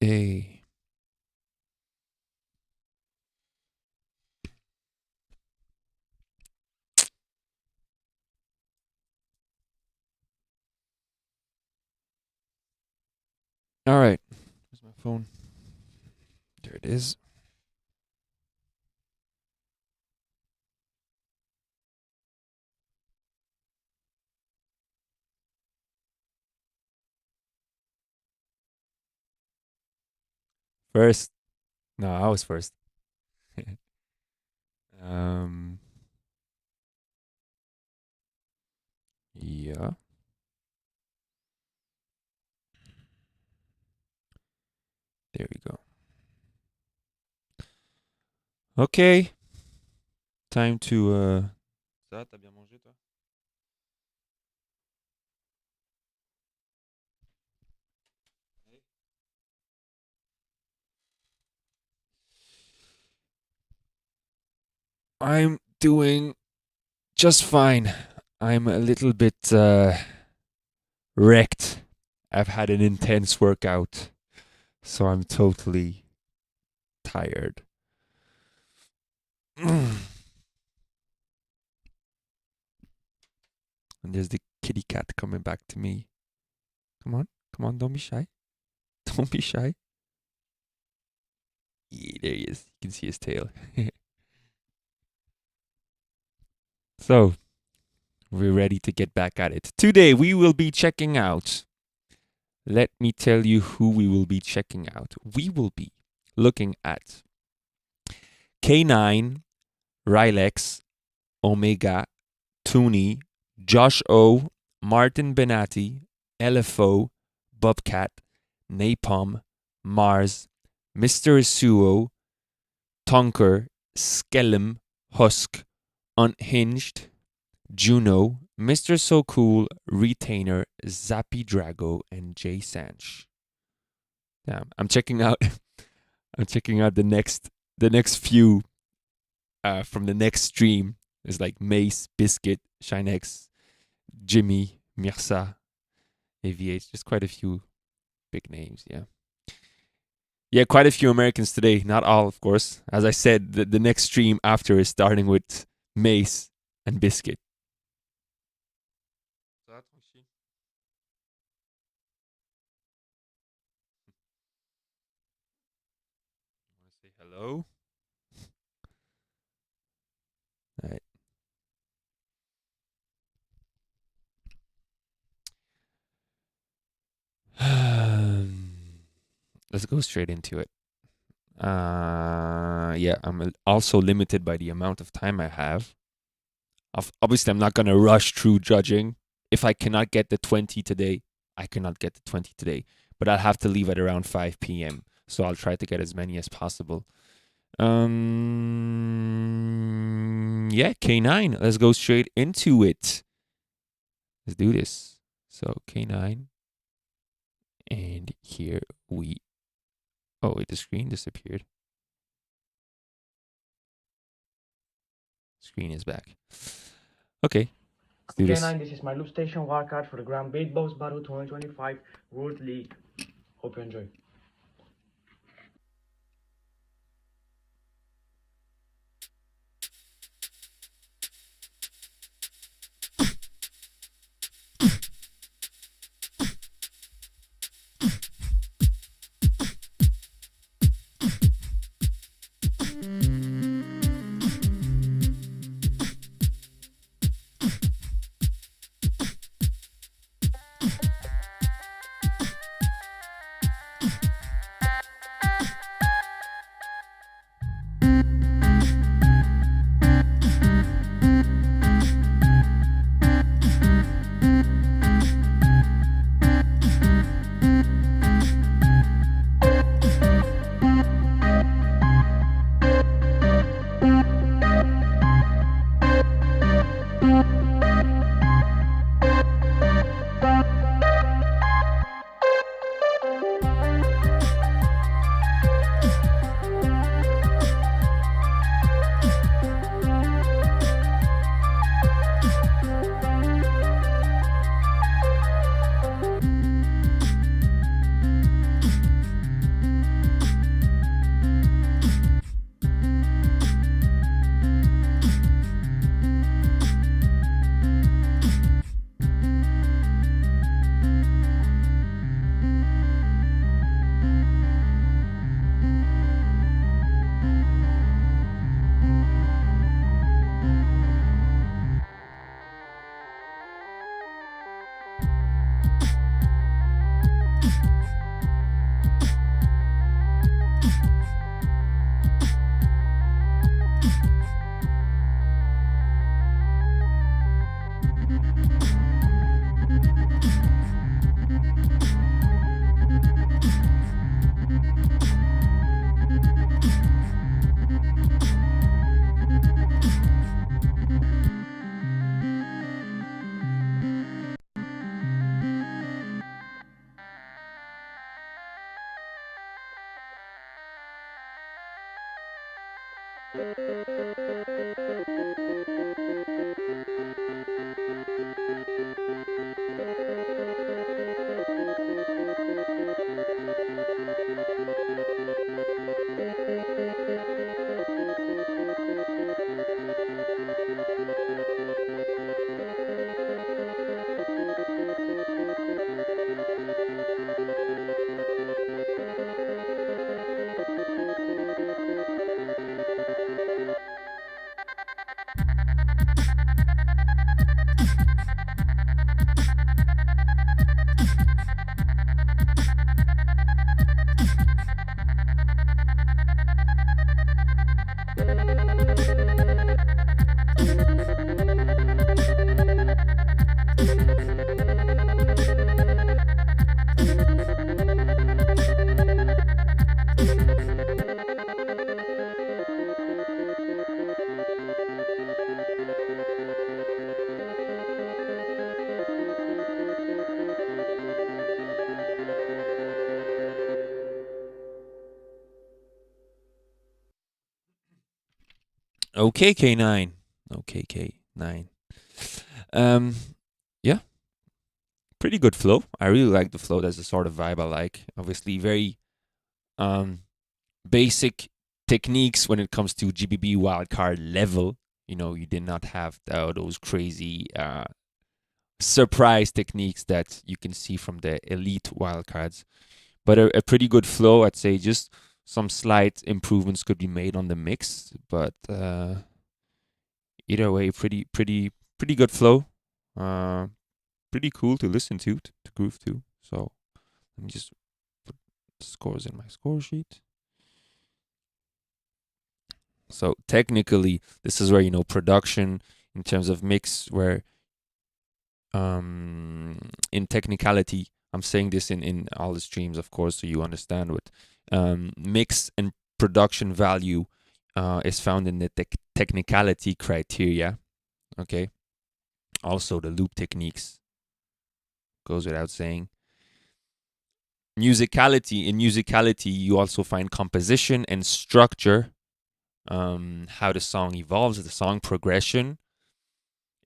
Hey. All right. Where's my phone? There it is. First. No, I was first. um. Yeah. There we go. Okay. Time to. Ça, t'as bien mangé, toi? I'm doing just fine. I'm a little bit wrecked. I've had an intense workout, so I'm totally tired. And there's the kitty cat coming back to me. Come on, don't be shy. Don't be shy. Yeah, there he is. You can see his tail. So, we're ready to get back at it. Today, we will be checking out. Let me tell you who we will be checking out. We will be looking at K9, Riylex, Omega, Tooney, Josh O, Martin Benati, LFO, Bobcat, Napom, Mars, Mr. Isuo, Tonker, Skellum, Husk, Unhinged, Juno, Mr. So Cool, Retainer, Zaprogo, and J Sanch. Damn, I'm checking out. I'm checking out the next few from the next stream. There's like Mace, Biscuit, Shinex, Jimmy, Mirsa, AVH. Just quite a few big names. Yeah. Yeah, quite a few Americans today. Not all, of course. As I said, the next stream after is starting with Mace and Biscuit. Want to say hello? All right. Let's go straight into it. Yeah, I'm also limited by the amount of time I have. Obviously, I'm not gonna rush through judging. If I cannot get the 20 today, I cannot get the 20 today. But I'll have to leave at around 5 p.m. So I'll try to get as many as possible. Yeah, K9. Let's go straight into it. Let's do this. So K9. And here we. Oh, wait, the screen disappeared. Screen is back. Okay. Let's do this. K9, this is my Loopstation wildcard for the Grand Bait Boss Battle 2025 World League. Hope you enjoy. Okay, K9. Okay, K9. Um, yeah, pretty good flow. I really like the flow. That's the sort of vibe I like. Obviously, very basic techniques when it comes to GBB wildcard level. You know, you did not have those crazy surprise techniques that you can see from the elite wildcards. But a pretty good flow, I'd say. Just some slight improvements could be made on the mix, but either way, pretty good flow. Pretty cool to listen to groove to. So let me just put scores in my score sheet. So technically, this is where, you know, production in terms of mix, where in technicality, I'm saying this in all the streams, of course, so you understand what mix and production value is found in the technicality criteria. Okay. Also, the loop techniques goes without saying. In musicality, you also find composition and structure, how the song evolves, the song progression.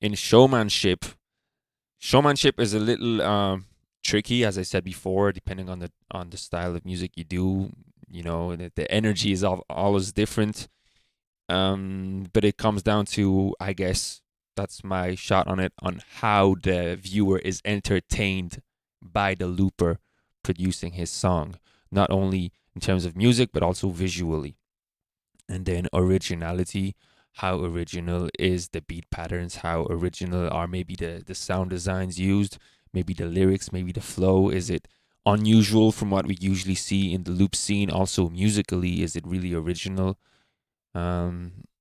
In showmanship is a little tricky, as I said before, depending on the style of music you do. You know, the energy is always different. But it comes down to, I guess, that's my shot on it, on how the viewer is entertained by the looper producing his song, not only in terms of music, but also visually. And then originality, how original is the beat patterns, how original are maybe the sound designs used, maybe the lyrics, maybe the flow. Is it unusual from what we usually see in the loop scene? Also musically, is it really original?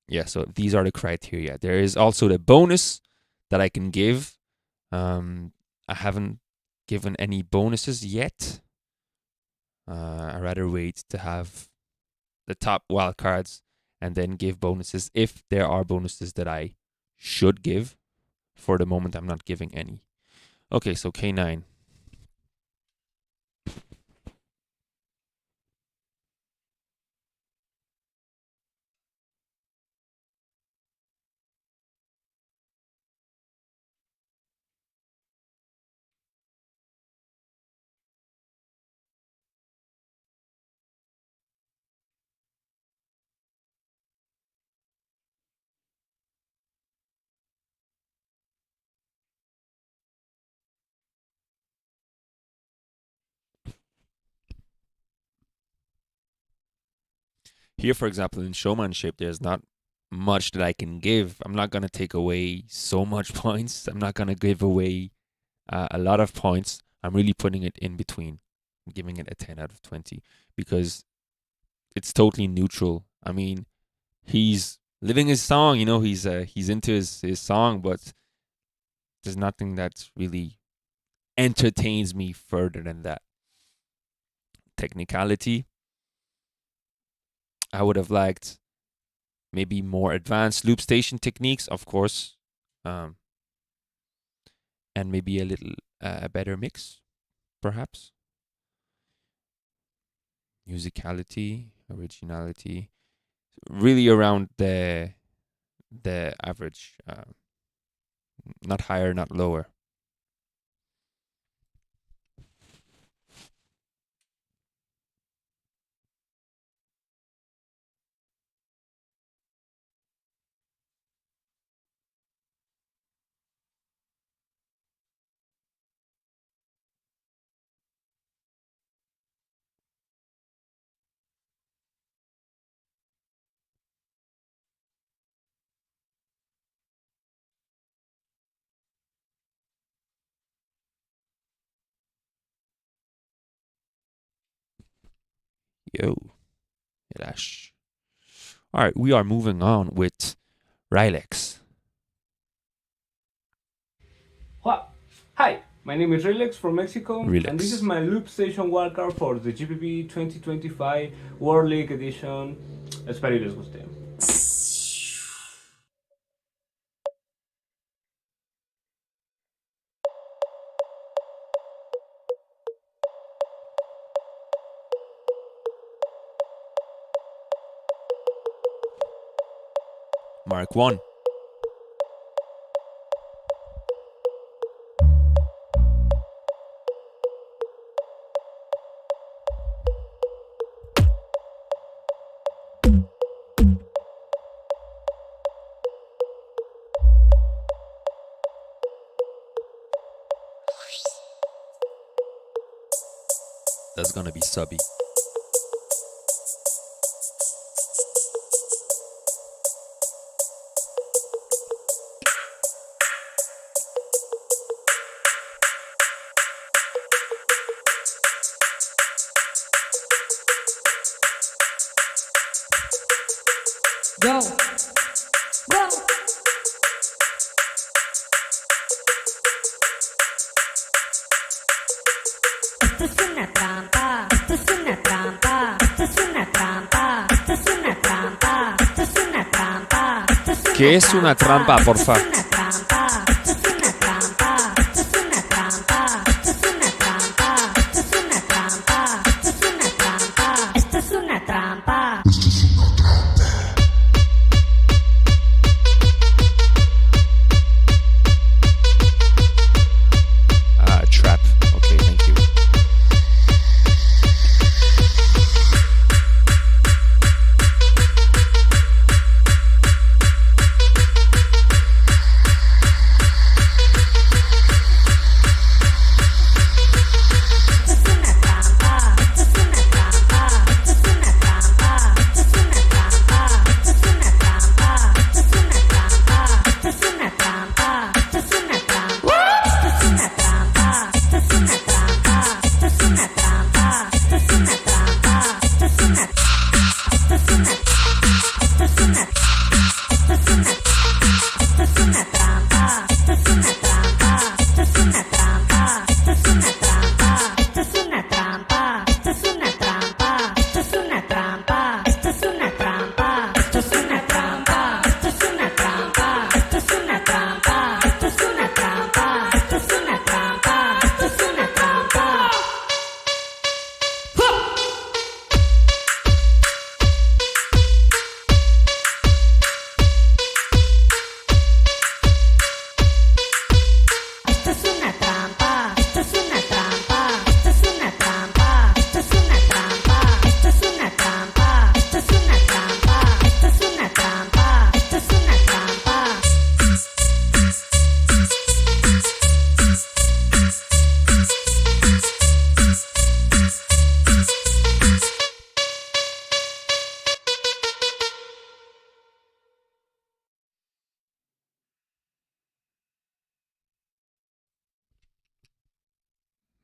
Yeah, so these are the criteria. There is also the bonus that I can give. I haven't given any bonuses yet. I rather wait to have the top wildcards and then give bonuses if there are bonuses that I should give. For the moment, I'm not giving any. Okay, so K9. Here, for example, in showmanship, there's not much that I can give. I'm not going to take away so much points. I'm not going to give away a lot of points. I'm really putting it in between. giving it a 10 out of 20 because it's totally neutral. I mean, he's living his song, he's into his song, but there's nothing that really entertains me further than that. Technicality, I would have liked maybe more advanced Loopstation techniques, of course, and maybe a little better mix, perhaps. Musicality, originality, really around the average, not higher, not lower. Yo, Relash. All right, we are moving on with Riylex. Hi, my name is Riylex from Mexico, Riylex. and this is my Loopstation wildcard for the GBB 2025 World League Edition. Espero y les guste. Mark 1. That's gonna be subby. Go. Go. Esto es una trampa. Esto es una trampa. Esto es una trampa. Esto es una trampa. Esto es una trampa. Esto es una ¿Qué es una trampa, porfa? Esto es una trampa. Esto es una trampa. Esto es una trampa. Esto es una trampa. Esto es una trampa. Esto es una trampa. Esto es una trampa. Trap. Okay, thank you.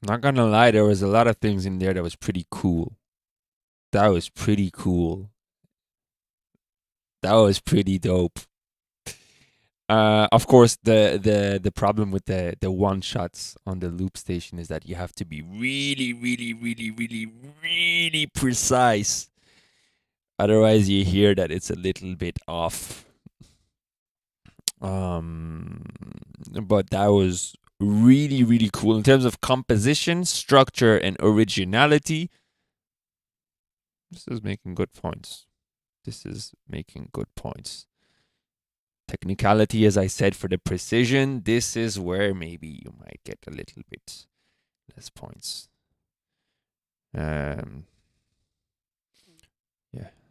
Not gonna lie, there was a lot of things in there that was pretty cool. That was pretty cool. That was pretty dope. Of course, the problem with the one shots on the Loopstation is that you have to be really, really, really, really, really precise. Otherwise, you hear that it's a little bit off. But that was really, really cool in terms of composition, structure, and originality. This is making good points. Technicality, as I said, for the precision, this is where maybe you might get a little bit less points. Yeah,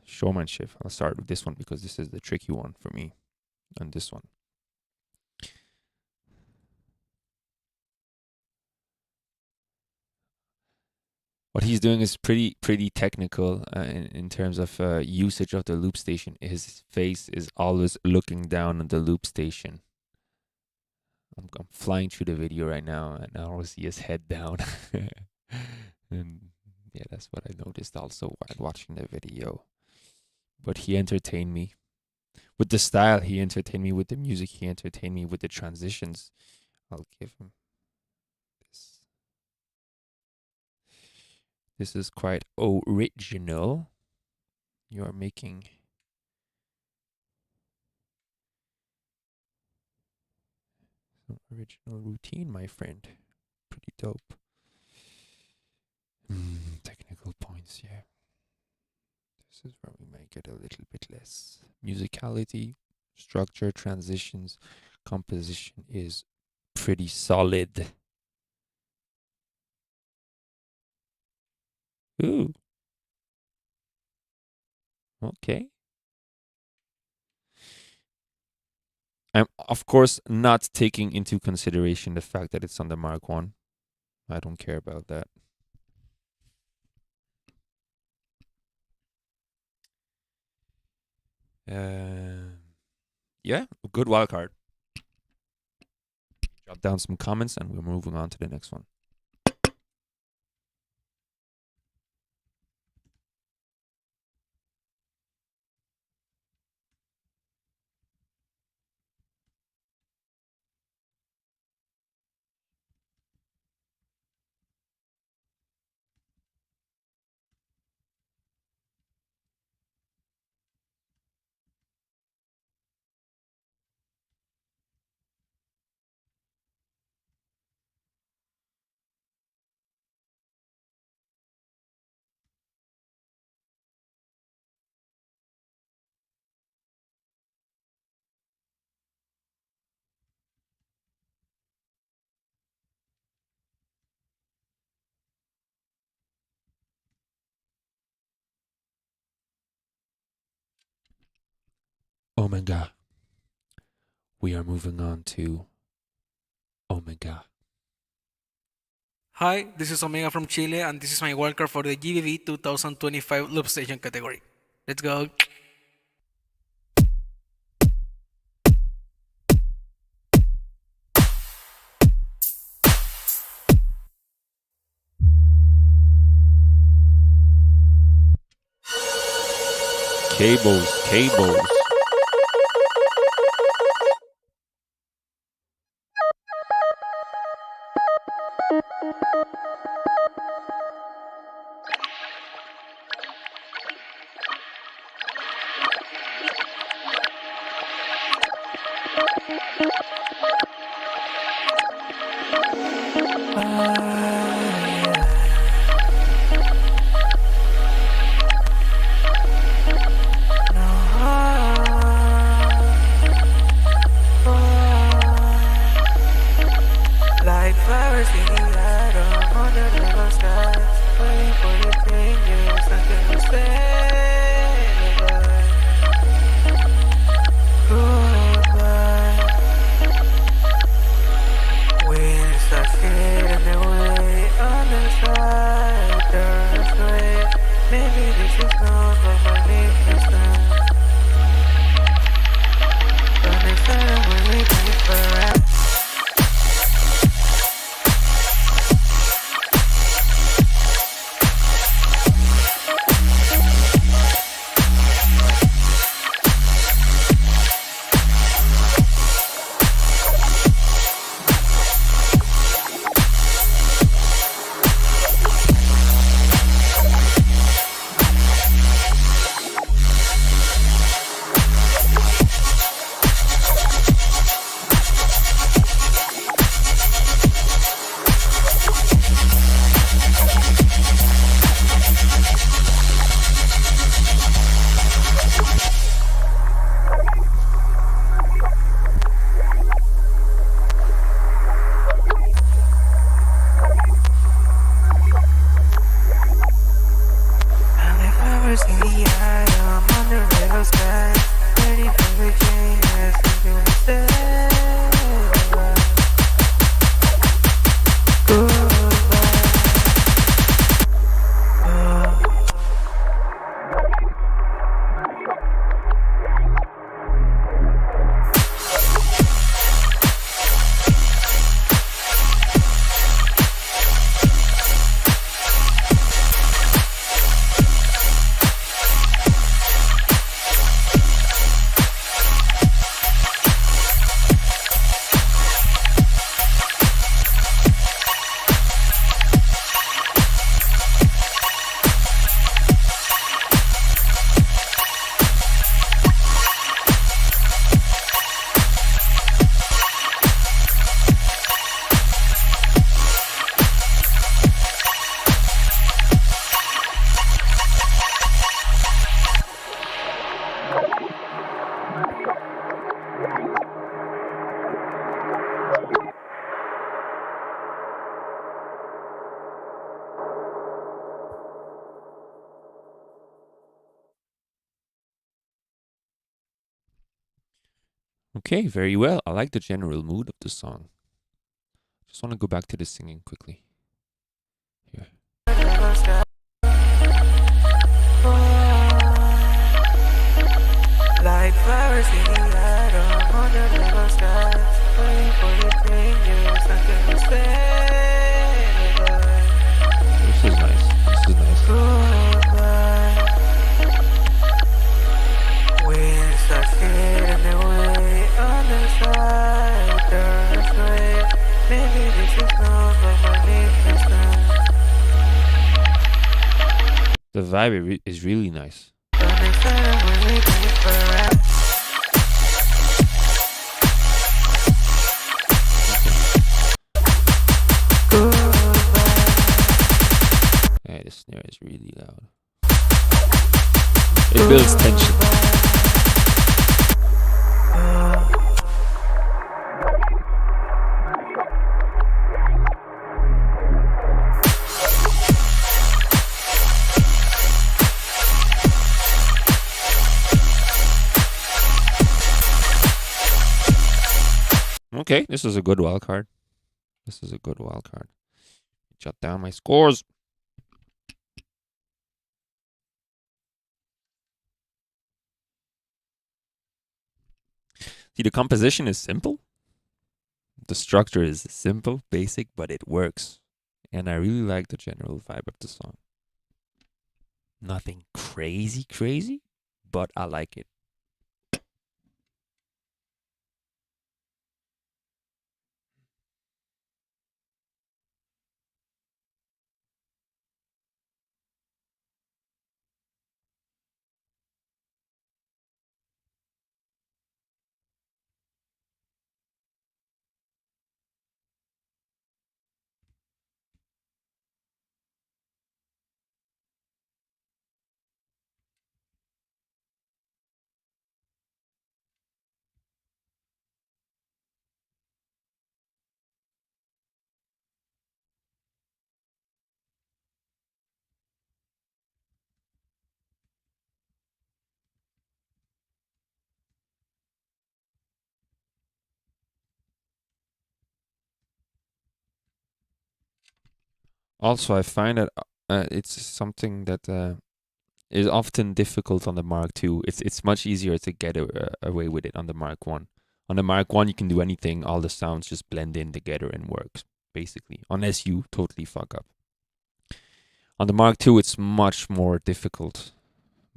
showmanship. I'll start with this one because this is the tricky one for me. And this one. What he's doing is pretty technical in terms of usage of the Loopstation. His face is always looking down on the Loopstation. I'm flying through the video right now, and I always see his head down. And yeah, that's what I noticed also while watching the video. But he entertained me. With the style, he entertained me. With the music, he entertained me. With the transitions, I'll give him this. This is quite original. You are making some original routine, my friend. Pretty dope. Technical points, yeah. This is where we might get a little bit less. Musicality, structure, transitions, composition is pretty solid. Ooh. Okay. I'm, of course, not taking into consideration the fact that it's on the Mark 1. I don't care about that. Yeah, good wildcard. Jot down some comments and we're moving on to the next one. Omega. We are moving on to Omega. Hi, this is Omega from Chile, and this is my wildcard for the GBB 2025 Loopstation category. Let's go. Cables. When it starts hitting the wind. Okay, very well. I like the general mood of the song. Just want to go back to the singing quickly. Here. Like flowers in the autumn under the blue skies, waiting for the changes until we say This is nice. This is nice. goodbye. Winds start fading away on the side, turns away. Maybe this is not what my name is done. The vibe is really nice. But next time we're waiting for a rap. Yeah, the snare is really loud. It builds tension. Okay, this is a good wild card. This is a good wild card. Jot down my scores. See, the composition is simple. The structure is simple, basic, but it works. And I really like the general vibe of the song. Nothing crazy, but I like it. Also, I find that it's something that is often difficult on the Mark II. It's much easier to get away with it on the Mark I. On the Mark I, you can do anything. All the sounds just blend in together and works, basically, unless you totally fuck up. On the Mark II, it's much more difficult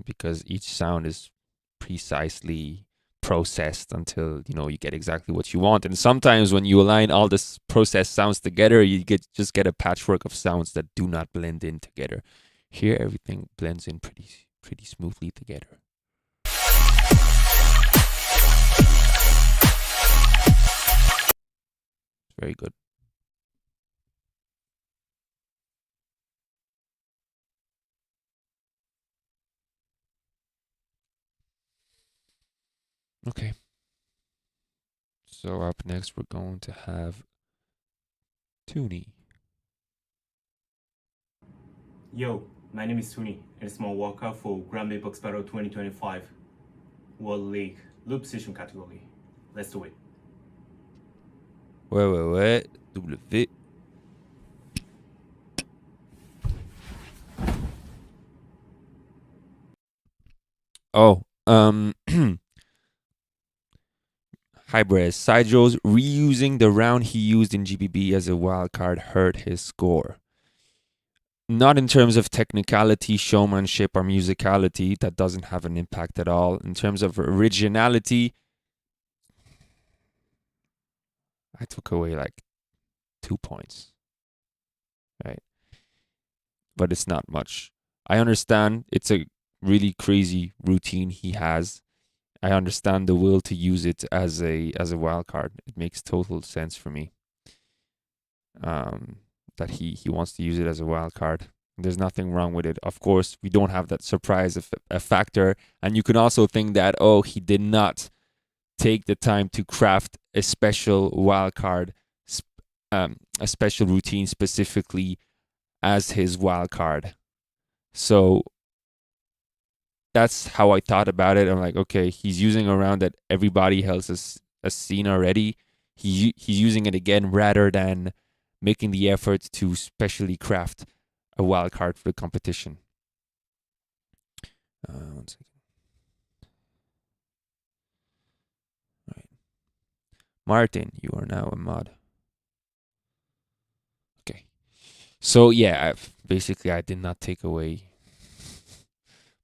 because each sound is precisely processed until you get exactly what you want. And sometimes when you align all this processed sounds together, you just get a patchwork of sounds that do not blend in together. Here, everything blends in pretty smoothly together. Very good. Okay. So up next, we're going to have Toonie. Yo, my name is Toonie, and it's my walkout for Grand Box Battle 2025 World League Loopstation category. Let's do it. Ouais. W. Oh, hi BreZ. Sidjo's reusing the round he used in GBB as a wildcard hurt his score. Not in terms of technicality, showmanship, or musicality. That doesn't have an impact at all. In terms of originality, I took away like 2 points. Right? But it's not much. I understand it's a really crazy routine he has. I understand the will to use it as a wild card. It makes total sense for me. That he wants to use it as a wild card. There's nothing wrong with it. Of course, we don't have that surprise factor, and you can also think that he did not take the time to craft a special wild card, a special routine specifically as his wild card. So that's how I thought about it. I'm like, okay, he's using a round that everybody else a scene already. He's using it again rather than making the effort to specially craft a wild card for the competition. 1 second. Right. Martin, you are now a mod. Okay. So yeah, basically I did not take away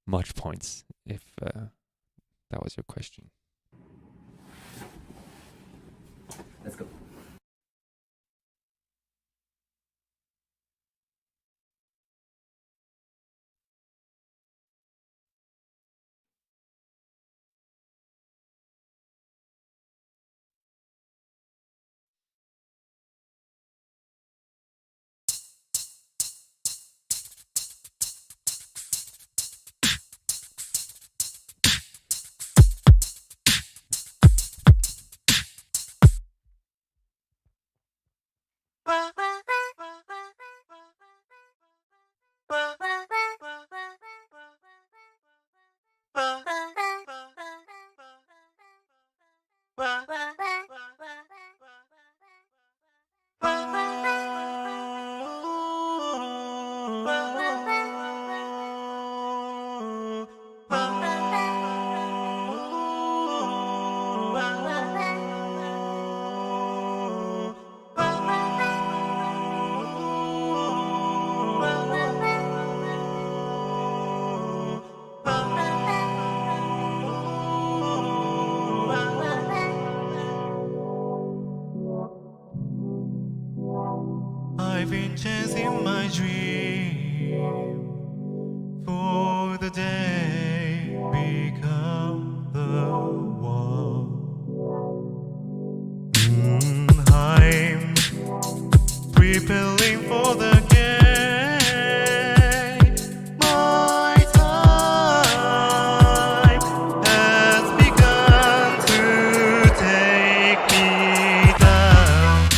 much points, if that was your question. Let's go. I've been chasing my dream for the day become the one. I'm preparing for the game. My time has begun to take me down.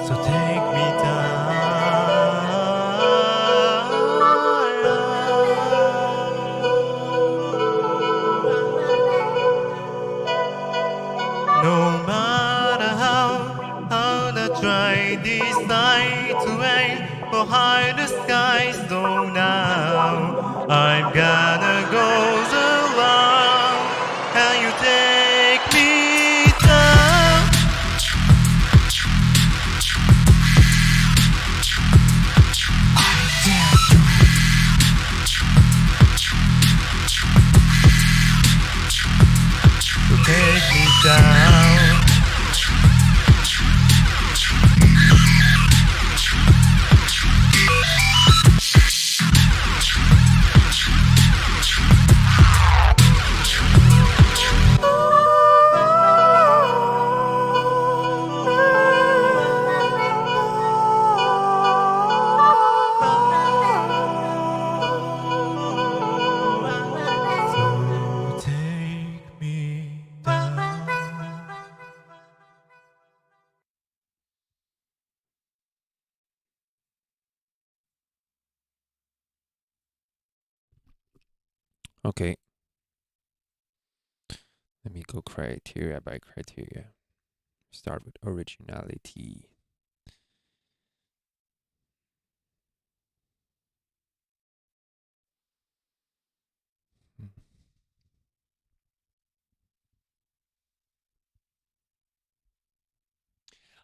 So take me down. No matter how I try this night to aim for higher skies, though now I'm gonna go along, and you take me down. So take me down. So take me down. Okay. Let me go criteria by criteria. Start with originality.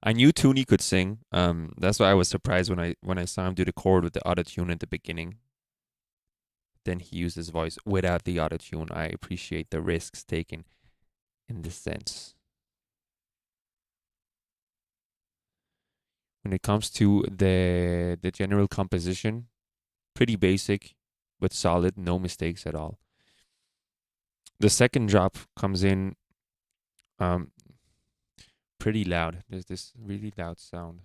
I knew Toonie could sing. That's why I was surprised when I saw him do the chord with the autotune at the beginning. Then he used his voice without the autotune. I appreciate the risks taken in this sense. When it comes to the general composition, pretty basic, but solid, no mistakes at all. The second drop comes in pretty loud. There's this really loud sound.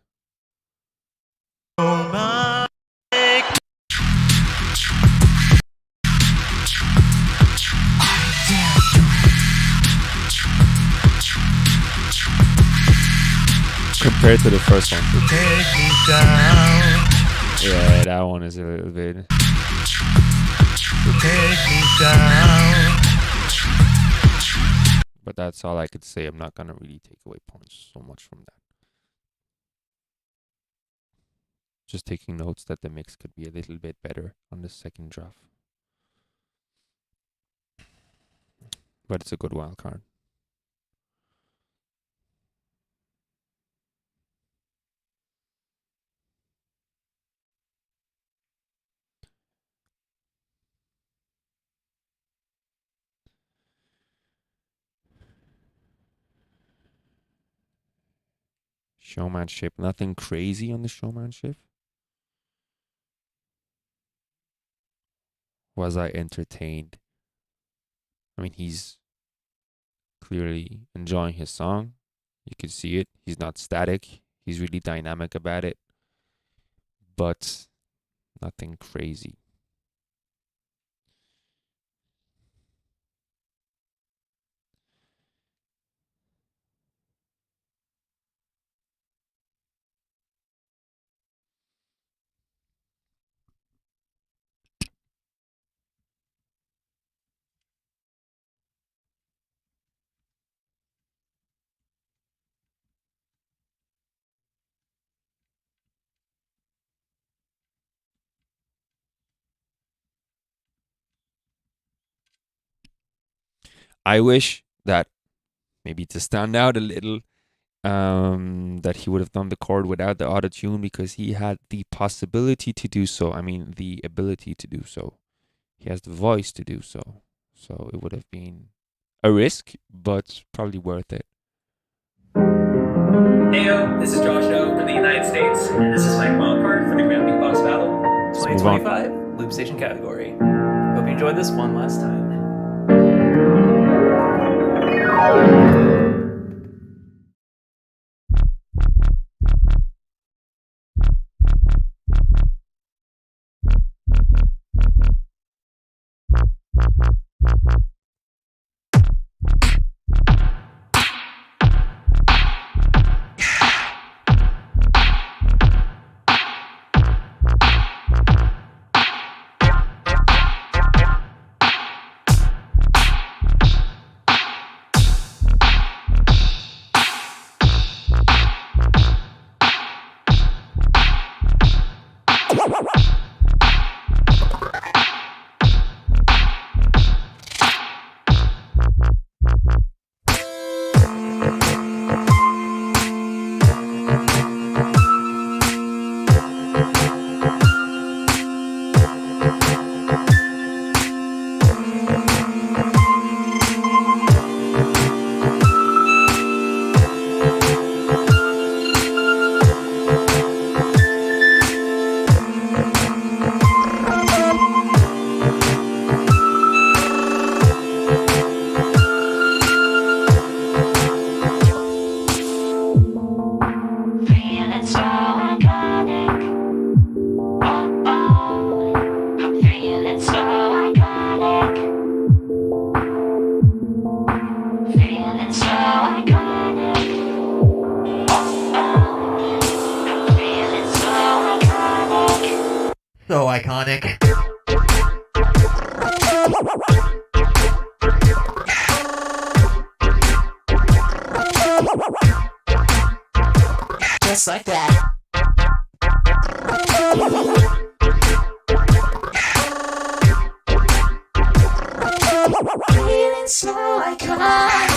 Compared to the first one. Take me down, Yeah, that one is a little bit. take me down. But that's all I could say. I'm not gonna really take away points so much from that. Just taking notes that the mix could be a little bit better on the second draft. But it's a good wild card. Showmanship. Nothing crazy on the showmanship. Was I entertained? I mean, he's clearly enjoying his song. You can see it. He's not static. He's really dynamic about it. But nothing crazy. I wish that maybe to stand out a little, that he would have done the chord without the auto-tune because he had the possibility to do so. I mean, the ability to do so. He has the voice to do so. So it would have been a risk, but probably worth it. Heyo, this is Josh O from the United States, and this is my wildcard for the Grand Beatbox Battle move on. 2025 Loopstation category. Hope you enjoyed this one last time. So iconic. Just like that. Feeling so iconic.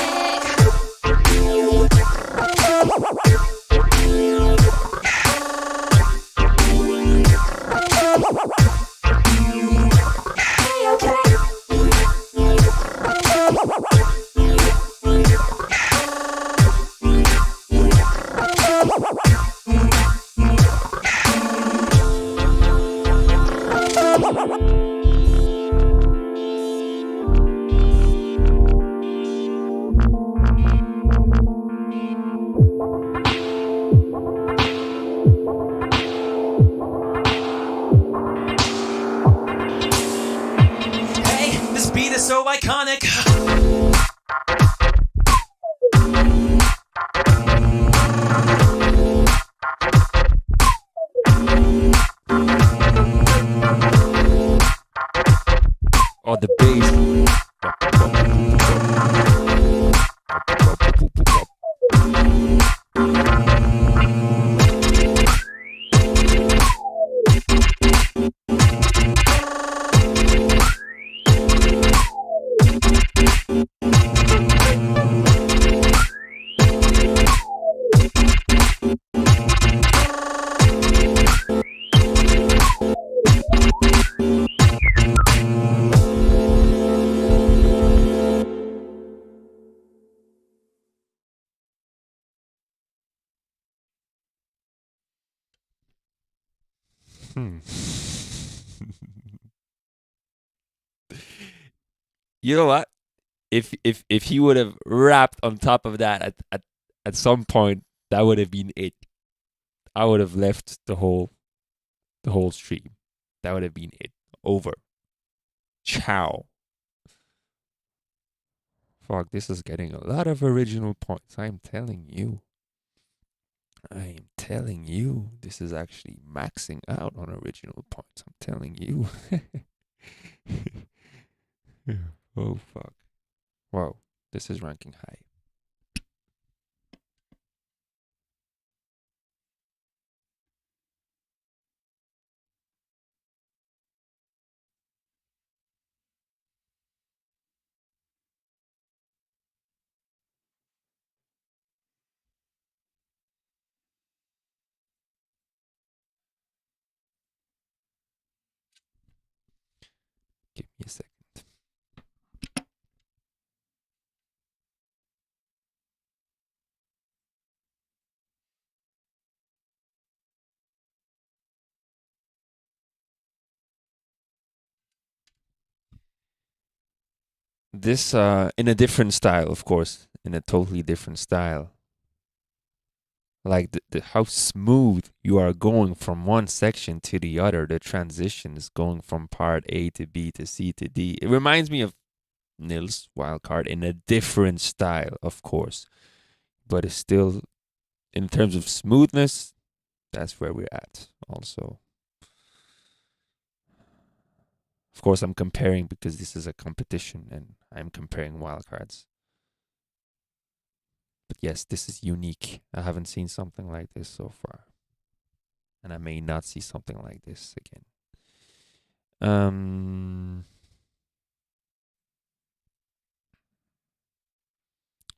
so iconic. Oh, the bass. You know what? If he would have rapped on top of that at some point, that would have been it. I would have left the whole stream. That would have been it. Over. Ciao. Fuck, this is getting a lot of original points. I'm telling you. I'm telling you. This is actually maxing out on original points. I'm telling you. Oh, fuck. Wow. This is ranking high. Give me a second. This in a different style, of course, in a totally different style. Like the how smooth you are going from one section to the other. The transition is going from part A to B to C to D. It reminds me of Nils Wildcard in a different style, of course, but it's still, in terms of smoothness, that's where we're at. Also, of course, I'm comparing because this is a competition, and I'm comparing Wildcards. But yes, this is unique. I haven't seen something like this so far. And I may not see something like this again.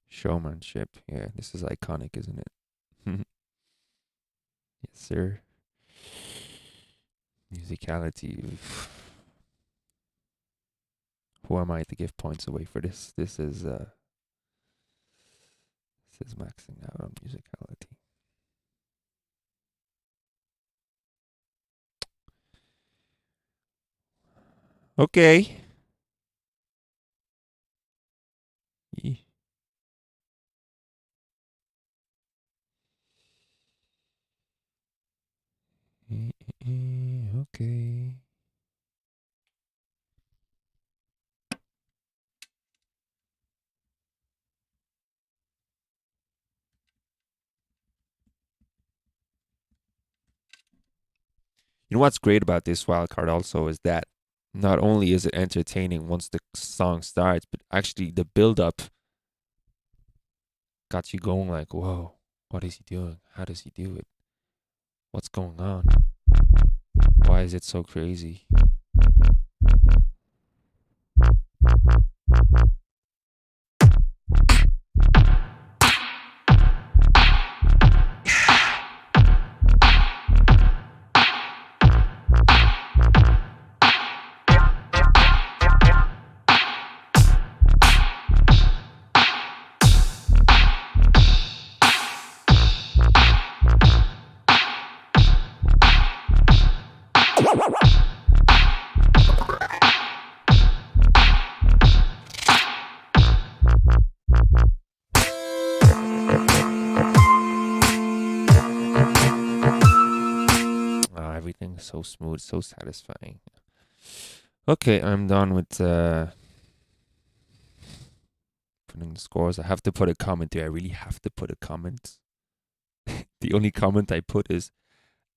Showmanship. Yeah, this is iconic, isn't it? Yes, sir. Musicality. Who am I to give points away for this? This is maxing out on musicality. Okay. Okay. You know what's great about this wildcard also is that not only is it entertaining once the song starts, but actually the build-up got you going like, whoa, what is he doing? How does he do it? What's going on? Why is it so crazy? Everything is so smooth, so satisfying. Okay, I'm done with Putting the scores. I have to put a comment there. I really have to put a comment. The only comment I put is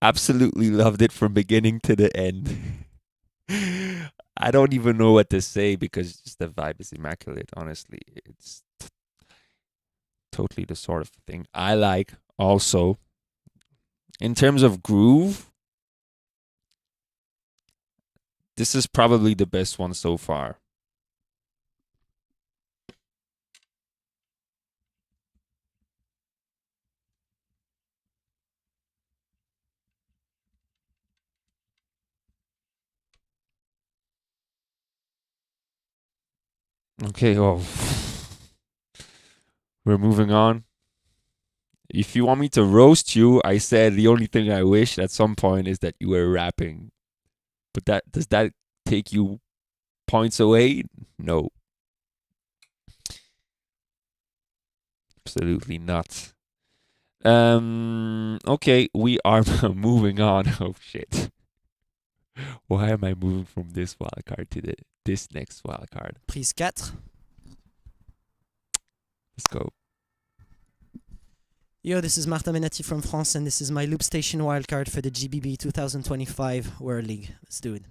absolutely loved it from beginning to the end. I don't even know what to say because just the vibe is immaculate, honestly. It's totally the sort of thing I like. Also, in terms of groove, this is probably the best one so far. Okay, well, we're moving on. If you want me to roast you, I said the only thing I wish at some point is that you were rapping. But does that take you points away? No. Absolutely not. Okay, we are moving on. Oh shit. Why am I moving from this wildcard to this next wildcard? Prise 4. Let's go. Yo, this is Martin Benati from France, and this is my Loopstation wildcard for the GBB 2025 World League. Let's do it.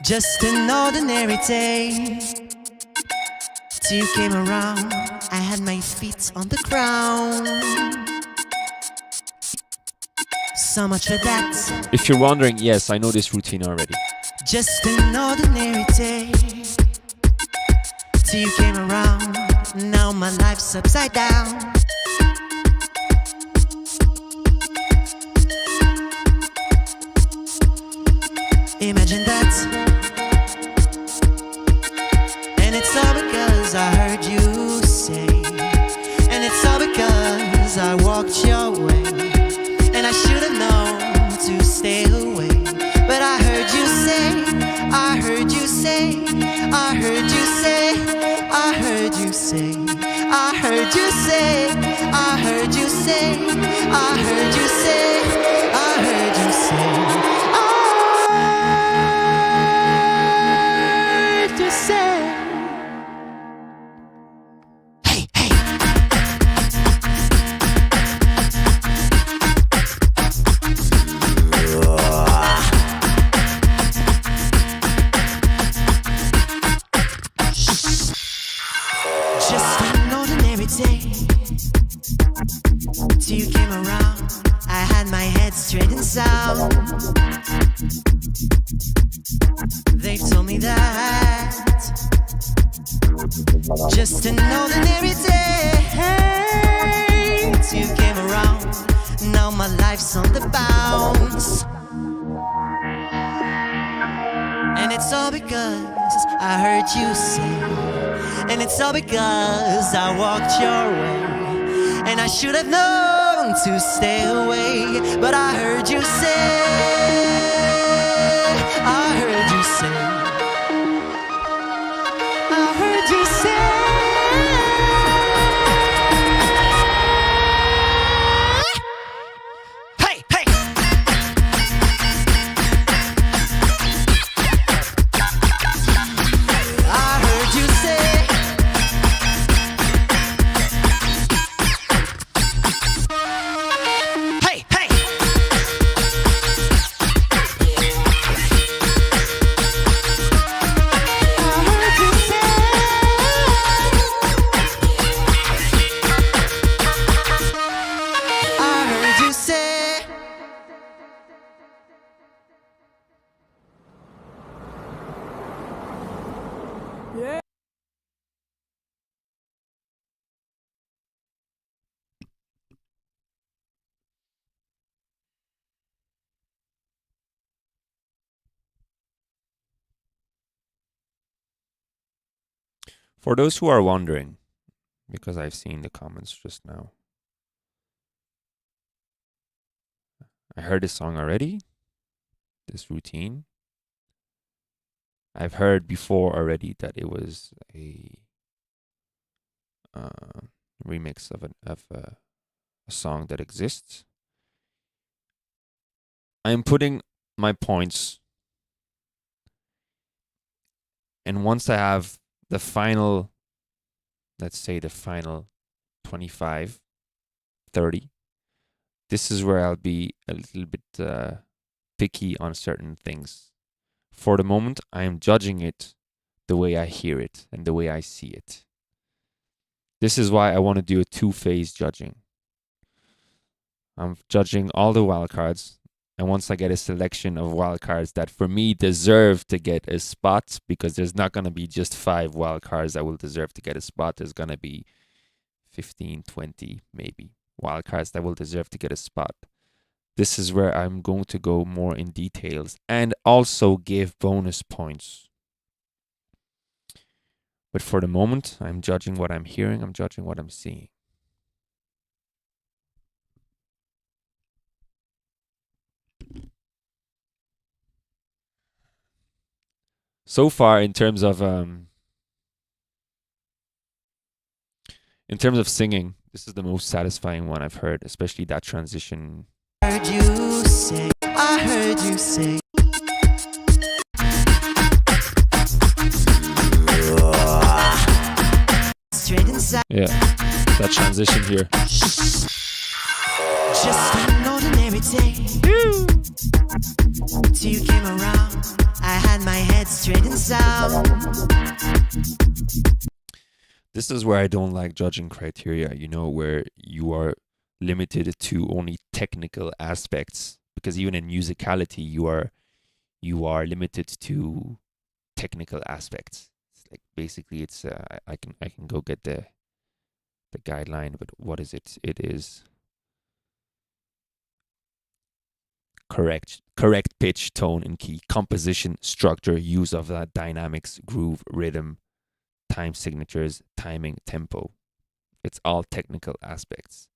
Just an ordinary day. Till you came around, I had my feet on the ground. So much for that. If you're wondering, yes, I know this routine already. Just an ordinary day. Till you came around, now my life's upside down. Imagine that. And it's all because I heard you say. And it's all because I walked your way. And I should have known to stay away. But I heard you say, I heard you say, I heard you say, I heard you say, I heard you say, I heard you say, I heard you say, I heard you say. Till you came around, I had my head straight and sound. They've told me that just an ordinary day. Till you came around, now my life's on the bounce. And it's all because I heard you say. And it's all because I walked your way. And I should have known to stay away. But I heard you say, I heard you say, I heard you say. Hey, hey. I heard you say. For those who are wondering, because I've seen the comments just now, I heard this song already, this routine. I've heard before already that it was a remix of a song that exists. I'm putting my points, and once I have the final, let's say the final 25, 30, this is where I'll be a little bit picky on certain things. For the moment, I am judging it the way I hear it and the way I see it. This is why I want to do a two-phase judging. I'm judging all the wildcards, and once I get a selection of wildcards that for me deserve to get a spot, because there's not going to be just 5 wildcards that will deserve to get a spot. There's going to be 15, 20 maybe wildcards that will deserve to get a spot. This is where I'm going to go more in details and also give bonus points. But for the moment, I'm judging what I'm hearing. I'm judging what I'm seeing. So far, in terms of singing, this is the most satisfying one I've heard, especially that transition. I heard you say, I heard you say. Straight inside. Yeah, that transition here. Just an ordinary day. Till you came around, I had my head straight and sound. This is where I don't like judging criteria, you know, where you are limited to only technical aspects, because even in musicality you are limited to technical aspects. It's like basically it's I can go get the guideline, but what is it? It is correct pitch, tone and key, composition, structure, use of that dynamics, groove, rhythm, time signatures, timing, tempo. It's all technical aspects.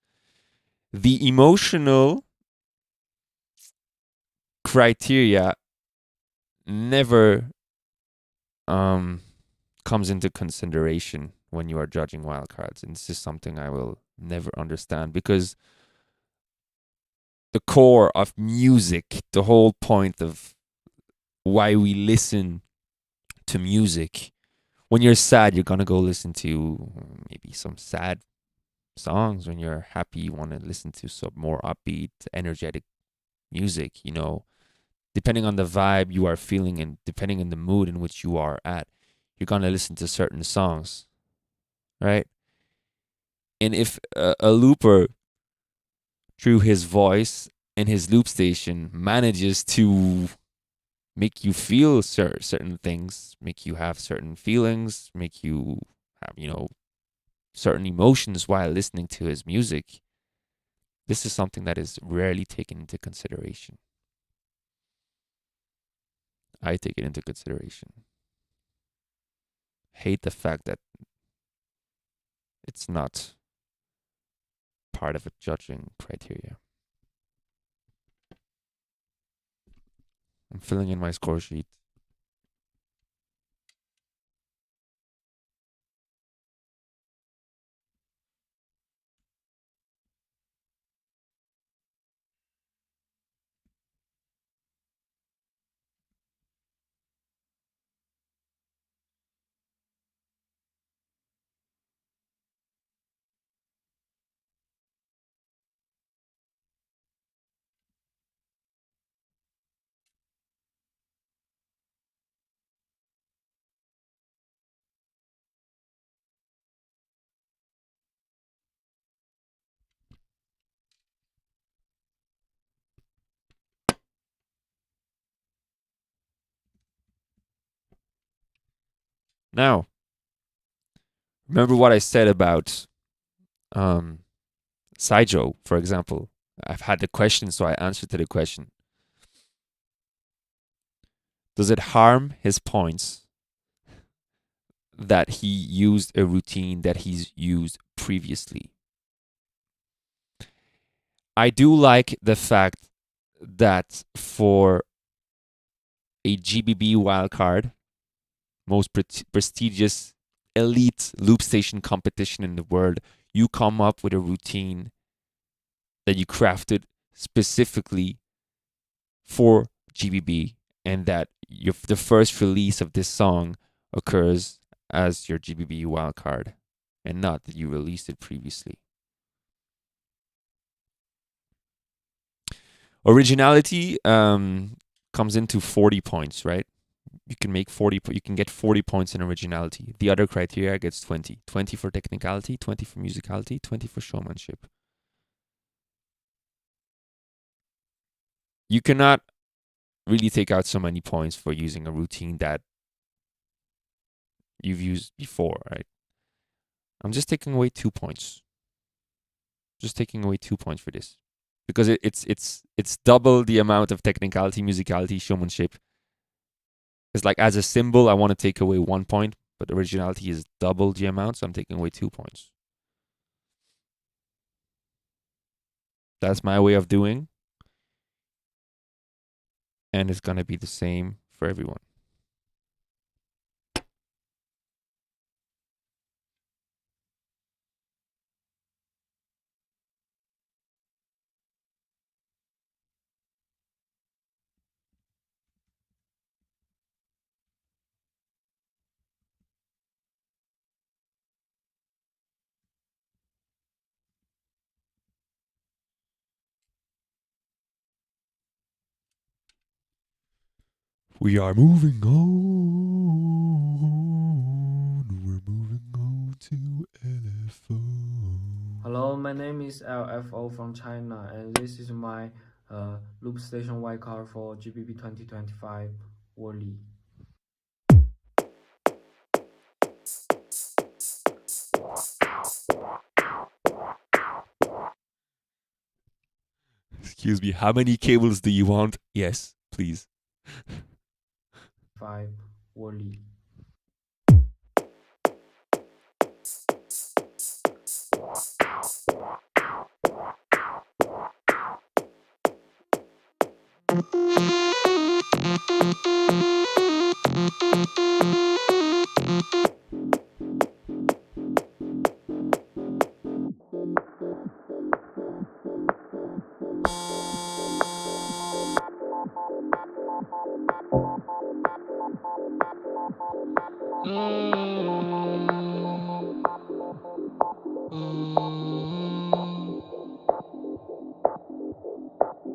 The emotional criteria never comes into consideration when you are judging wildcards. And this is something I will never understand, because the core of music, the whole point of why we listen to music, when you're sad, you're going to go listen to maybe some sad songs. When you're happy, you want to listen to some more upbeat, energetic music, you know. Depending on the vibe you are feeling and depending on the mood in which you are at, you're going to listen to certain songs, right? And if a looper, through his voice and his Loopstation, manages to make you feel certain things, make you have certain feelings, make you have, you know, certain emotions while listening to his music, this is something that is rarely taken into consideration. I take it into consideration. Hate the fact that it's not part of a judging criteria. I'm filling in my score sheet. Now, remember what I said about Saijo, for example. I've had the question, so I answered to the question. Does it harm his points that he used a routine that he's used previously. I do like the fact that for a GBB wildcard, most prestigious elite Loopstation competition in the world, you come up with a routine that you crafted specifically for GBB, and that the first release of this song occurs as your GBB wildcard, and not that you released it previously. Originality comes into 40 points, right? You can make 40. You can get 40 points in originality. The other criteria gets 20. 20 for technicality, 20 for musicality, 20 for showmanship. You cannot really take out so many points for using a routine that you've used before, right? I'm just taking away 2 points. Just taking away 2 points for this, because it's double the amount of technicality, musicality, showmanship. It's like, as a symbol, I want to take away 1 point, but originality is double the amount, so I'm taking away 2 points. That's my way of doing, and it's gonna be the same for everyone. We are moving on. We're moving on to LFO. Hello, my name is LFO from China, and this is my Loopstation wildcard for GBB 2025 World League. Excuse me, how many cables do you want? Yes, please. 5 World League.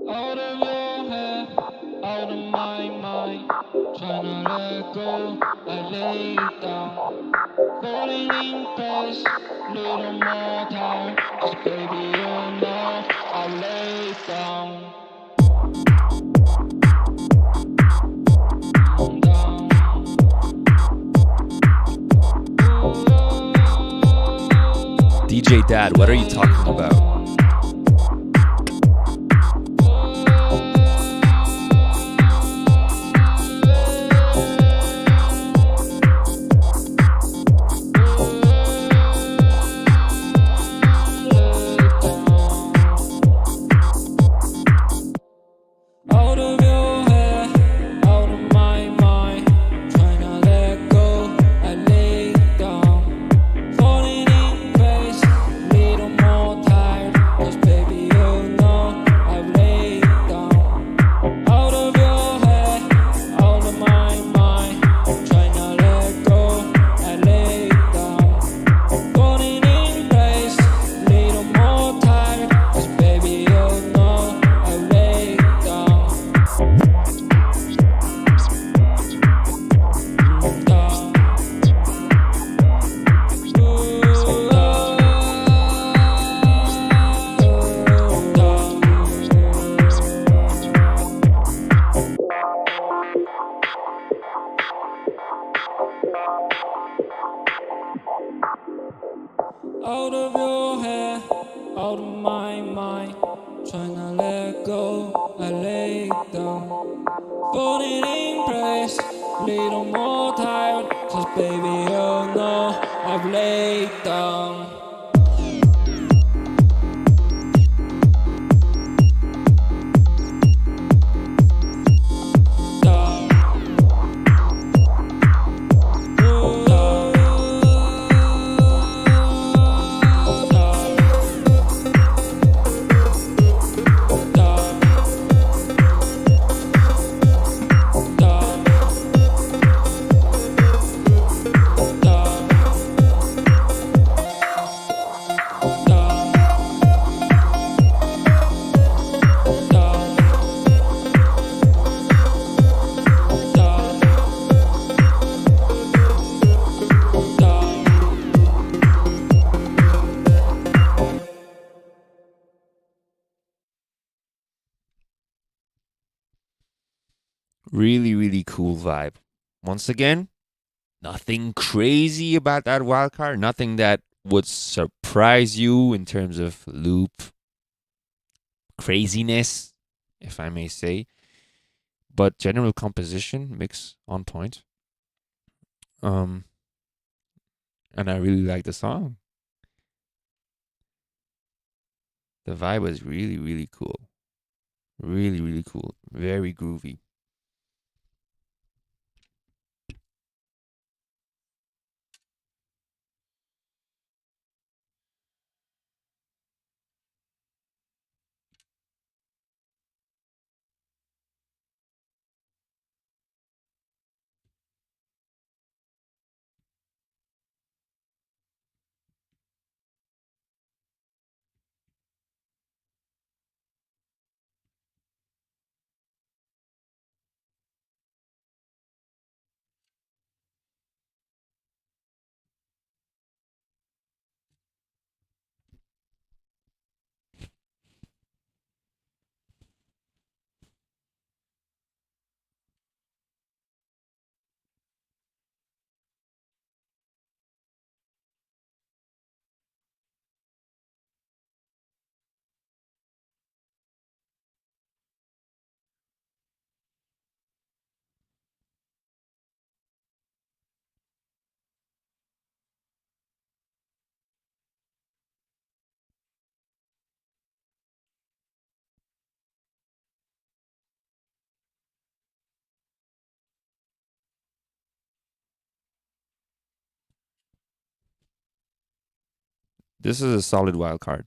Out of your head, out of my mind, tryna let go, I lay down, falling in place, little more time, 'cause baby you know I lay down. DJ Dad, what are you talking about? Falling in place, little more time. out of my mind. Tryna let go, I lay down. Falling in place, little more tired. Cause baby, you know I've laid down. Really, really cool vibe. Once again, nothing crazy about that wildcard. Nothing that would surprise you in terms of loop craziness, if I may say. But general composition, mix on point. And I really like the song. The vibe was really, really cool. Really, really cool. Very groovy. This is a solid wild card.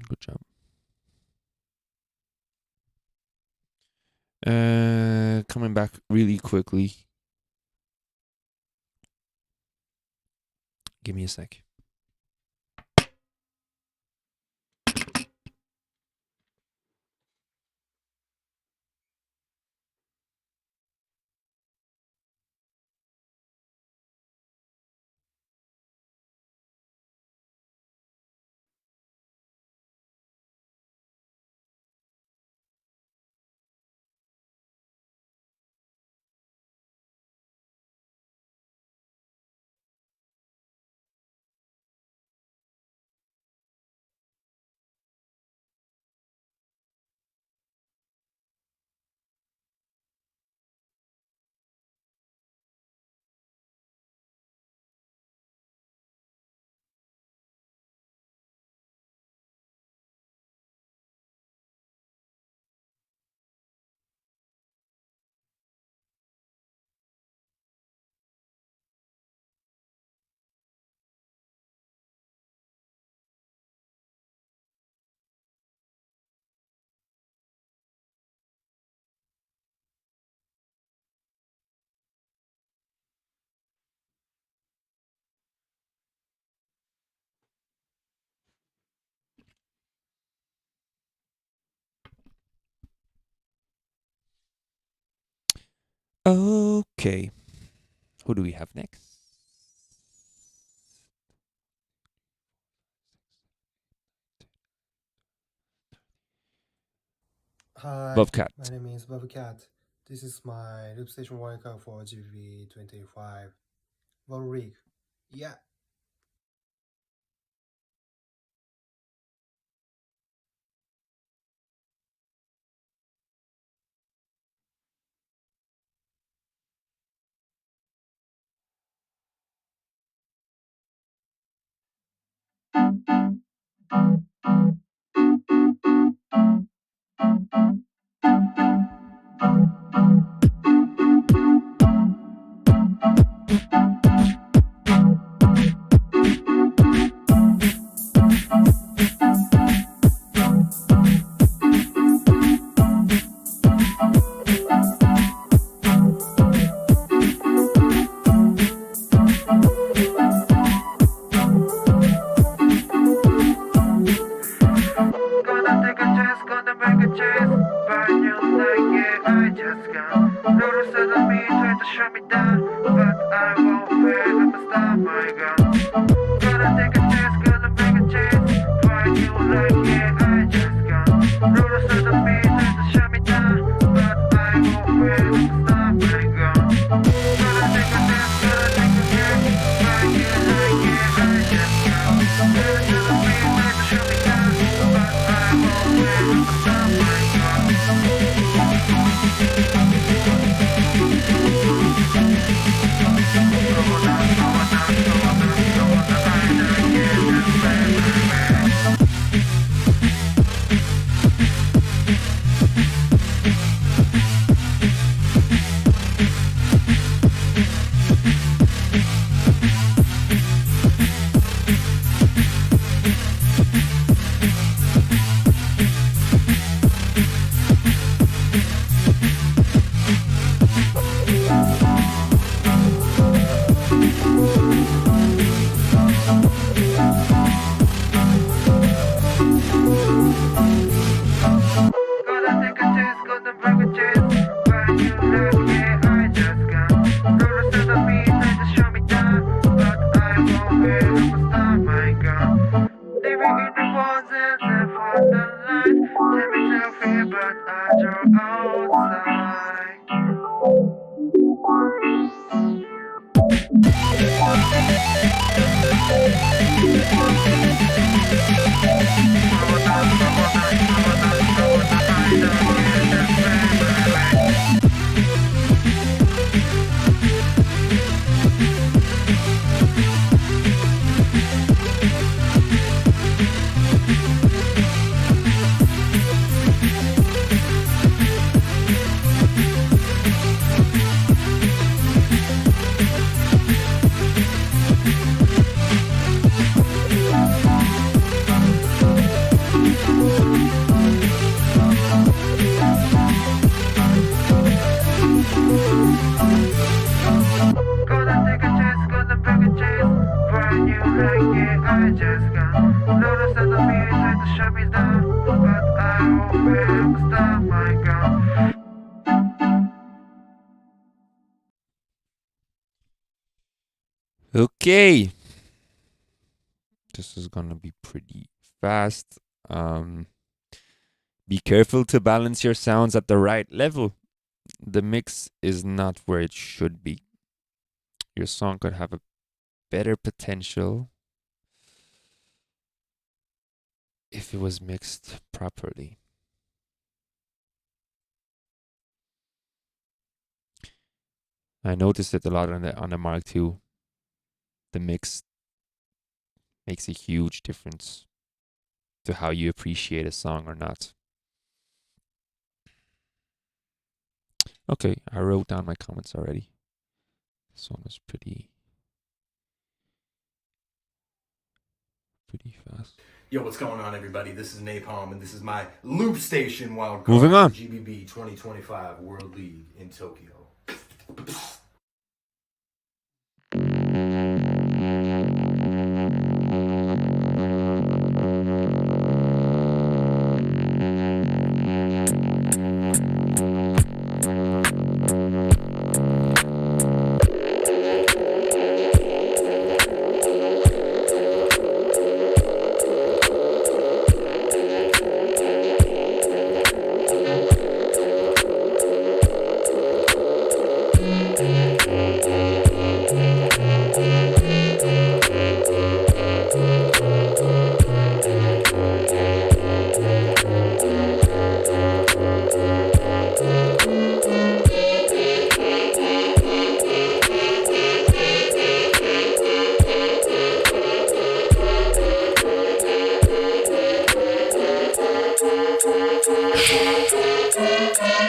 Good job. Coming back really quickly. Give me a sec. Okay. Who do we have next? Hi, Bobcat. my name is Bobcat. This is my Loopstation wildcard for GBB 25. Rig. Yeah. Okay. This is gonna be pretty fast. Be careful to balance your sounds at the right level. The mix is not where it should be. Your song could have a better potential if it was mixed properly. I noticed it a lot on the Mark II. The mix makes a huge difference to how you appreciate a song or not. Okay, I wrote down my comments already. This one was pretty fast. Yo, what's going on, everybody? This is Napom, and this is my Loopstation Wildcard. Moving on. GBB 2025 World League in Tokyo.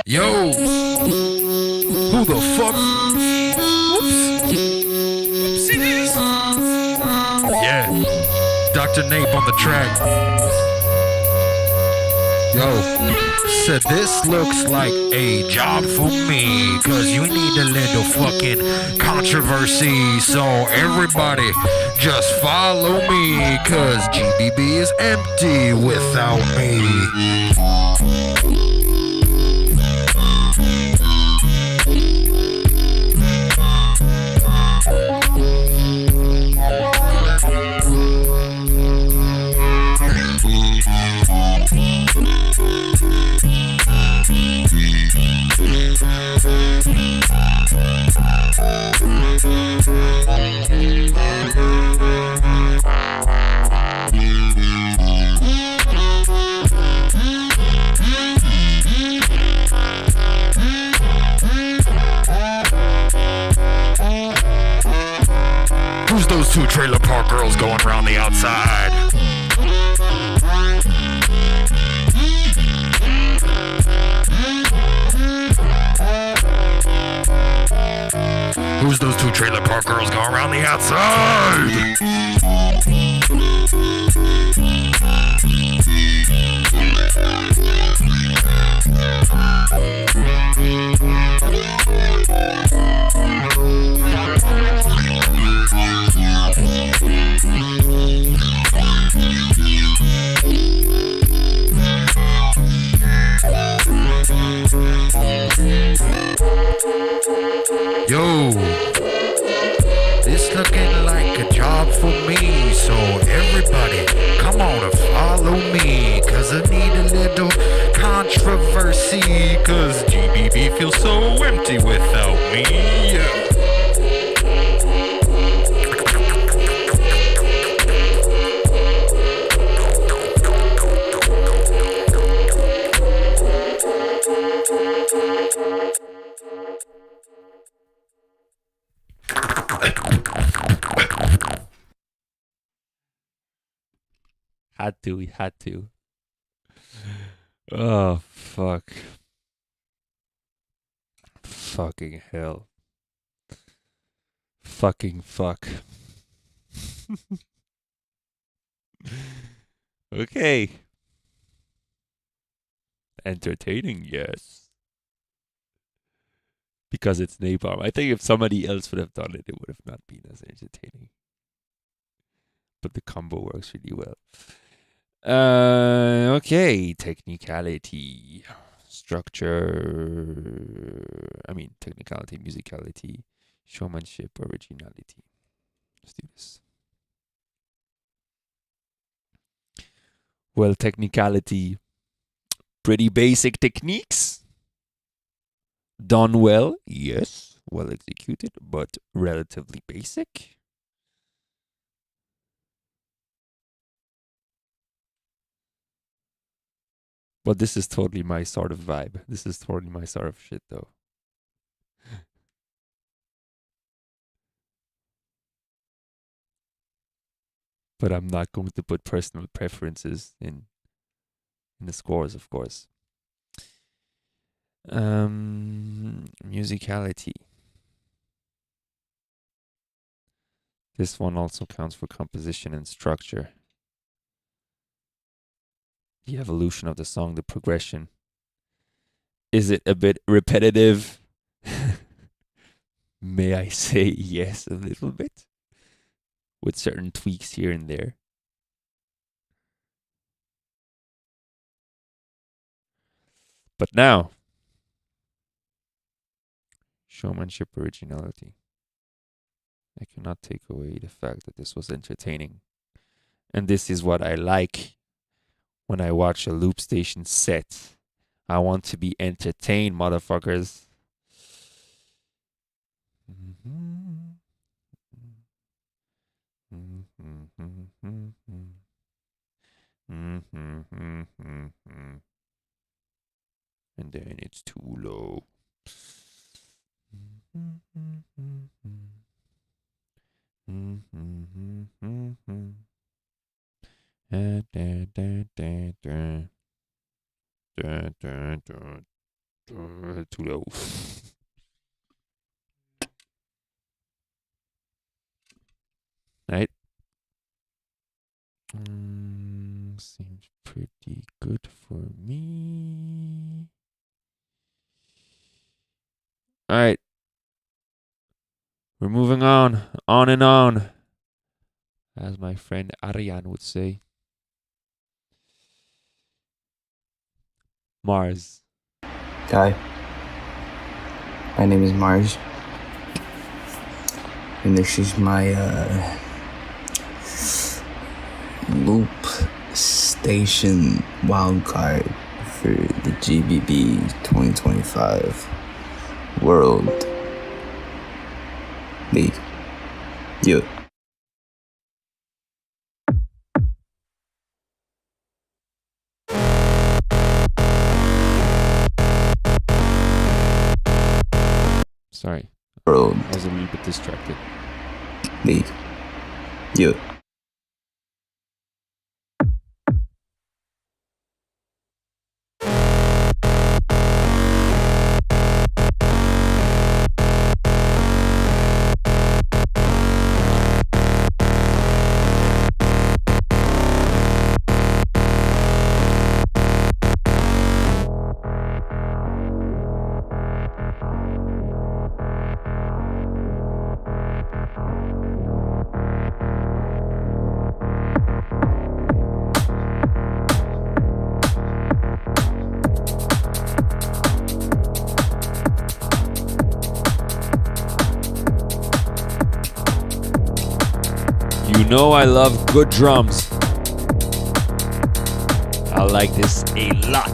Yo! Who the fuck? Whoops! Oopsies! Yeah, Dr. Nape on the track. Yo, said this looks like a job for me, cause you need a little fucking controversy. So everybody just follow me, cause GBB is empty without me. Who's those two trailer park girls going around the outside? Who's those two trailer park girls going around the outside? Yo, this looking like a job for me, so everybody come on and follow me, cause I need a little controversy, cause GBB feels so empty without me. We had to. Oh, fuck. Fucking hell. Fucking fuck. Okay. Entertaining, yes. Because it's Napom. I think if somebody else would have done it, it would have not been as entertaining. But the combo works really well. Okay, technicality, structure, technicality, musicality, showmanship, originality. Let's do this. Well, technicality, pretty basic techniques. Done well, yes, well executed, but relatively basic. But this is totally my sort of vibe. This is totally my sort of shit, though. But I'm not going to put personal preferences in the scores, of course. Musicality. This one also counts for composition and structure. The evolution of the song, the progression. Is it a bit repetitive? May I say yes, a little bit? With certain tweaks here and there. But now, showmanship, originality. I cannot take away the fact that this was entertaining. And this is what I like. When I watch a Loopstation set, I want to be entertained, motherfuckers. And then it's too low. Too low. Right? Seems pretty good for me. All right. We're moving on and on, as my friend Ariane would say. Mars. Hi, my name is Mars, and this is my Loopstation wildcard for the GBB 2025 World League. Yeah. Sorry. World. I was a little bit distracted. League. Yeah. You know I love good drums. I like this a lot.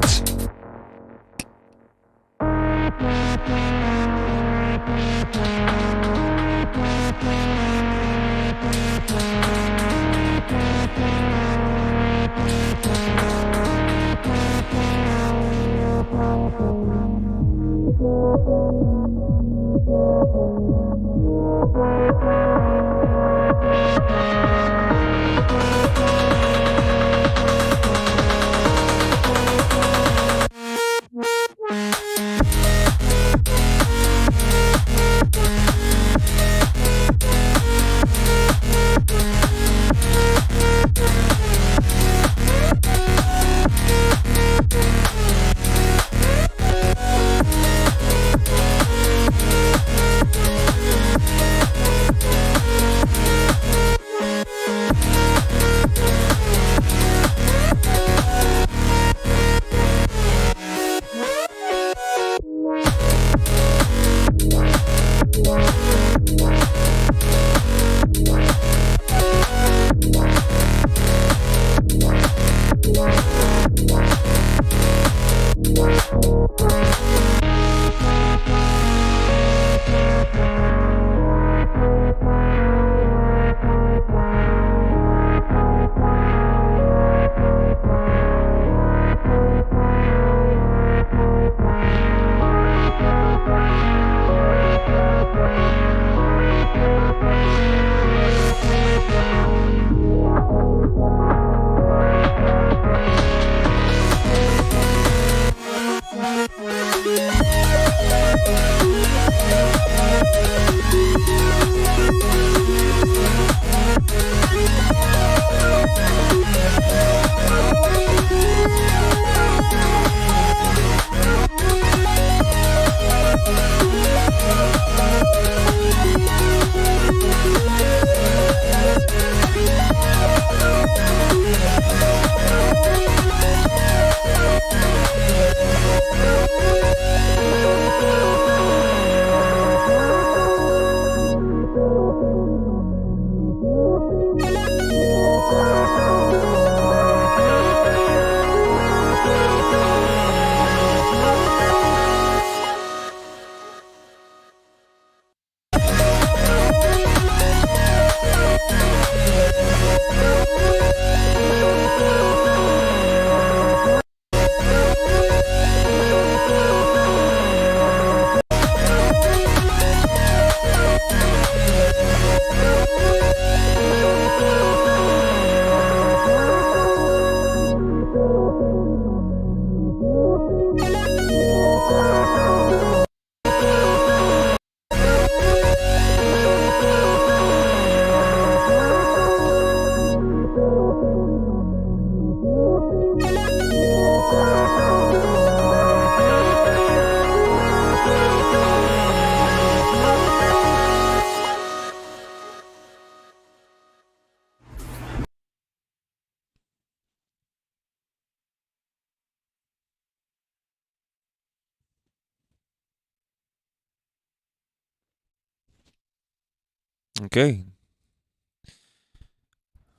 Okay.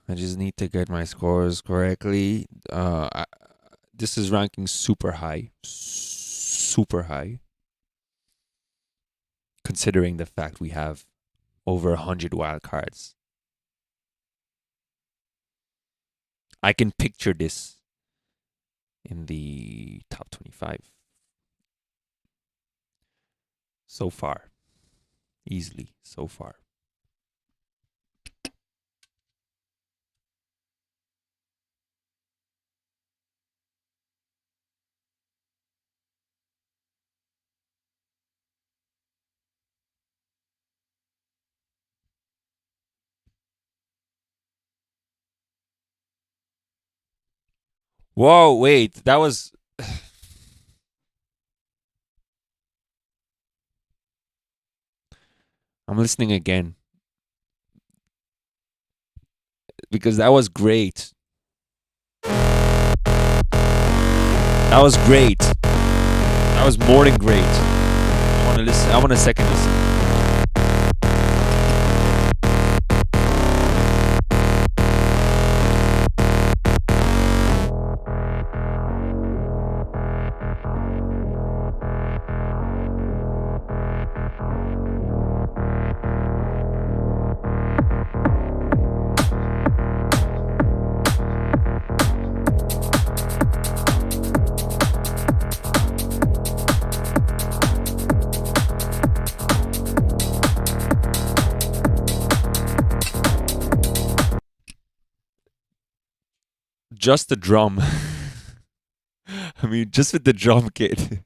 I just need to get my scores correctly. This is ranking super high. Super high. Considering the fact we have over 100 wild cards. I can picture this in the top 25. So far. Easily, so far. Whoa, wait, that was... I'm listening again. Because that was great. That was great. That was more than great. I want to listen. I want a second listen. Just the drum. I mean, just with the drum kit.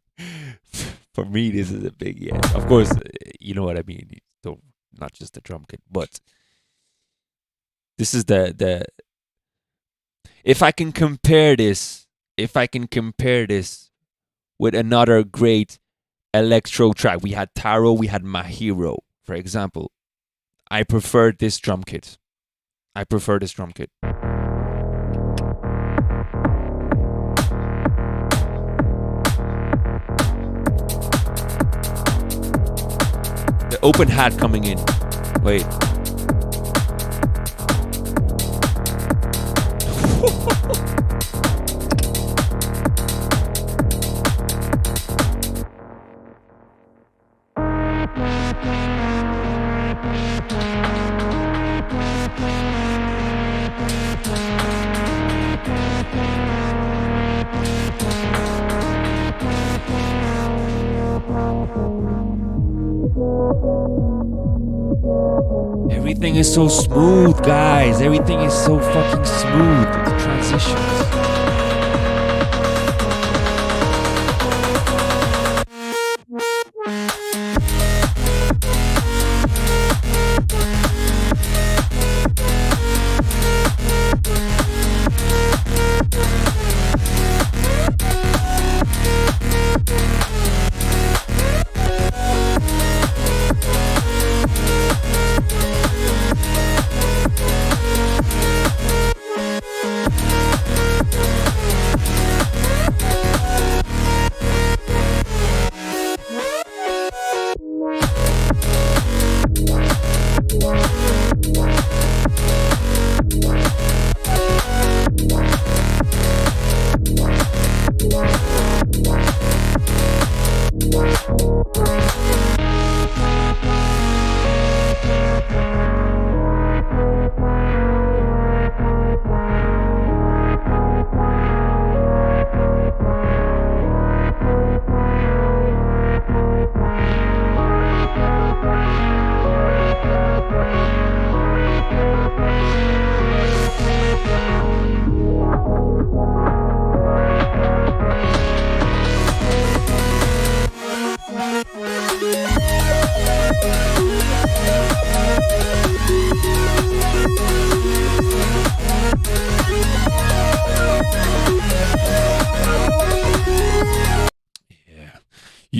For me, this is a big yes. Of course, you know what I mean. So not just the drum kit, but this is the. If I can compare this with another great electro track, we had Taro, we had Mahiro, for example. I prefer this drum kit. The open hat coming in. Wait. Everything is so smooth, guys. Everything is so fucking smooth. The transitions.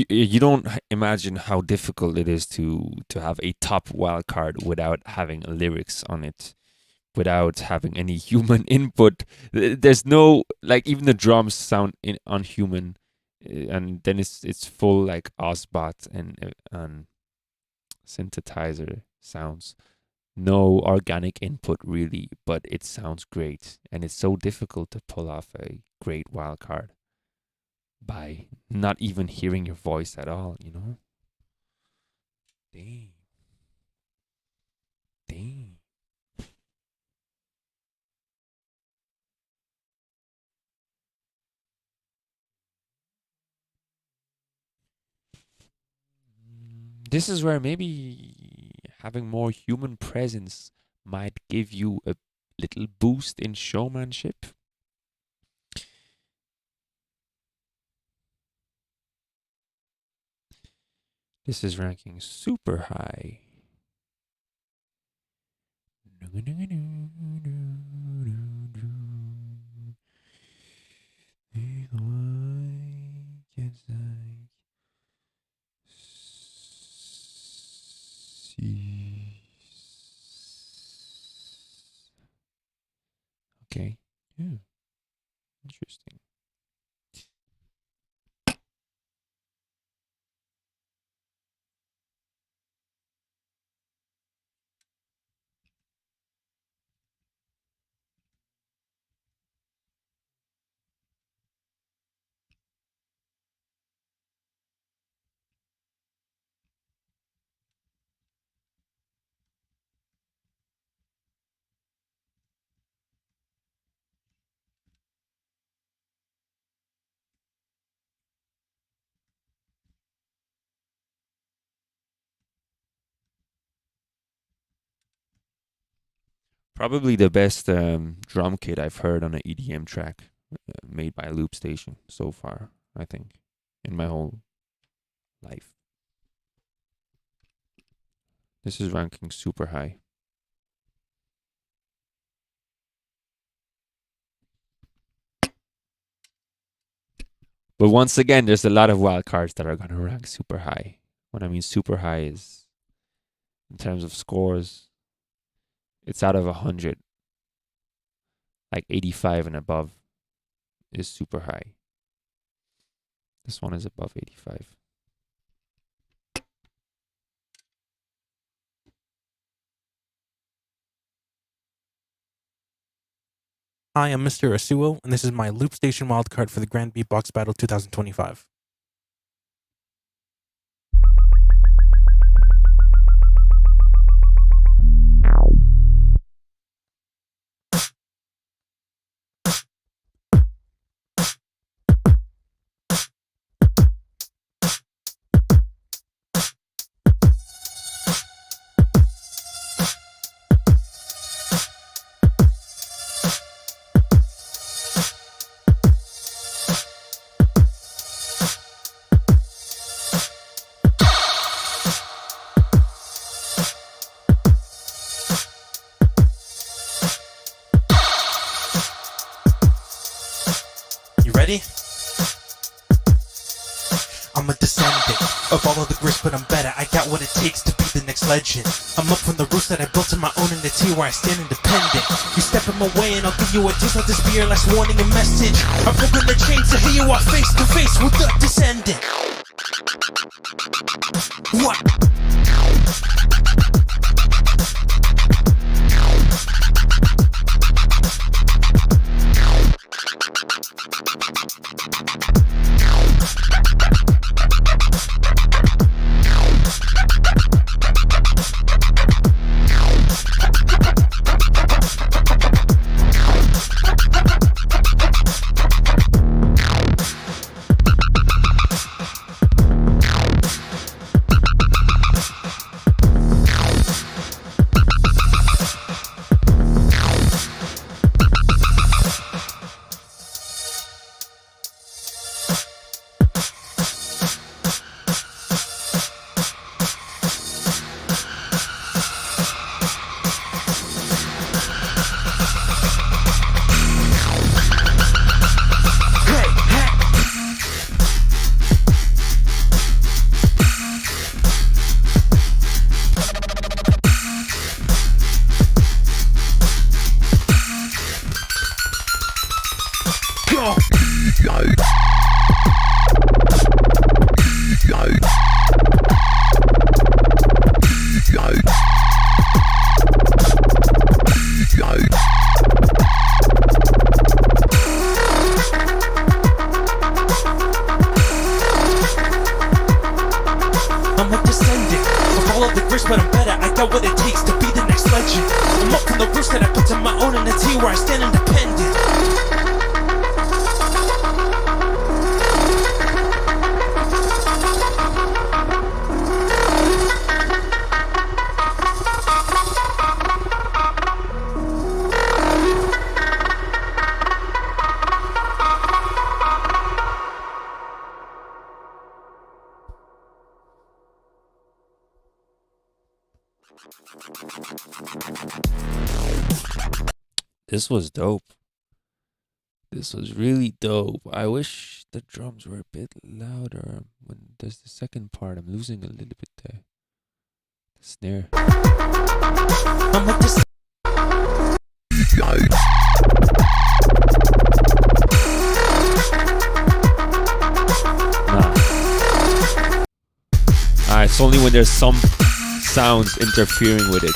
You don't imagine how difficult it is to have a top wild card without having lyrics on it, without having any human input. There's no, like, even the drums sound unhuman, and then it's full like Ozbot and synthesizer sounds. no organic input really, but it sounds great. And it's so difficult to pull off a great wild card by not even hearing your voice at all, you know? Damn. This is where maybe having more human presence might give you a little boost in showmanship. This is ranking super high. Okay. Yeah. Interesting. Probably the best drum kit I've heard on an EDM track made by Loopstation so far, I think, in my whole life. This is ranking super high. But once again, there's a lot of wildcards that are going to rank super high. What I mean super high is, in terms of scores, it's out of 100. Like 85 and above is super high. This one is above 85. Hi, I'm Mr. Isuo, and this is my Loopstation wildcard for the Grand Beatbox Battle 2025. Ready? I'm a descendant of all of the grit, but I'm better. I got what it takes to be the next legend. I'm up from the roots that I built on my own in the tier where I stand independent. You step in my way and I'll give you a taste. Let this be your last warning and message. I'm broken the chains to hear you are face to face with the descendant. What? I'm a descendant of all of the grist, but I'm better. I got what it takes to be the next legend. I'm up from the roots that I put to my own in a T where I stand independent. This was dope. This was really dope. I wish the drums were a bit louder. When there's the second part, I'm losing a little bit there. The snare. It's only when there's some sounds interfering with it.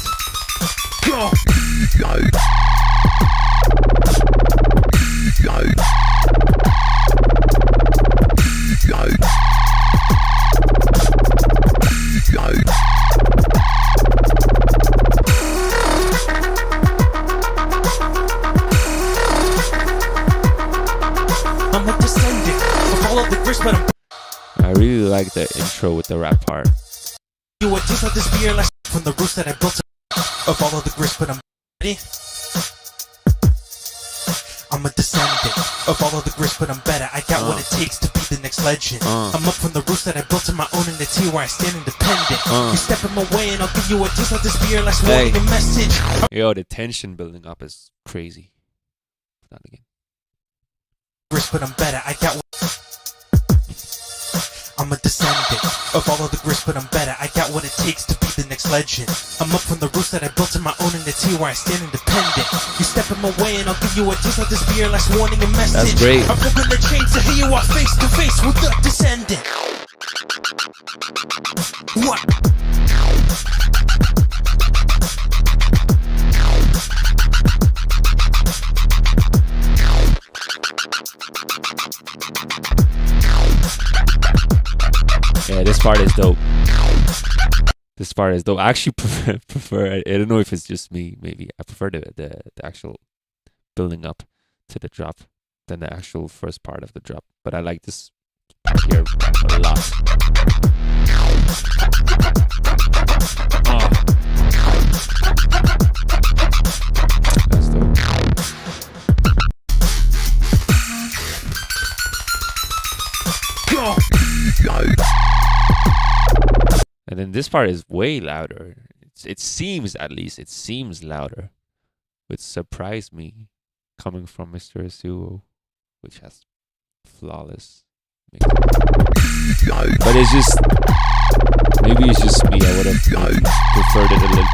I'm a descendant of all of the grist, but I really like the intro with the rap part. you would taste like this beer last from the roots that I built of all of the grist, but I'm ready. I'm a descendant of all of the grist, but I'm better. I got what it takes to be the next legend. I'm up from the roots that I built on my own in the T where I stand independent. You step in my way and I'll give you a taste like this beer last warning a message. Yo, the tension building up is crazy. Put that again. Grist, but I'm better. I got I'm a descendant of all of the grist, but I'm better. I got what it takes to be the next legend. I'm up from the roots that I built on my own in the T where I stand independent. You step in my way and I'll give you a taste like this beer last warning a message. That's great. I'm flipping the chains to hear you are face to face with the descendant. What? Yeah, this part is dope. This part is dope. I actually prefer I don't know if it's just me, maybe. I prefer the actual building up to the drop than the actual first part of the drop. But I like this part here a lot. That's dope. And then this part is way louder. It seems, at least, it seems louder. Which surprised me coming from Mr. Isuo, which has flawless mix. But it's just, maybe it's just me. I would have preferred it a little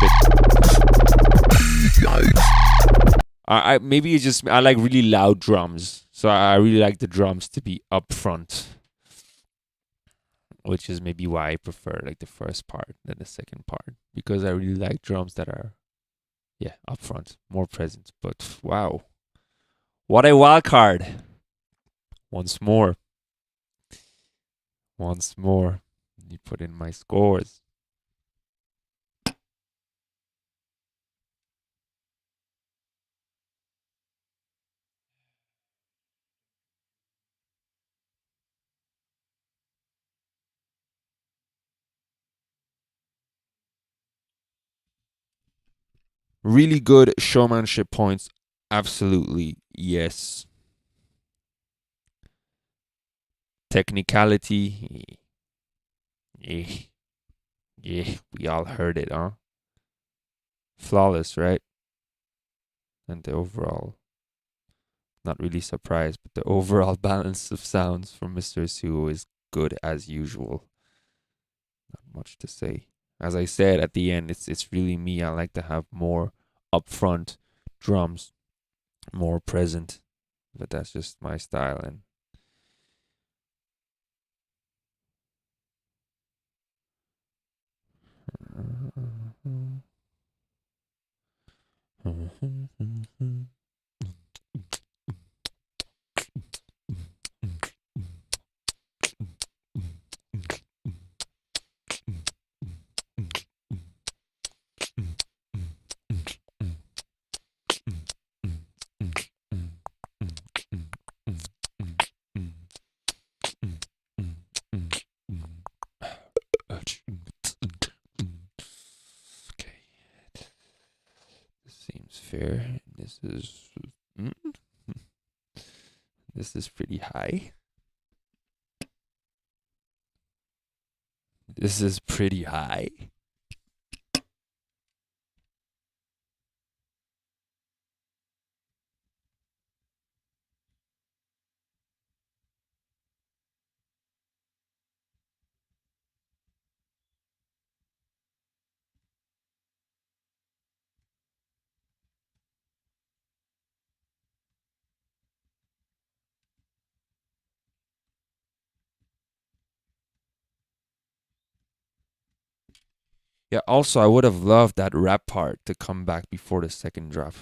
bit. Maybe it's just, I like really loud drums. So I really like the drums to be up front. Which is maybe why I prefer like the first part than the second part. Because I really like drums that are, yeah, up front, more present. But wow. What a wild card. Once more. Once more. You put in my scores. Really good showmanship points. Absolutely, yes. Technicality. Yeah, we all heard it, huh? Flawless, right? And the overall, not really surprised, but the overall balance of sounds from Mr. Isuo is good as usual. Not much to say. As I said at the end, it's really me. I like to have more upfront drums, more present, but that's just my style. And fair. This is this is pretty high. This is pretty high. Yeah, also I would have loved that rap part to come back before the second drop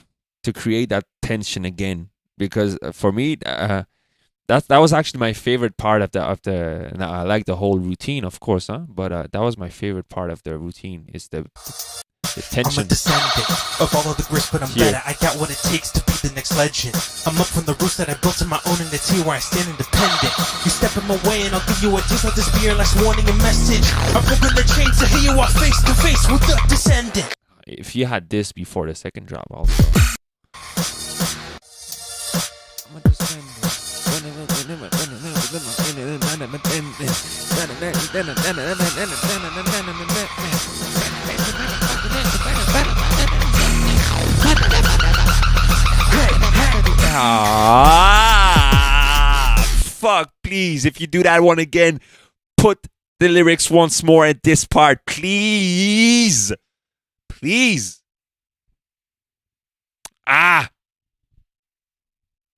to create that tension again, because for me that was actually my favorite part of the now, I like the whole routine, of course, but that was my favorite part of the routine is the tension. I'm a descendant of all of the grist, but I'm better. I got what it takes to be the next legend. I'm up from the roots that I built on my own, and it's here where I stand independent. You step in my way and I'll give you a taste of this beer, last warning and message. I'm flipping the chains to hear you are face to face with the descendant. If you had this before the second drop also. I'm a descendant. Fuck, please, if you do that one again, put the lyrics once more at this part, please. Please.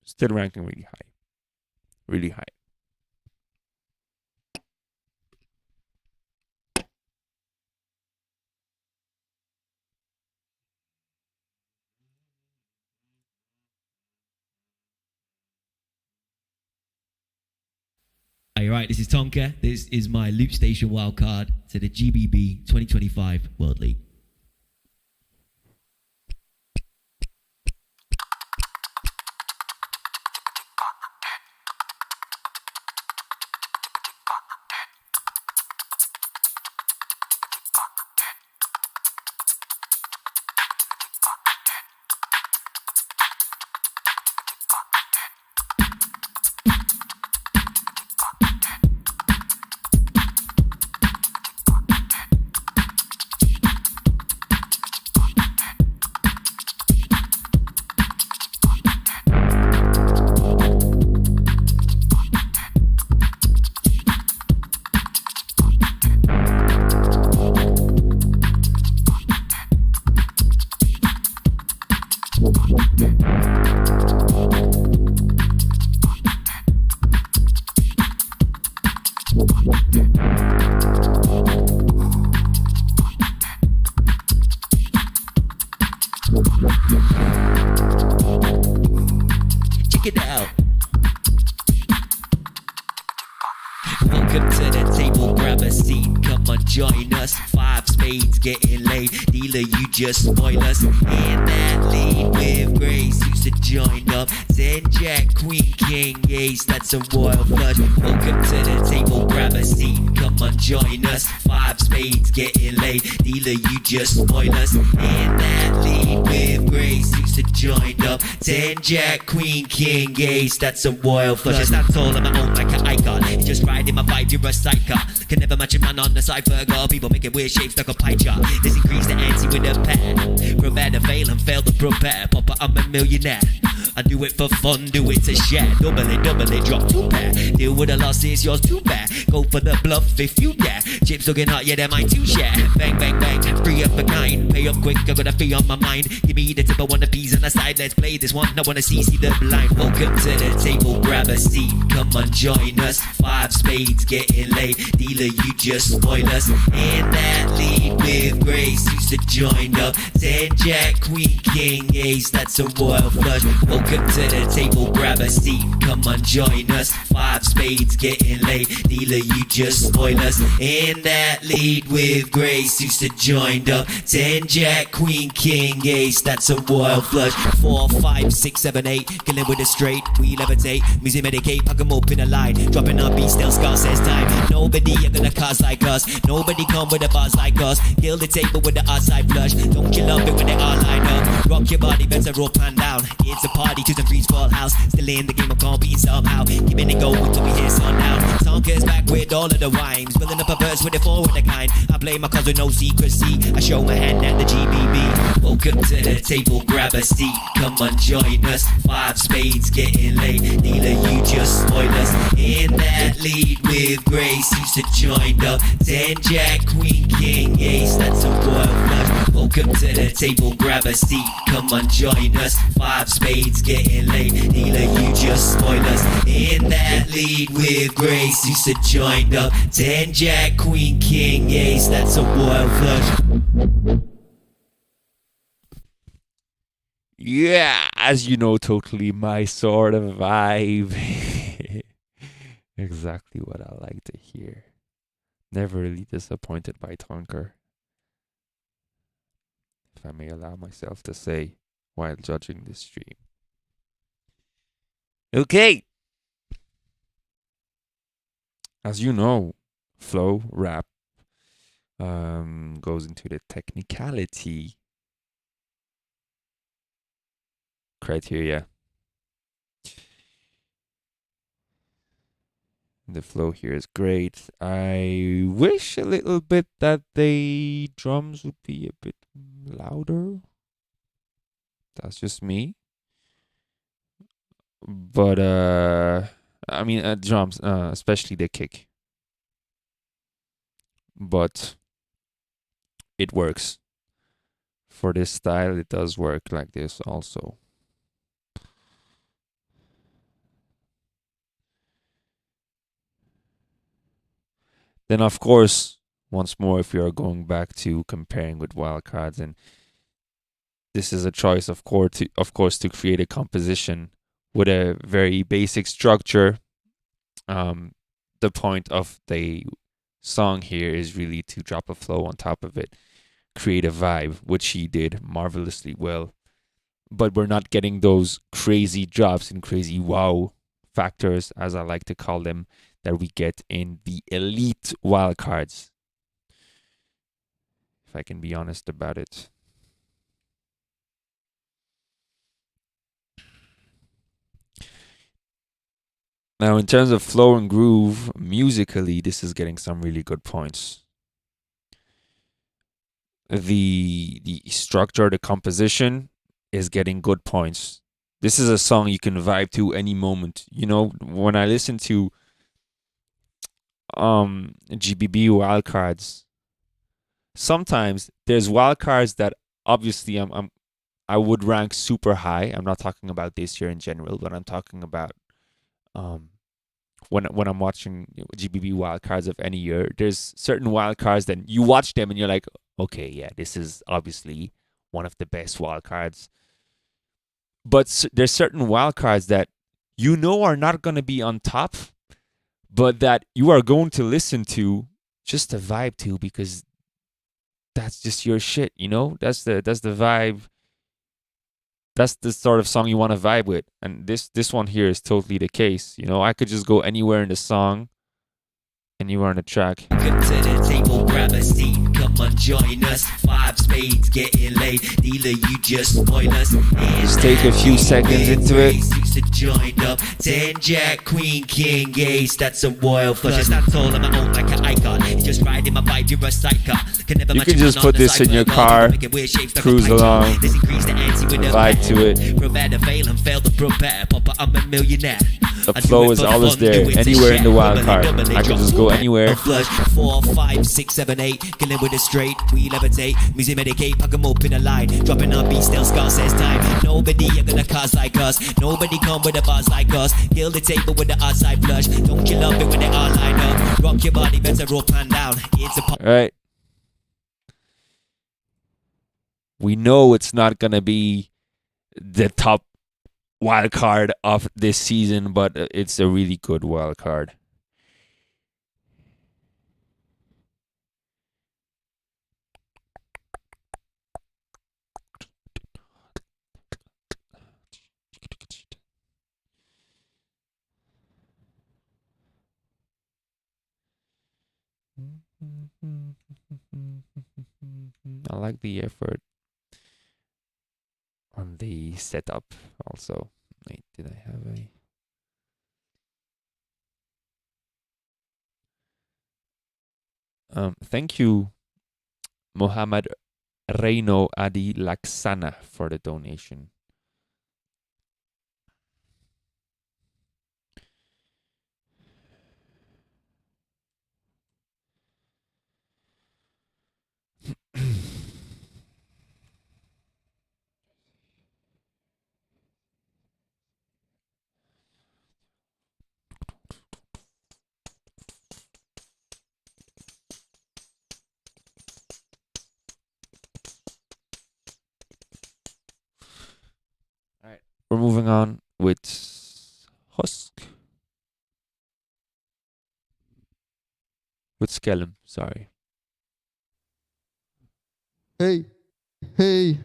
Still ranking really high. Really high. Hey, right, this is Tonker. This is my Loopstation wildcard to the GBB 2025 World League. Check it out. Welcome to the table, grab a seat, come on join us. 5 spades getting laid, dealer you just spoil us. And that lead with grace, used to join up. 10 jack, queen, king, ace, that's a royal flush. Welcome to the table, grab a seat, come on join us. 5 spades getting laid, dealer you just spoil us. And that lead with grace, used to join up. 10 jack, queen, king, ace, that's a royal flush. I stand tall on my own like an icon, it's just riding my vibe, you're a psycho. Can never match a man on the cipher, girl. People making weird shapes like a pie chart. Let's increase the ante with a pair. Prepare to fail and fail to prepare. Papa, I'm a millionaire. I do it for fun, do it to share. Double it, drop 2 pair. Deal with the losses, yours too bad. Go for the bluff if you dare. Chips looking hot, yeah, they're mine to share. Bang, bang, bang, free up a kind. Pay up quick, I got a fee on my mind. Give me the tip, I want the peas on the side. Let's play this one, I wanna see the blind. Welcome to the table, grab a seat. Come on, join us. 5 spades getting laid. Dealer, you just spoil us. And that lead with grace, used to join up. 10 jack, queen, king, ace, that's a royal flush. Welcome to the table, grab a seat. Come on, join us. 5 spades getting laid. Dealer, you just spoil us. And that lead with grace, used to join up. 10 jack, queen, king, ace, that's a royal flush. 4, 5, 6, 7, 8, killing with a straight. We levitate, music medicate, pack 'em up in a line. Dropping our beats, still Scar says time. Nobody are gonna cause like us. Nobody come with a buzz like us. Kill the table with the outside flush. Don't you love it when they all line up? Rock your body, better roll pan down. It's a party to the freeze fall house. Still in the game, I'm competing somehow. Giving it go until we hear sundown. Tonker's back with all of the rhymes. Building up a verse with it forward the kind. I play my cards with no secrecy. I show my hand at the GBB. Welcome to the table, grab a seat. Come on, join us. 5 spades getting late. Dealer, you just spoil us. In that lead with grace. Used to join up. 10 jack, queen, king, ace. That's a royal flush. Welcome to the table, grab a seat. Come on, join us. 5 spades getting late. Dealer, you just spoil us. In that lead with grace. Used to join up. 10 jack, queen, king, ace. That's a royal flush. Yeah, as you know, totally my sort of vibe. Exactly what I like to hear. Never really disappointed by Tonker, if I may allow myself to say, while judging this stream. Okay. As you know, flow, rap, goes into the technicality criteria. The flow here is great. I wish a little bit that the drums would be a bit louder. That's just me. But I mean drums, especially the kick. But it works. For this style, it does work like this also. Then, of course, once more, if you are going back to comparing with wildcards, and this is a choice, of course, to create a composition with a very basic structure. The point of the song here is really to drop a flow on top of it, create a vibe, which he did marvelously well. But we're not getting those crazy drops and crazy wow factors, as I like to call them, that we get in the elite wildcards, if I can be honest about it. Now, in terms of flow and groove, musically, this is getting some really good points. The structure, the composition is getting good points. This is a song you can vibe to any moment. You know, when I listen to GBB wildcards, sometimes there's wildcards that obviously I would rank super high. I'm not talking about this year in general, but I'm talking about when I'm watching GBB wildcards of any year. There's certain wildcards that you watch them and you're like, okay, yeah, this is obviously one of the best wildcards. But there's certain wildcards that you know are not going to be on top, but that you are going to listen to just to vibe to, because that's just your shit, you know? That's the vibe. That's the sort of song you want to vibe with. And this one here is totally the case. You know, I could just go anywhere in the song, anywhere on the track. Come to the table, grab a seat. Come on, join us. 5 spades getting late. Dealer, you just spoil us. Just take a few seconds into it. Used to join up. 10 jack, queen, king, ace. That's a royal flush. That's all on my own like an icon. You just riding my vibe, you're a psycho. You can just put this in your car, cruise along, vibe to it. Prevent fail and fail to prepare. Papa, I'm a millionaire. The flow is always there, anywhere in the wild card. I can just go anywhere. Flush 4, 5, 6, 7, 8. Killing with it straight, we levitate. Music medicate, pack 'em up in a line. Dropping on beat, still Scott says time. Nobody are gonna cause like us. Nobody come with a buzz like us. Kill the table with the outside flush. Don't you love it when they all line up? Rock your body, better roll pan down. It's a pop. Alright. We know it's not gonna be the top wild card of this season, but it's a really good wild card. I like the effort on the setup also. Wait, did I have a... thank you, Mohammed Reino Adi Laksana, for the donation. We're moving on with Husk. With Skellum, sorry. Hey. Hey.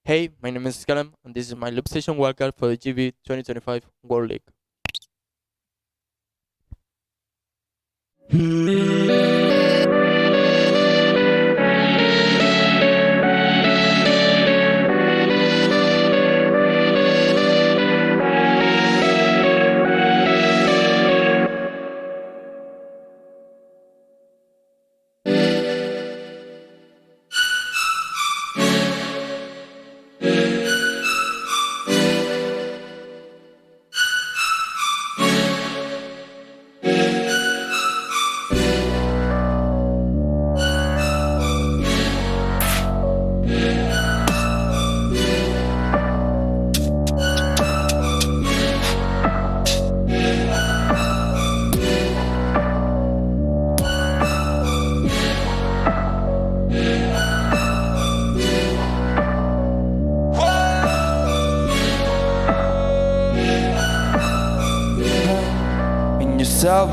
Hey, my name is Skellum, and this is my Loopstation wildcard for the GBB 2025 World League.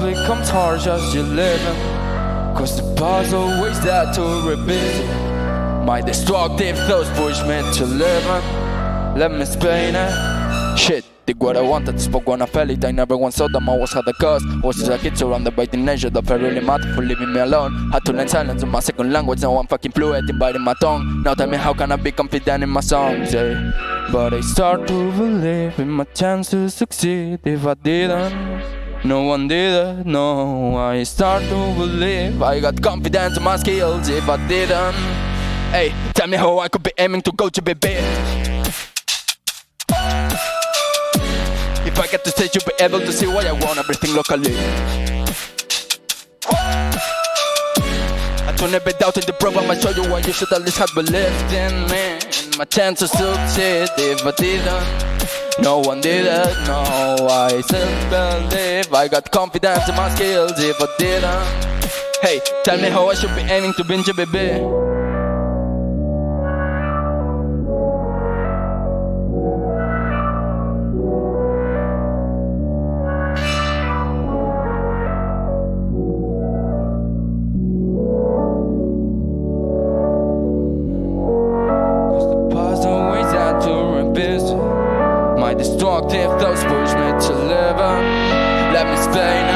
Becomes hard as you living, cause the past always there to revisit. My destructive thoughts push me to living. Let me explain it. Shit, did what I wanted, spoke when I felt it. I never once saw them, I always had the cause. Was just a kid surrounded by teenagers that felt really matter for leaving me alone. Had to learn silence in my second language, now I'm fucking fluent in biting my tongue. Now tell me how can I be confident in my songs, yeah. But I start to believe in my chance to succeed. If I didn't, no one did it, no. I start to believe I got confidence in my skills. If I didn't, hey, tell me how I could be aiming to go GBB. If I get to stage, you'll be able to see what I want, everything locally. I don't ever doubt in the program, I show you why you should at least have believed in me. My chance to succeed. If I didn't, no one did it, no. I still believe I got confidence in my skills. If I didn't, hey, tell me how I should be aiming to win GBB. Destructive thoughts push me to live on. Let me explain it.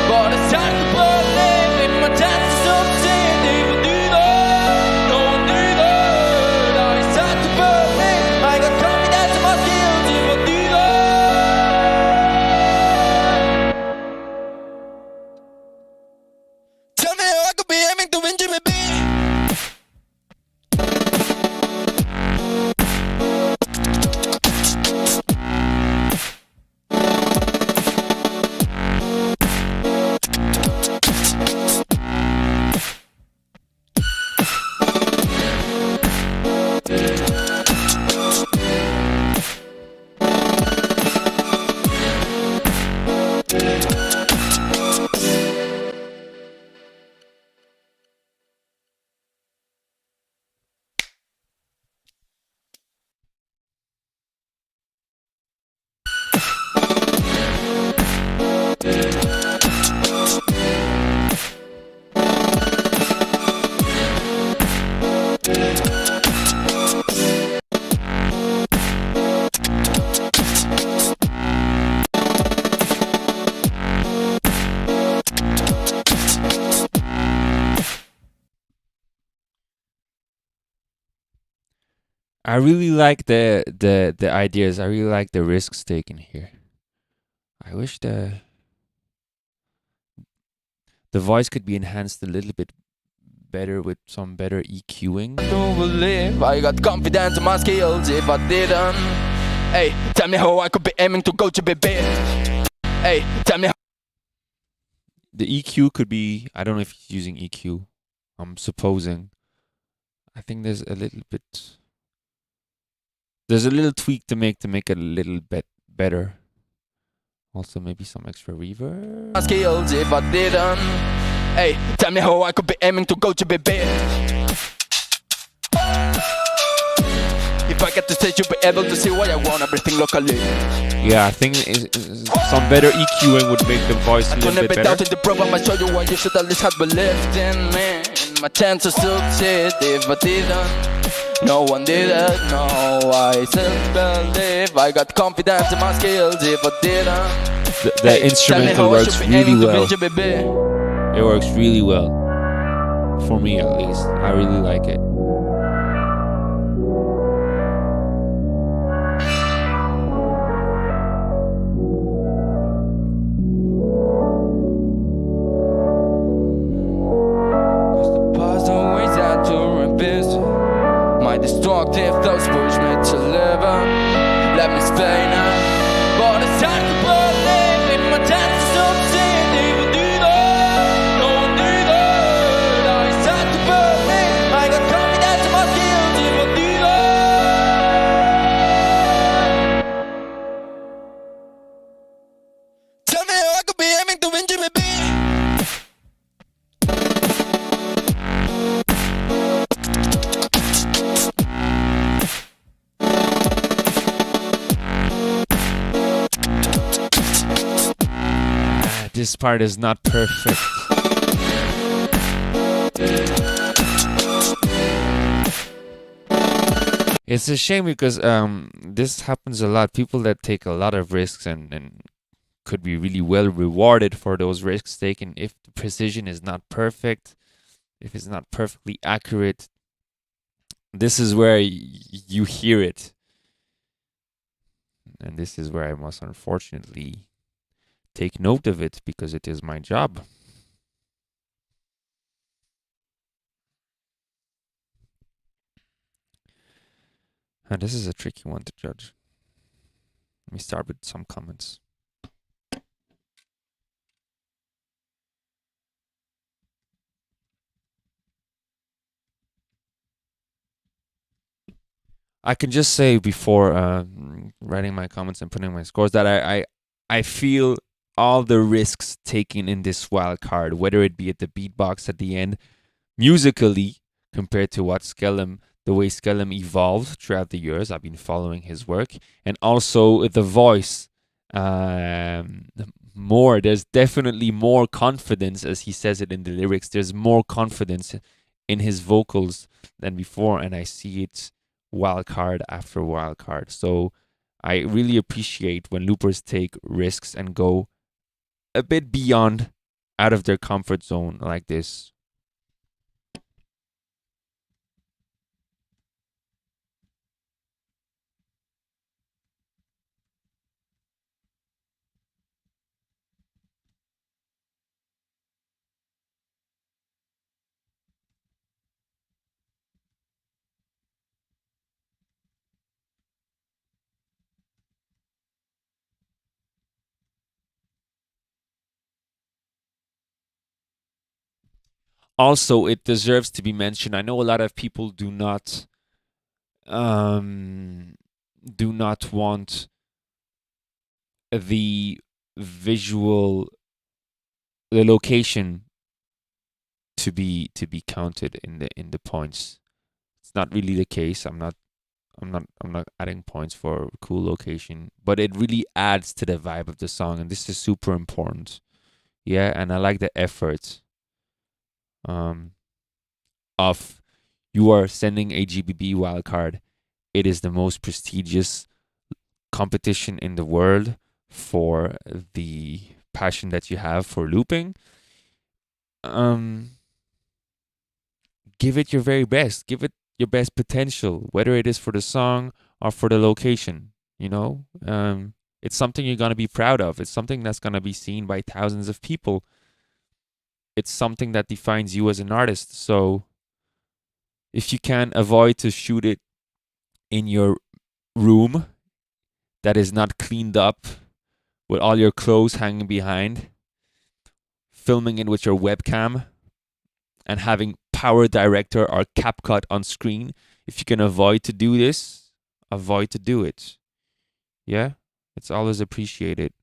But it's time to believe in my chance to succeed. If I do that, no one did it. It's time to believe I got confidence in my skills. If I do that, tell me how I could be aiming to win GBB. I really like the ideas. I really like the risks taken here. I wish the voice could be enhanced a little bit better with some better EQing. To believe I got confidence in my skills if I didn't. Hey, tell me how I could be aiming to go GBB. Hey, tell me how. The EQ could be, I don't know if he's using EQ. I'm supposing. I think there's a little tweak to make it a little bit better. Also maybe some extra reverb. My skills if I didn't. Hey, tell me how I could be aiming to go GBB. If I get to stage, you'll be able to see what I want, everything locally. Yeah, I think some better EQing would make the voice a little bit better. Doubted the program, I show you why you should at least have believed in me. My chance to succeed if I didn't. No one did it, no, I still believe. I got confidence in my skills if I didn't. The instrumental works really well. It works really well. For me at least. I really like it. Destructive thoughts push me to live on. Let me explain it. But it's time to believe in my chance to succeed. Even do that, no one do that. Now it's time to believe. I got confidence in my skills. Even do that. Tell me how I could be aiming to win GBB. This part is not perfect. It's a shame because this happens a lot. People that take a lot of risks and could be really well rewarded for those risks taken. If the precision is not perfect, if it's not perfectly accurate, this is where you hear it. And this is where I must unfortunately take note of it because it is my job. And this is a tricky one to judge. Let me start with some comments. I can just say before writing my comments and putting my scores that I feel all the risks taken in this wild card, whether it be at the beatbox at the end, musically, compared to what Skellum, the way Skellum evolved throughout the years. I've been following his work. And also the voice. There's definitely more confidence, as he says it in the lyrics. There's more confidence in his vocals than before. And I see it wild card after wild card. So I really appreciate when loopers take risks and go a bit beyond, out of their comfort zone like this. Also, it deserves to be mentioned. I know a lot of people do not want the visual, the location to be counted in the points. It's not really the case. I'm not adding points for cool location, but it really adds to the vibe of the song, and this is super important. Yeah, and I like the effort. Of you are sending a GBB wildcard. It is the most prestigious competition in the world for the passion that you have for looping. Give it your very best. Give it your best potential, whether it is for the song or for the location, you know? It's something you're going to be proud of. It's something that's going to be seen by thousands of people. It's something that defines you as an artist. So if you can avoid to shoot it in your room that is not cleaned up with all your clothes hanging behind, filming it with your webcam and having power director or CapCut on screen, if you can avoid to do this, avoid to do it. Yeah, it's always appreciated.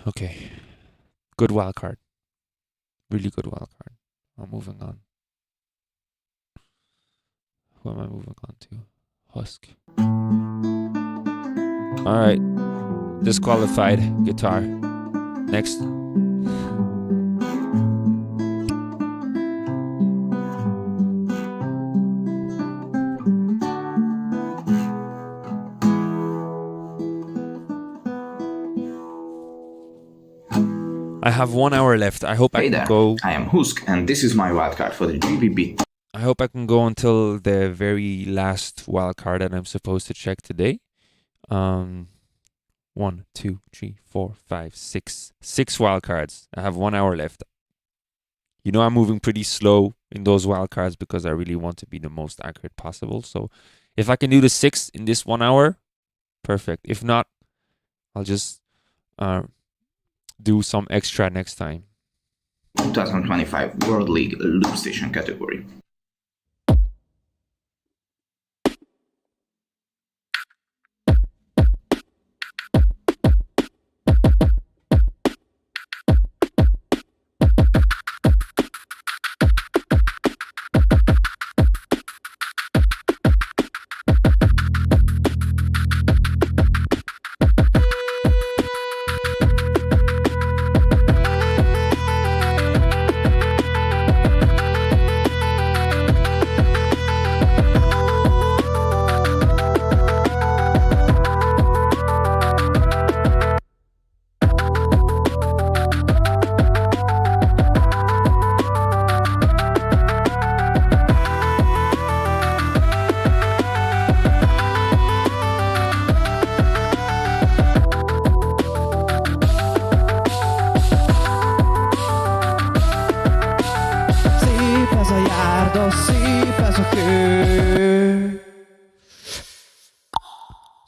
Okay. Good wildcard. Really good wildcard. I'm moving on. Who am I moving on to? Husk. Alright. Disqualified guitar. Next. I have 1 hour left. I hope I can go. I am Husk, and this is my wildcard for the GBB. I hope I can go until the very last wildcard that I'm supposed to check today. 1, 2, 3, 4, 5, 6. 6 wildcards. I have 1 hour left. You know I'm moving pretty slow in those wildcards because I really want to be the most accurate possible. So if I can do the 6 in this 1 hour, perfect. If not, I'll just do some extra next time. 2025 World League Loopstation category.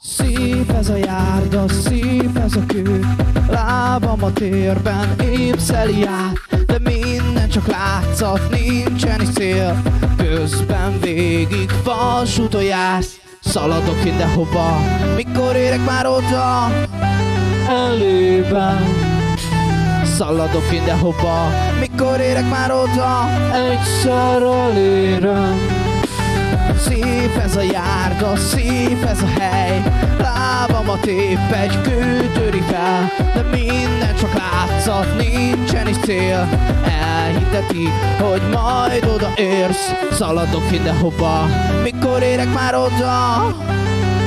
Szép ez a járda, szép ez a kő. Lábam a térben épszeli át, de minden csak látszat, nincsen is cél. Közben végig vasúton jársz, szaladok mindenhova. Mikor érek már oda? Előben. Szaladok mindenhova. Mikor érek már oda? Egyszer elérem. Szép ez a járda, szép ez a hely. Lábamat épp egy kő töri fel, de minden csak látszat, nincsen is cél. Elhitteti, hogy majd odaérsz. Szaladok mindenhova. Mikor érek már oda?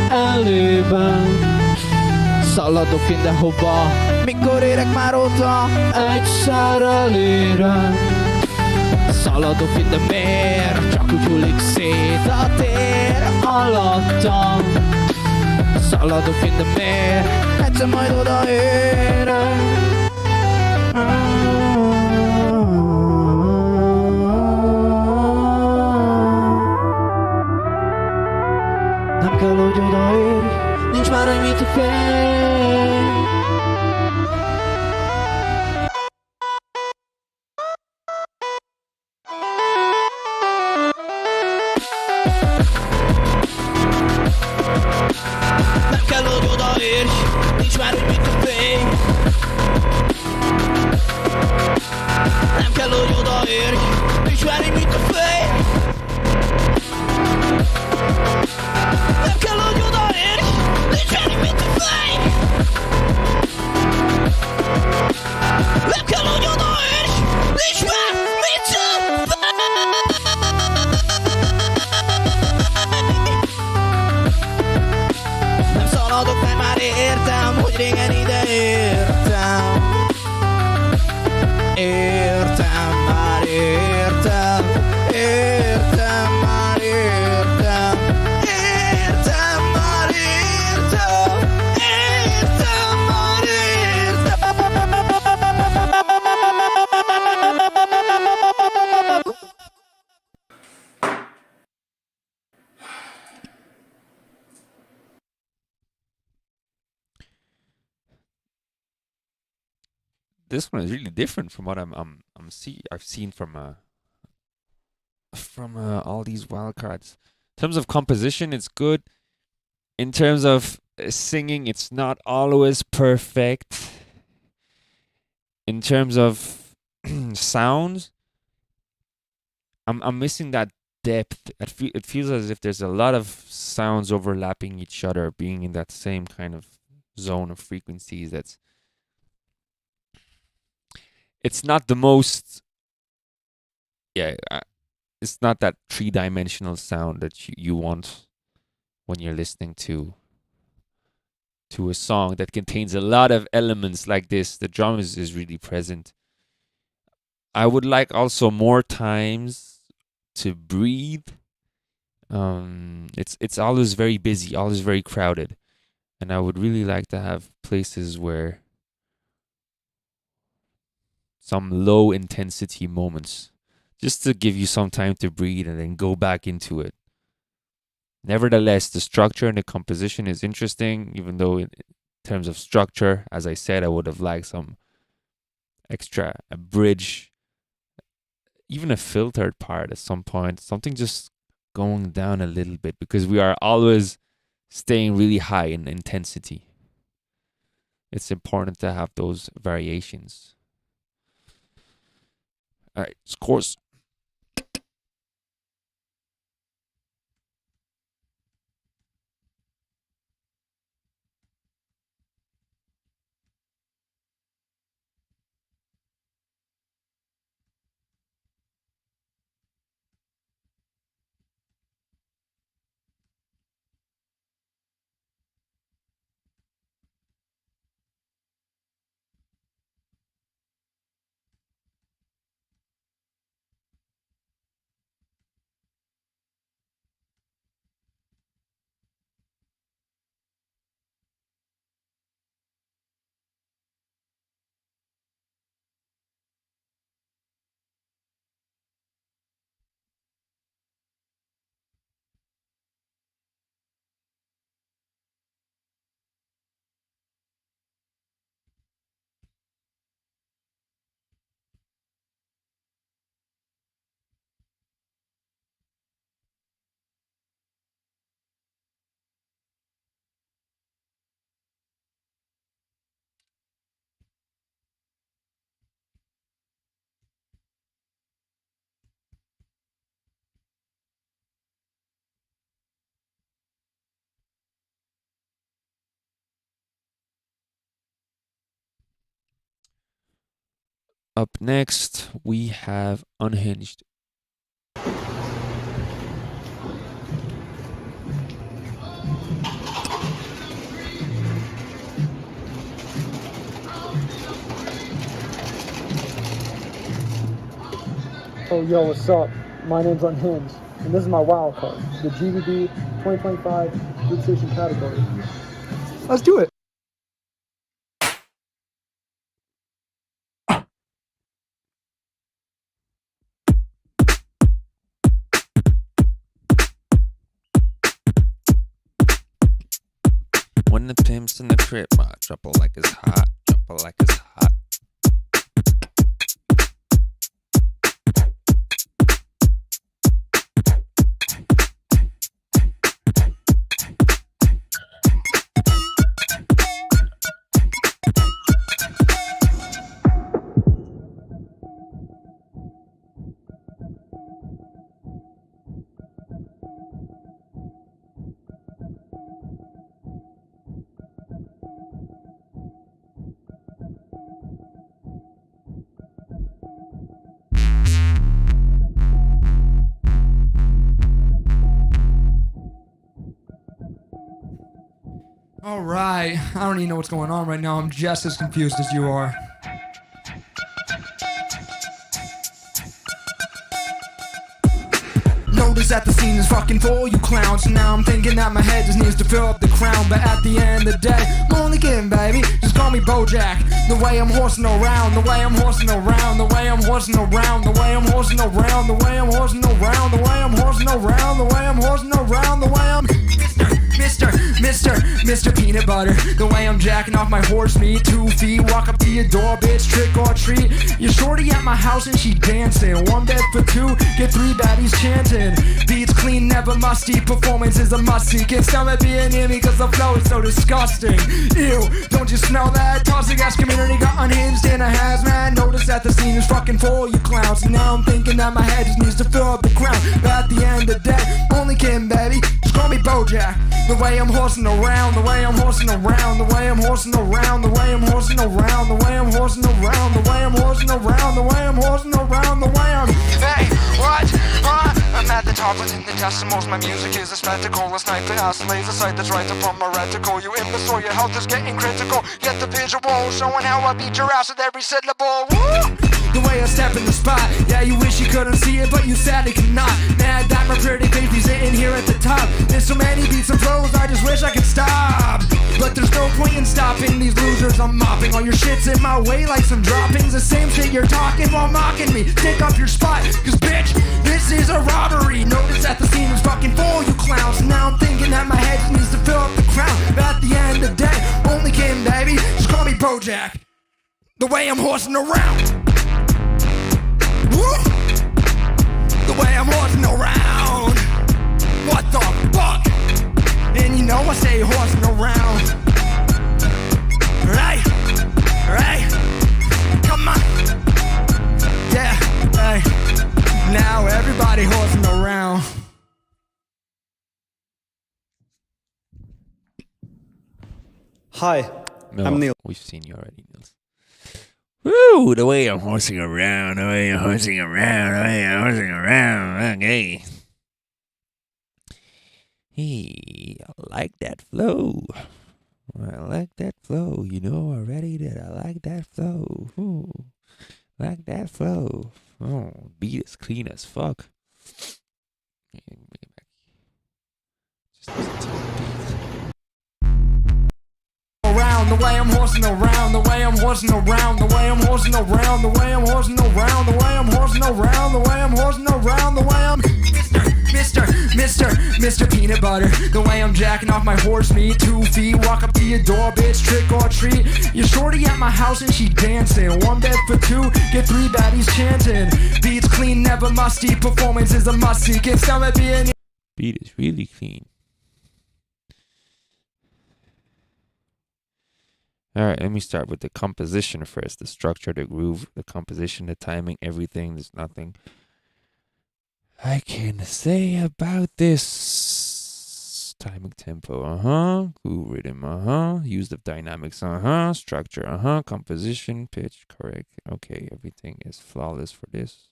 Előben. Szaladok mindenhova. Mikor érek már oda? Egyszer elérem. Szaladok in the mér, csak úgy hullik szét a tér alattam. Szaladok in the mér, egyszer majd odaérek. Nem kell, hogy odaérj, nincs már egy mit a fény. Nem kell, hogy odaérj, nincs már egy mit a fény. Nem kell, hogy odaérj, ismerj, mint a fény. Nem kell, hogy odaérj, ismerj, mint a fény. Nem kell, hogy odaérj, ismerj, mint a fény. Nem szaladok, mert már értem, hogy régen ide értem. Értem, már értem, értem, már értem, értem, már értem, értem, már értem. This one is really different from what I've seen from all these wildcards. In terms of composition, it's good. In terms of singing, it's not always perfect. In terms of sounds, I'm missing that depth. It feels as if there's a lot of sounds overlapping each other, being in that same kind of zone of frequencies. It's not the most, it's not that three-dimensional sound that you want when you're listening to a song that contains a lot of elements like this. The drum is really present. I would like also more times to breathe. It's always very busy, always very crowded, and I would really like to have places where some low intensity moments, just to give you some time to breathe and then go back into it. Nevertheless, the structure and the composition is interesting, even though in terms of structure, as I said, I would have liked some extra, a bridge, even a filtered part at some point, something just going down a little bit, because we are always staying really high in intensity. It's important to have those variations. All right, scores. Up next, we have Unhinged. Oh, yo, what's up? My name's Unhinged, and this is my wild card, the GBB 2025 Loopstation category. Let's do it! When the pimp's in the crib, drop it like it's hot, drop it like it's hot. Alright, I don't even know what's going on right now. I'm just as confused as you are. Notice that the scene is fucking full, you clowns. Now I'm thinking that my head just needs to fill up the crown. But at the end of the day, I'm only kidding, baby. Just call me Bojack. The way I'm horsing around, the way I'm horsing around, the way I'm horsing around, the way I'm horsing around, the way I'm horsing around, the way I'm horsing around, the way I'm horsing around, the way I'm Mr. Peanut Butter. The way I'm jacking off my horse meat, 2 feet. Walk up to your door, bitch, trick or treat. You're shorty at my house and she dancing. 1 bed for 2, get 3 baddies chanting. Beats clean, never musty. Performance is a must-see. Can't stand that being near me cause the flow is so disgusting. Ew, don't you smell that? Toxic ass community got unhinged in a hazmat. Notice that the scene is fucking full, you clowns. Now I'm thinking that my head just needs to fill up the crown. But at the end of the day, only kidding, baby. Just call me Bojack. The way I'm horsing around, the way I'm horsing around, the way I'm horsing around, the way I'm horsing around, the way I'm horsing around, the way I'm horsing around, the way I'm horsing around, the way I'm. Hey, what? I'm at the top within the decimals. My music is a spectacle. A sniper oscillates a sight that's right upon my reticle. You imbecile, your health is getting critical. Get the visual, showing how I beat your ass with every syllable. Woo! The way I step in the spot, yeah, you wish you couldn't see it, but you sadly cannot. Mad that my pretty baby's sitting here at the top. There's so many beats and flows, I just wish I could stop. But there's no point in stopping these losers. I'm mopping all your shits in my way like some droppings. The same shit you're talking while mocking me. Take up your spot, cause bitch, this is a robbery. Notice that the scene is fucking full, you clowns. Now I'm thinking that my head just needs to fill up the crown. But at the end of the day, only kidding, baby. Just call me Bojack. The way I'm horsing around. Woo! The way I'm horsing around. What the fuck? And you know I say horsing around. Right? Right? Come on. Yeah, hey. Now everybody horsing around. Hi, No, I'm Neil. We've seen you already, Niels. Woo! The way I'm horsing around, the way I'm horsing around, the way I'm horsing around. Okay. Hey, I like that flow. I like that flow. You know already that I like that flow. Ooh, like that flow. Oh, beat is clean as fuck. Just listen to the beat. Around, the way I'm horsing around, the way I'm horsing around, the way I'm horsing around, the way I'm horsing around, the way I'm horsing around, the way I'm horsing around, the way I'm Mr. Peanut Butter. The way I'm jacking off my horse meat, 2 feet. Walk up to your door, bitch, trick or treat. You're shorty at my house and she dancing. 1 bed for 2, get 3 baddies chanting. Beats clean, never musty. Performance is a must-see. Can't stand that being. Beat is really clean. Alright, let me start with the composition first. The structure, the groove, the composition, the timing, everything. There's nothing I can say about this. Timing, tempo, groove, rhythm, use of dynamics, structure, composition, pitch, correct. Okay, everything is flawless for this.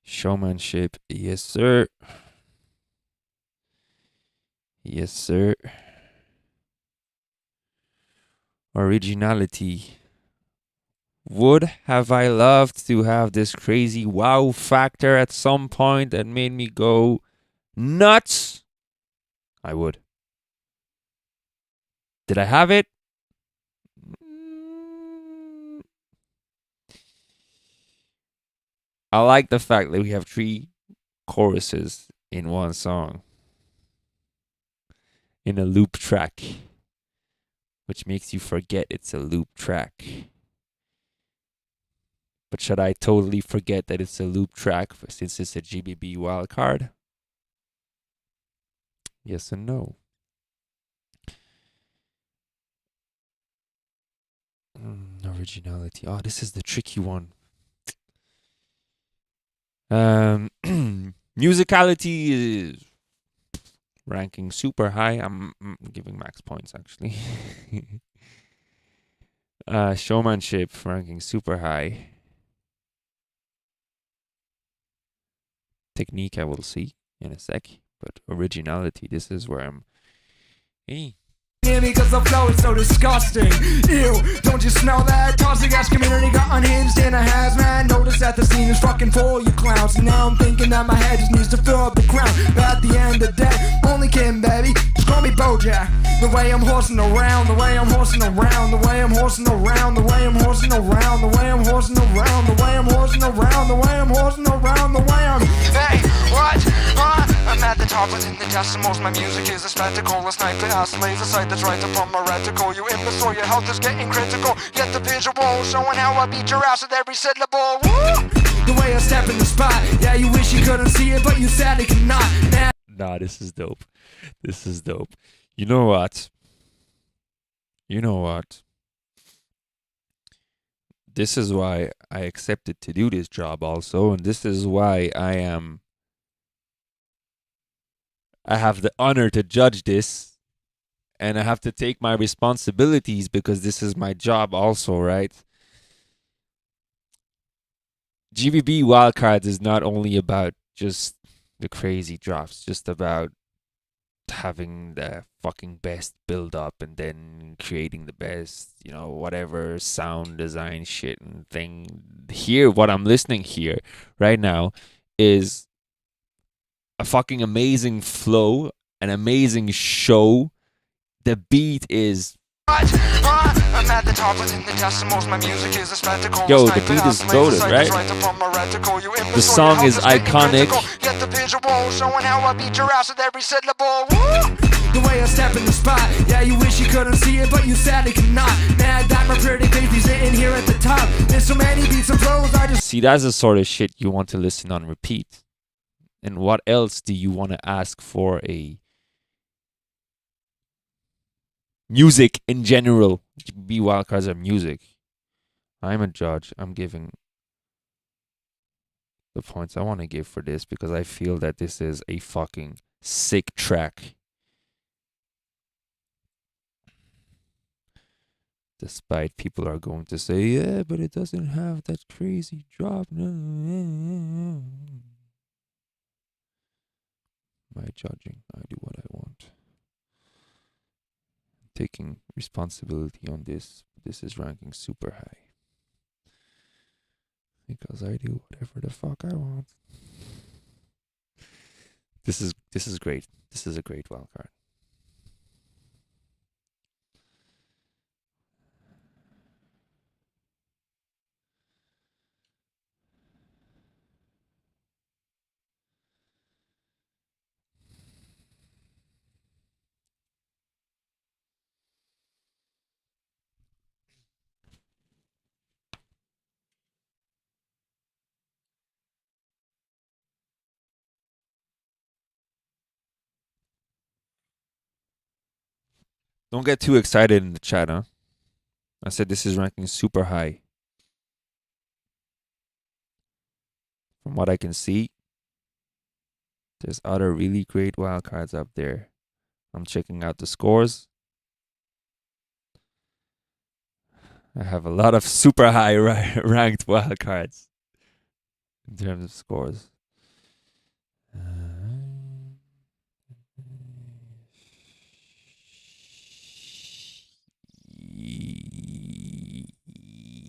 Showmanship, yes sir. Yes sir. Originality. Would have I loved to have this crazy wow factor at some point that made me go nuts? I would. Did I have it? I like the fact that we have 3 choruses in one song. In a loop track. Which makes you forget it's a loop track. But should I totally forget that it's a loop track since it's a GBB wildcard? Yes and no. Originality. Oh, this is the tricky one. Musicality is ranking super high. I'm giving max points actually. Showmanship ranking super high. Technique I will see in a sec, but originality, this is where I'm. Hey. Hear me cause the flow is so disgusting. Ew, don't you smell that? Toxic ass community got unhinged in a hazmat. Notice that the scene is fucking full, you clowns. And now I'm thinking that my head just needs to fill up the ground. But at the end of the day, only kidding, baby. Just call me Bojack. The way I'm horsing around, the way I'm horsing around, the way I'm horsing around, the way I'm horsing around, the way I'm horsing around, the way I'm horsing around, the way I'm horsing around, the way I'm. Hey, what? I'm at the top within the decimals. My music is a spectacle, a sniper ass laser sight that's right upon my reticle. You imbecile, your health is getting critical. Get the visual, showing how I beat your ass with every syllable. Woo! The way I step in the spot, yeah, you wish you couldn't see it, but you sadly cannot. Man. Nah, this is dope. This is dope. You know what? You know what? This is why I accepted to do this job also, and this is why I have the honor to judge this, and I have to take my responsibilities because this is my job also, right? GBB Wildcards is not only about just the crazy drops, just about having the fucking best build up and then creating the best, you know, whatever sound design shit and thing. Here, what I'm listening here right now is a fucking amazing flow, an amazing show. The beat is. I'm at the top within the decimals. My music is a spectacle. Yo, the beat is goated, right? The song is iconic. Get the visual, showing how I beat your ass with every syllable. Woo! The way I step in the spot, yeah, you wish you couldn't see it, but you sadly cannot. Mad that my pretty baby's sitting here at the top. There's so many beats and flows, I just. See, that's the sort of shit you want to listen on repeat. And what else do you want to ask for a music in general? GBB Wildcards are music. I'm a judge. I'm giving the points I want to give for this because I feel that this is a fucking sick track. Despite people are going to say, yeah, but it doesn't have that crazy drop. My judging, I do what I want. Taking responsibility on this. This is ranking super high. Because I do whatever the fuck I want. This is great. This is a great wildcard. Don't get too excited in the chat, huh? I said this is ranking super high. From what I can see, there's other really great wildcards up there. I'm checking out the scores. I have a lot of super high ranked wildcards in terms of scores.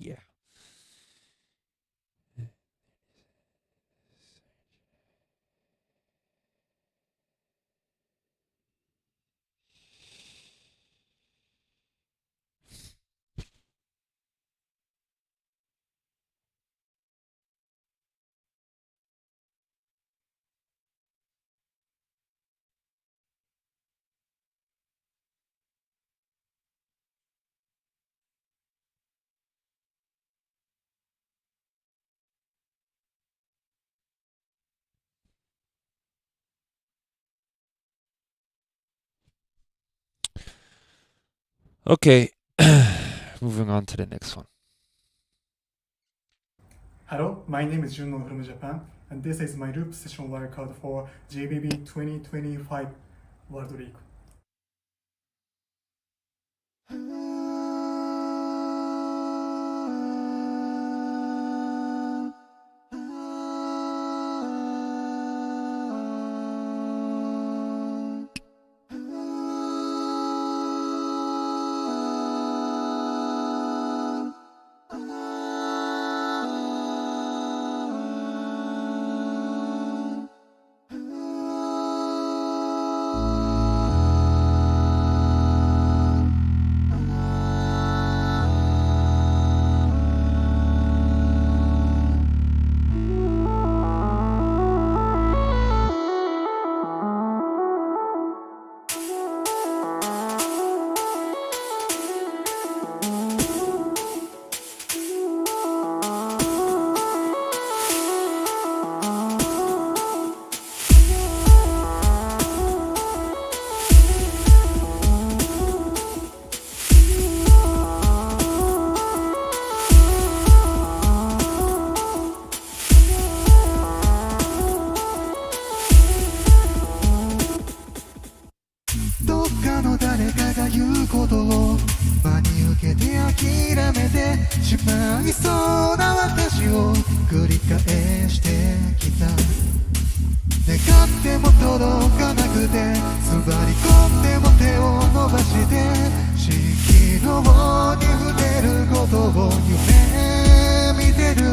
Yeah. Okay, moving on to the next one. Hello, my name is Juno from Japan, and this is my Loopstation wildcard for GBB 2025 World League. らが言うことを真に受けて諦めてしまいそうな私を繰り返してきた。願っても届かなくて座り込んでも手を伸ばして蜃気楼に触れることを夢見てる。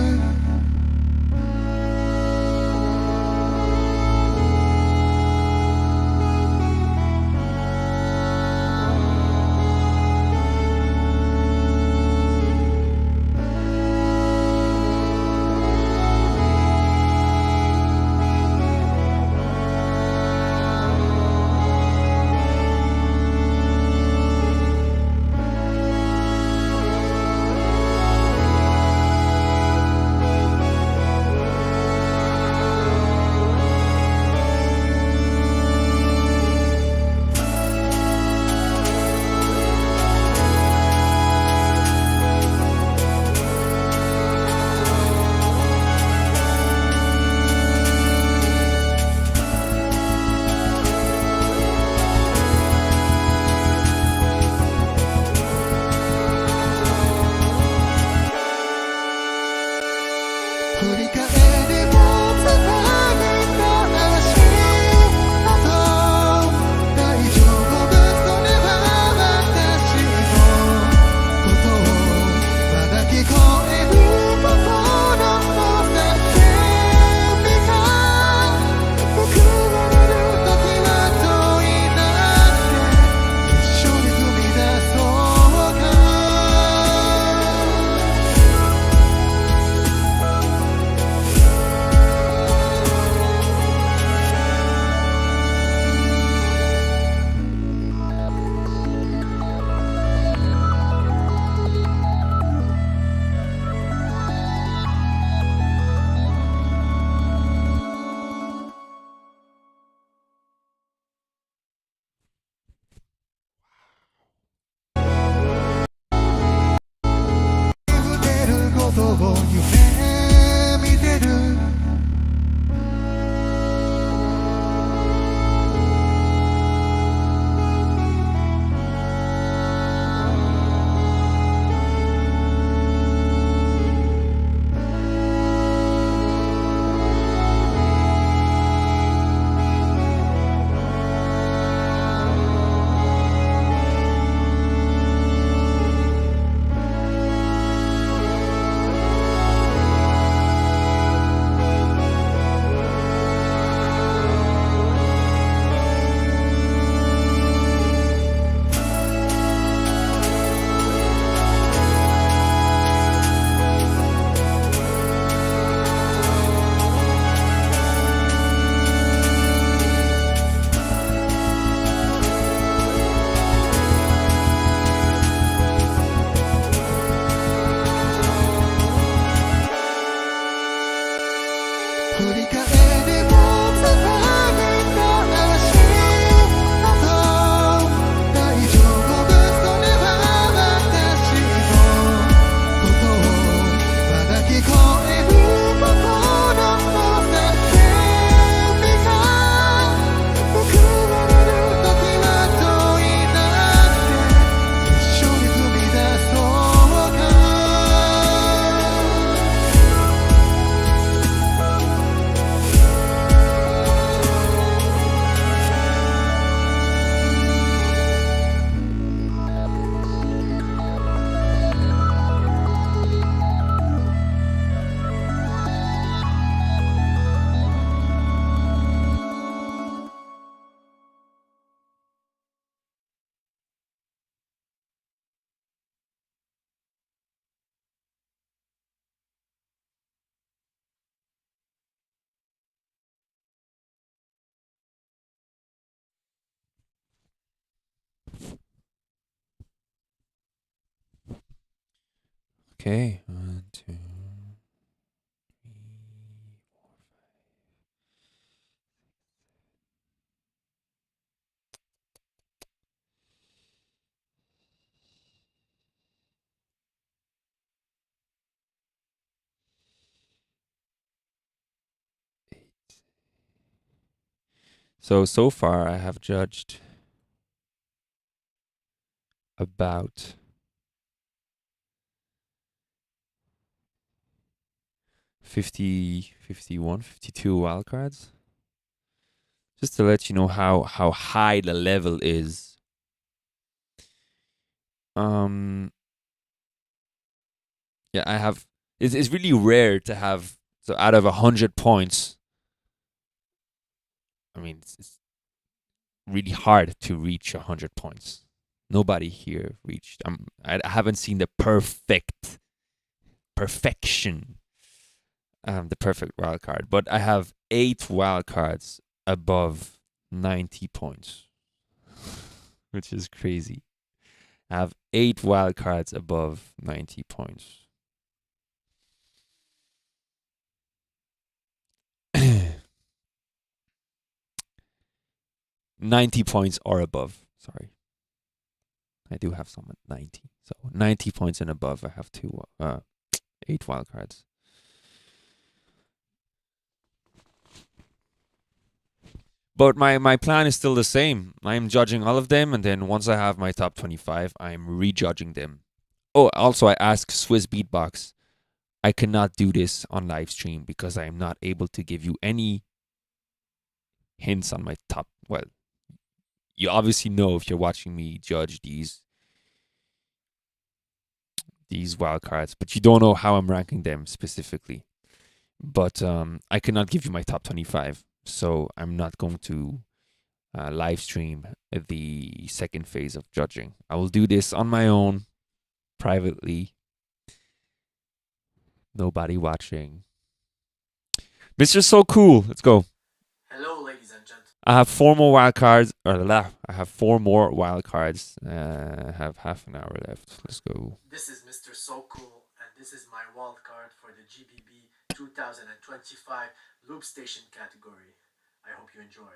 Okay, 1, 2, 3, 4, 5. So far I have judged about 50, 51, 52 wildcards. Just to let you know how high the level is. Yeah, I have. It's really rare to have. So out of 100 points, I mean, it's really hard to reach 100 points. Nobody here reached. I haven't seen the perfection, the perfect wild card. But I have 8 wild cards above 90 points, which is crazy. I have 8 wild cards above 90 points. 90 points or above. Sorry. I do have some at 90. So 90 points and above, I have 8 wildcards. But my plan is still the same. I am judging all of them, and then once I have my top 25, I am rejudging them. Oh, also I asked Swiss Beatbox. I cannot do this on live stream because I am not able to give you any hints on my top. Well, you obviously know if you're watching me judge these wildcards, but you don't know how I'm ranking them specifically. But I cannot give you my top 25. So I'm not going to live stream the second phase of judging. I will do this on my own, privately. Nobody watching. Mr. So Cool, let's go. Hello, ladies and gentlemen. I have 4 more wild cards. I have 4 more wild cards. I have half an hour left. Let's go. This is Mr. So Cool, and this is my wild card for the GBB 2025 Loopstation category. I hope you enjoy.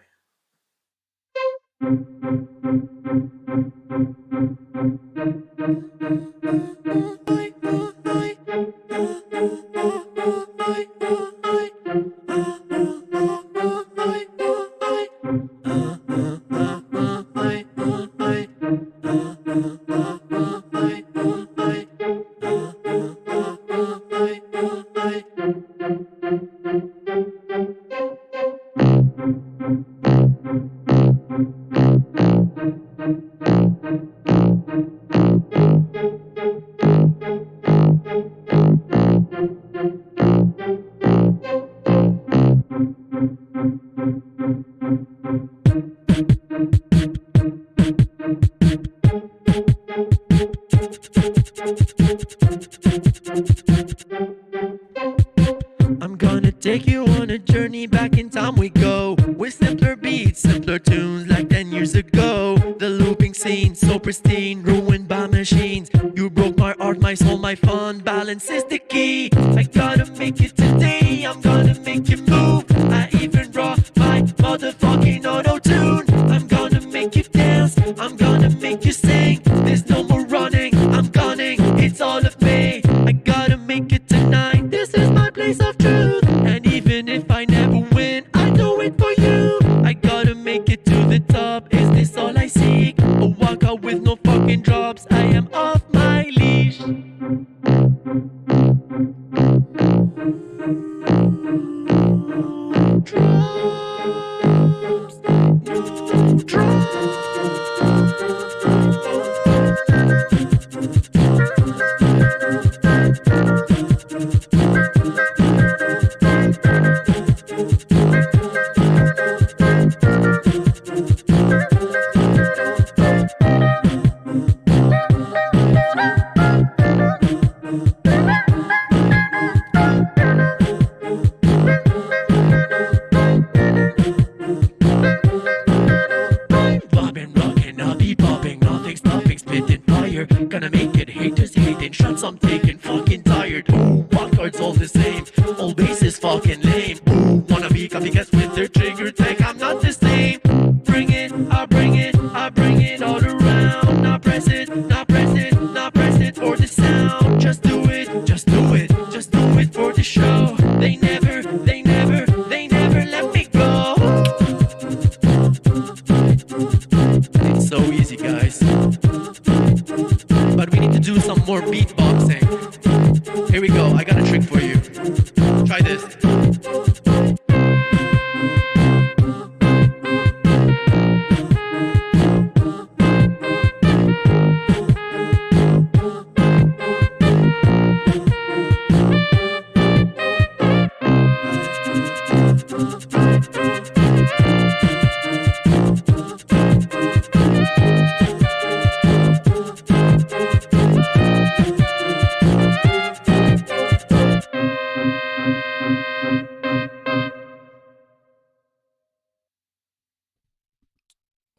I'm gonna take you on a journey back in time we go. With simpler beats, simpler tunes like 10 years ago. The looping scene, so pristine, ruined by machines. You broke my art, my soul, my fun. Balance is the key. I gotta make it today, I'm gonna make you move. I even brought my motherfucking auto-tune. I'm gonna make you dance, I'm gonna make you sing. There's no more running, I'm gunning, it's all of me. I gotta make it tonight, this is my place of truth. And even if I never win, I do it for you. I gotta make it to the top, is this all I seek? A walkout with no fucking drops, I am off my leash. Gonna make it, haters hating, shots I'm taking, fucking tired. Ooh, wildcards all the same, all bases fucking lame. Ooh, wanna be copycats with their trigger tech, I'm not the same. Bring it, I bring it, I bring it all around. Now press it, now press it, now press it for the sound. Just do it, just do it, just do it for the show. They never, they never, they never let me go. It's so easy, guys.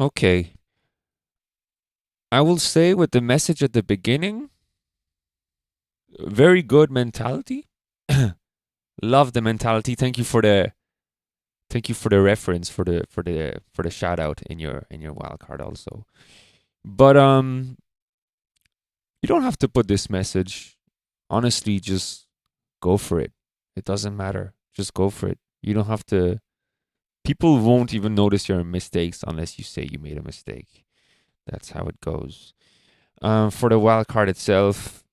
Okay. I will say with the message at the beginning, very good mentality. Love the mentality. Thank you for the reference for the shout out in your wildcard also. But you don't have to put this message. Honestly, just go for it. It doesn't matter. Just go for it. You don't have to. People won't even notice your mistakes unless you say you made a mistake. That's how it goes. For the wildcard itself,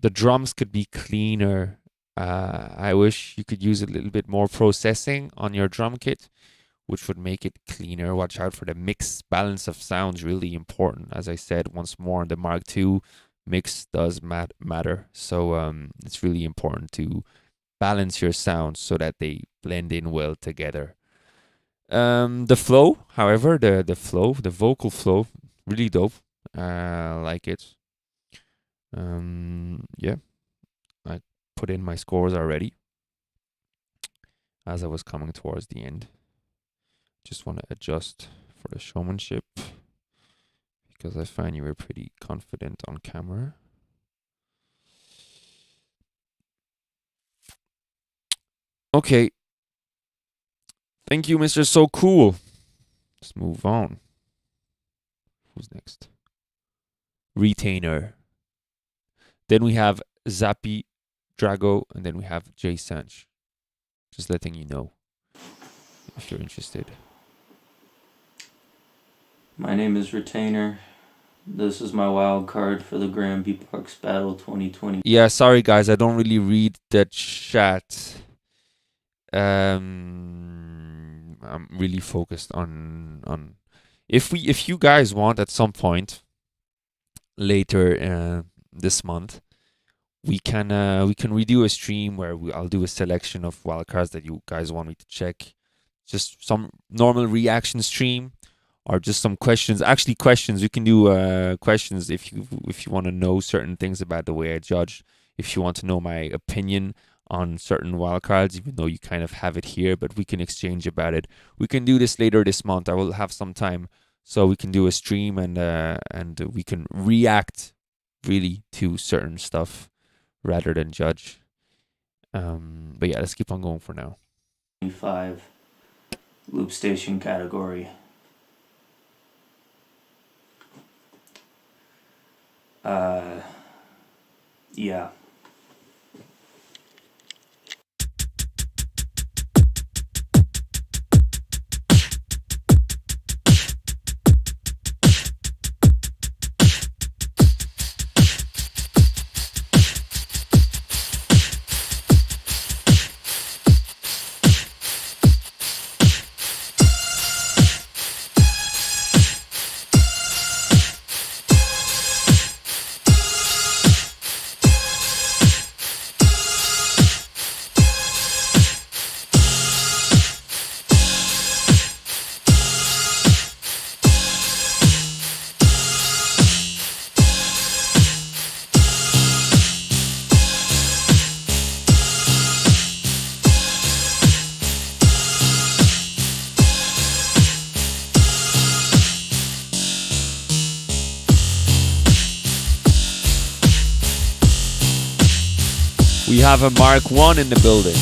the drums could be cleaner. I wish you could use a little bit more processing on your drum kit, which would make it cleaner. Watch out for the mix balance of sounds, really important. As I said once more, the Mark II mix does matter. So it's really important to balance your sounds so that they blend in well together. The flow, however, the vocal flow, really dope. Like it. Yeah, I put in my scores already as I was coming towards the end. Just want to adjust for the showmanship because I find you were pretty confident on camera. Okay. Thank you, Mr. So Cool. Let's move on. Who's next? Retainer. Then we have Zaprogo, and then we have Jay Sanch. Just letting you know if you're interested. My name is Retainer. This is my wild card for the Grand Beatbox Battle 2020. Yeah, sorry guys, I don't really read the chat. I'm really focused on if you guys want at some point later this month, we can redo a stream where I'll do a selection of wildcards that you guys want me to check. Just some normal reaction stream or just some questions. Actually, questions. We can do questions if you want to know certain things about the way I judge. If you want to know my opinion on certain wildcards, even though you kind of have it here, but we can exchange about it. We can do this later this month. I will have some time, so we can do a stream and we can react really to certain stuff rather than judge. But yeah, let's keep on going for now. 5 Loopstation category. Yeah. We have a Mark I in the building.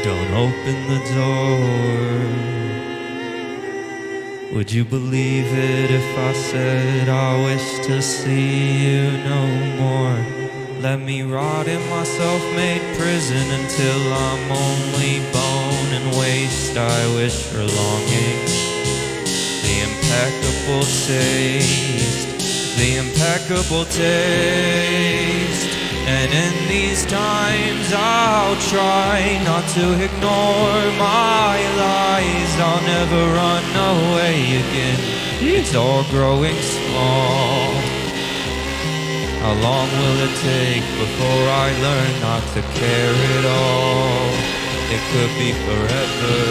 Don't open the door. Would you believe it if I said I wish to see you no more? Let me rot in my self-made prison until I'm only bone and waste. I wish for longing, the impeccable taste, the impeccable taste. And in the these times I'll try not to ignore my lies. I'll never run away again. It's all growing small. How long will it take before I learn not to care at all? It could be forever.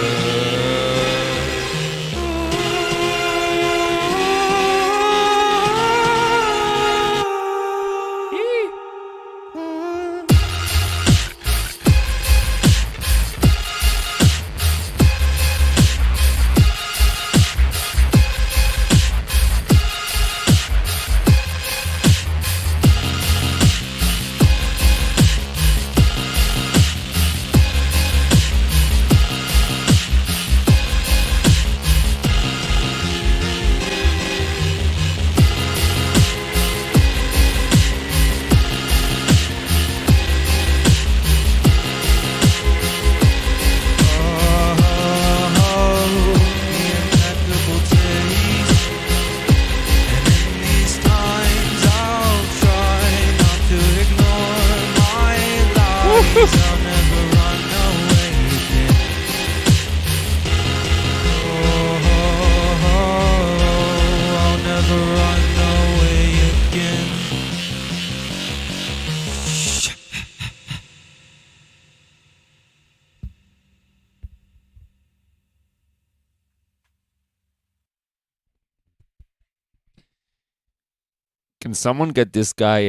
Can someone get this guy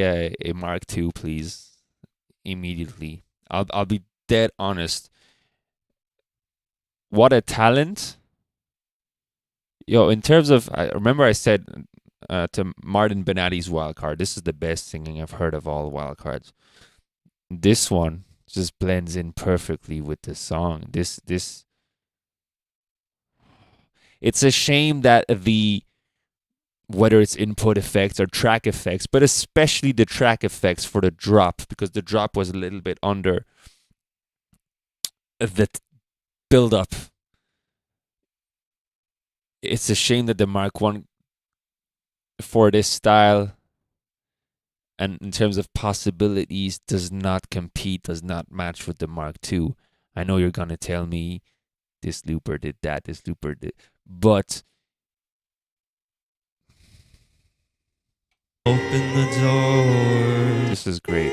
a Mark II, please? Immediately. I'll be dead honest. What a talent. Yo, in terms of, I remember I said to Martin Benati's Wildcard, this is the best singing I've heard of all Wildcards. This one just blends in perfectly with the song. This it's a shame that whether it's input effects or track effects, but especially the track effects for the drop, because the drop was a little bit under the build up. It's a shame that the Mark I for this style and in terms of possibilities does not compete, does not match with the Mark II. I know you're going to tell me this looper did that, this looper did, but open the door. This is great.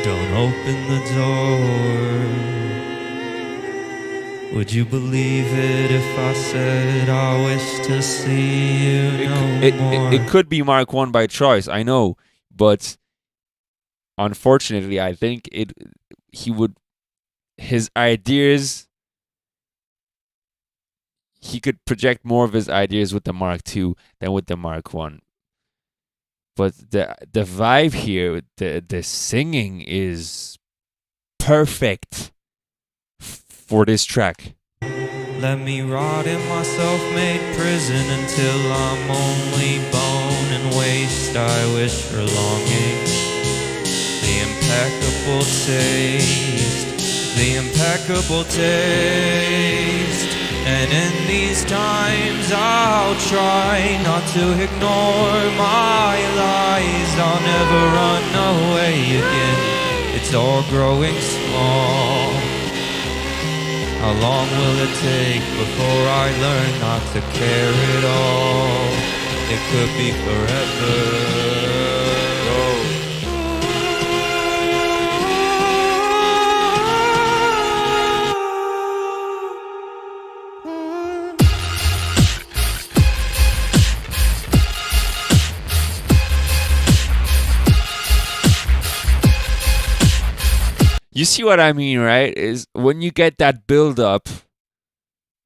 Don't open the door. Would you believe it if I said I wish to see you more? It could be Mark I by choice, I know, but unfortunately, I think his ideas, he could project more of his ideas with the Mark II than with the Mark I. But the vibe here, the singing is perfect for this track. Let me rot in my self-made prison until I'm only bone and waste. I wish for longing. The impeccable taste. And in these times I'll try not to ignore my lies. I'll never run away again. It's all growing small. How long will it take before I learn not to care at all? It could be forever. You see what I mean, right? Is when you get that build up,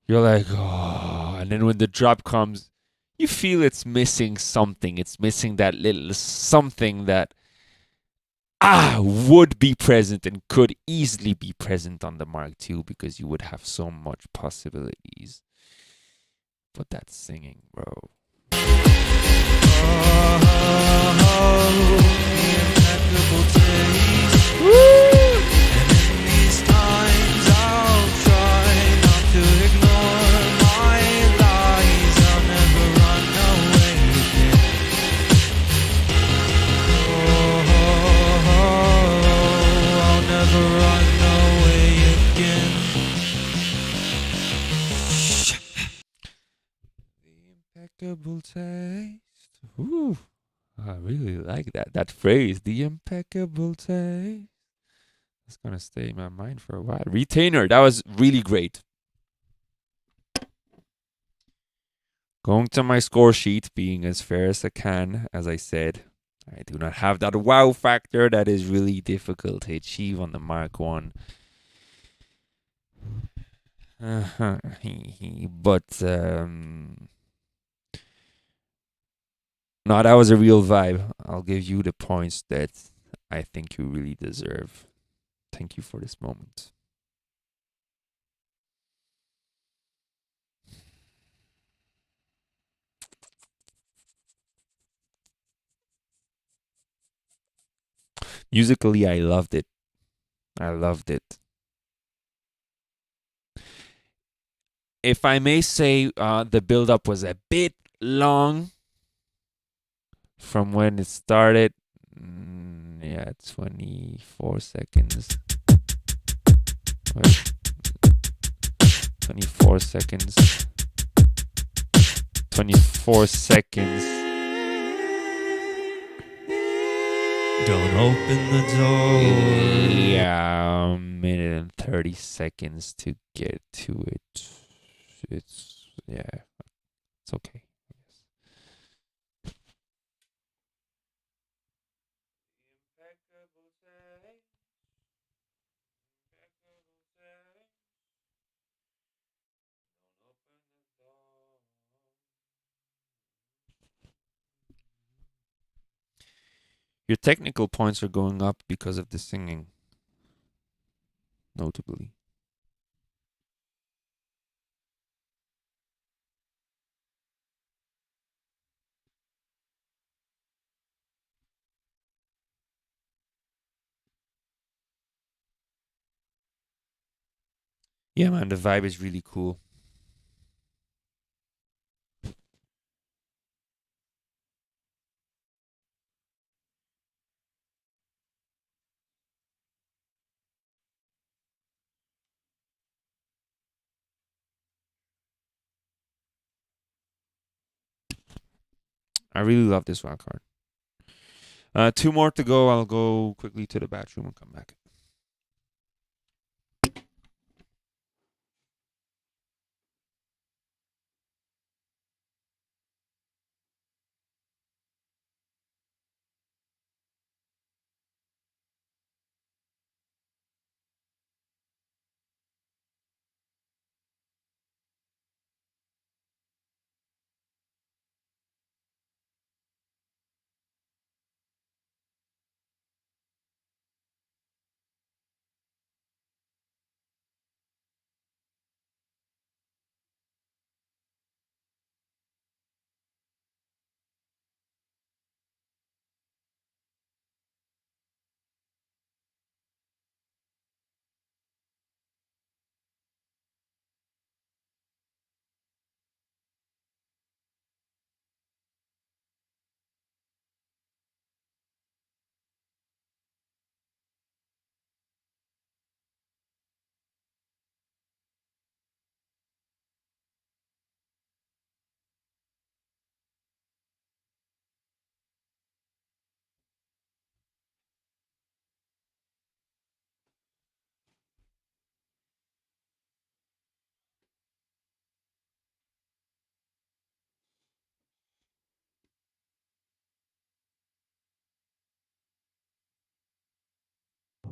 you're like, oh, and then when the drop comes, you feel it's missing something. It's missing that little something that would be present and could easily be present on the Mark II because you would have so much possibilities. But that's singing, bro. I really like that phrase, the impeccable taste. It's gonna stay in my mind for a while. Retainer, that was really great. Going to my score sheet, being as fair as I can, as I said, I do not have that wow factor that is really difficult to achieve on the Mark 1. But no, that was a real vibe. I'll give you the points that I think you really deserve. Thank you for this moment. Musically, I loved it. I loved it. If I may say, the build-up was a bit long from when it started. Yeah, 24 seconds. Wait. 24 seconds. 24 seconds. Don't open the door. Yeah, a minute and 30 seconds to get to it. It's okay. Your technical points are going up because of the singing, notably. Yeah, man, the vibe is really cool. I really love this wild card. 2 more to go. I'll go quickly to the bathroom and come back.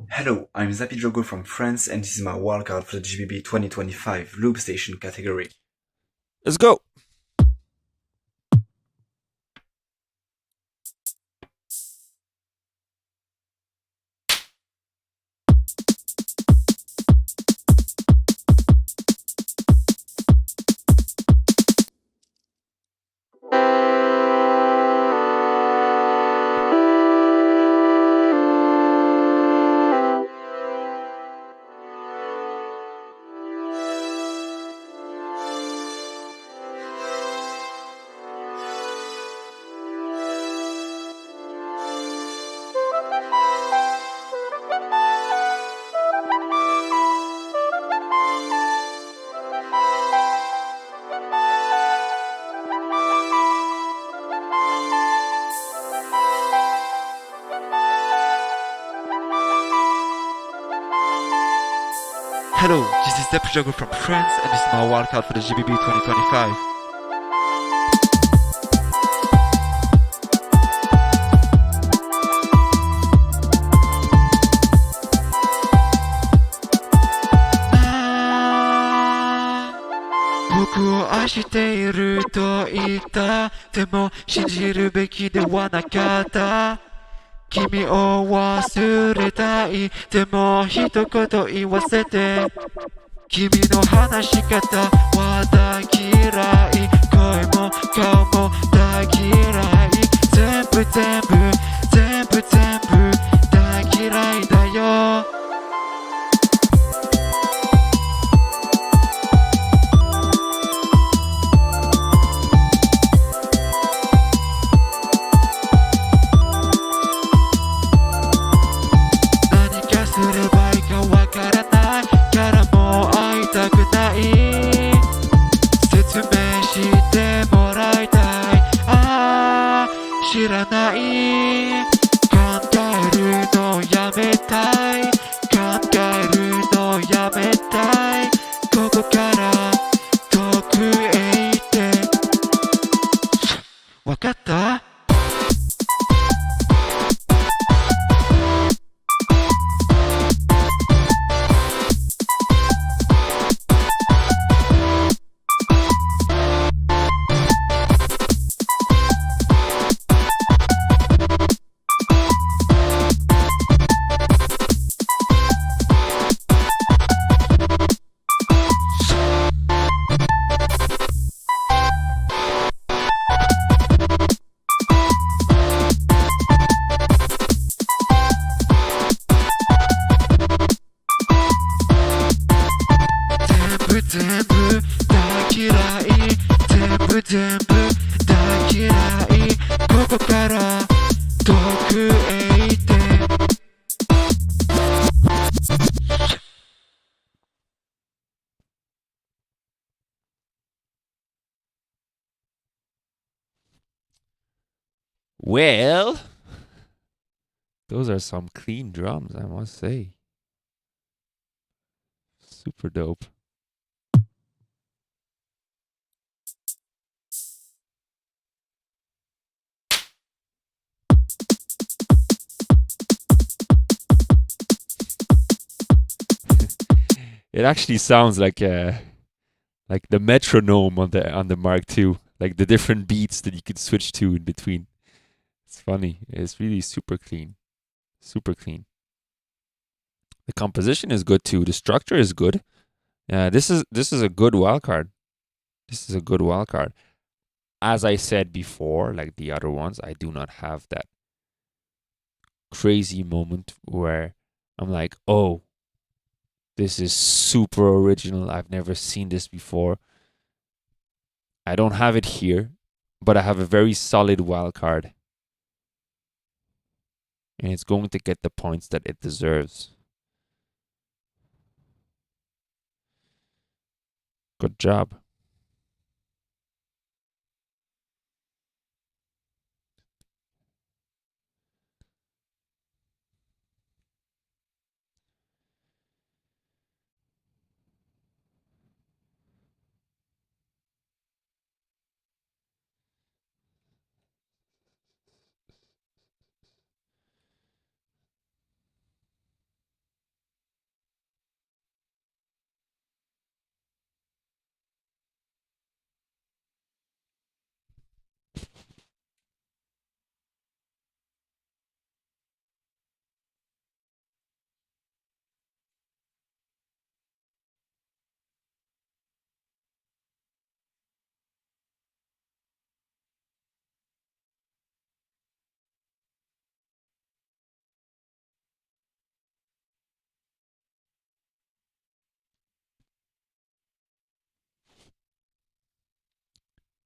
Hello, I'm Zaprogo from France, and this is my wildcard for the GBB 2025 Loopstation category. Let's go! Hello, this is Zaprogo from France, and this is my wildcard for the GBB 2025. Bokuを愛していると言ったでも信じるべきではなかった君を忘れたいでも一言言わせて君の話し方は大嫌い声も顔も大嫌い全部大嫌いだよ説明してもらいたい知らない考えるのやめたい考えるのやめたいここから遠くへ行ってわかった Well, those are some clean drums, I must say. Super dope. It actually sounds like the metronome on the Mark II, like the different beats that you could switch to in between. It's funny. It's really super clean. Super clean. The composition is good too. The structure is good. This is a good wildcard. This is a good wildcard. As I said before, like the other ones, I do not have that crazy moment where I'm like, oh, this is super original. I've never seen this before. I don't have it here, but I have a very solid wildcard. And it's going to get the points that it deserves. Good job.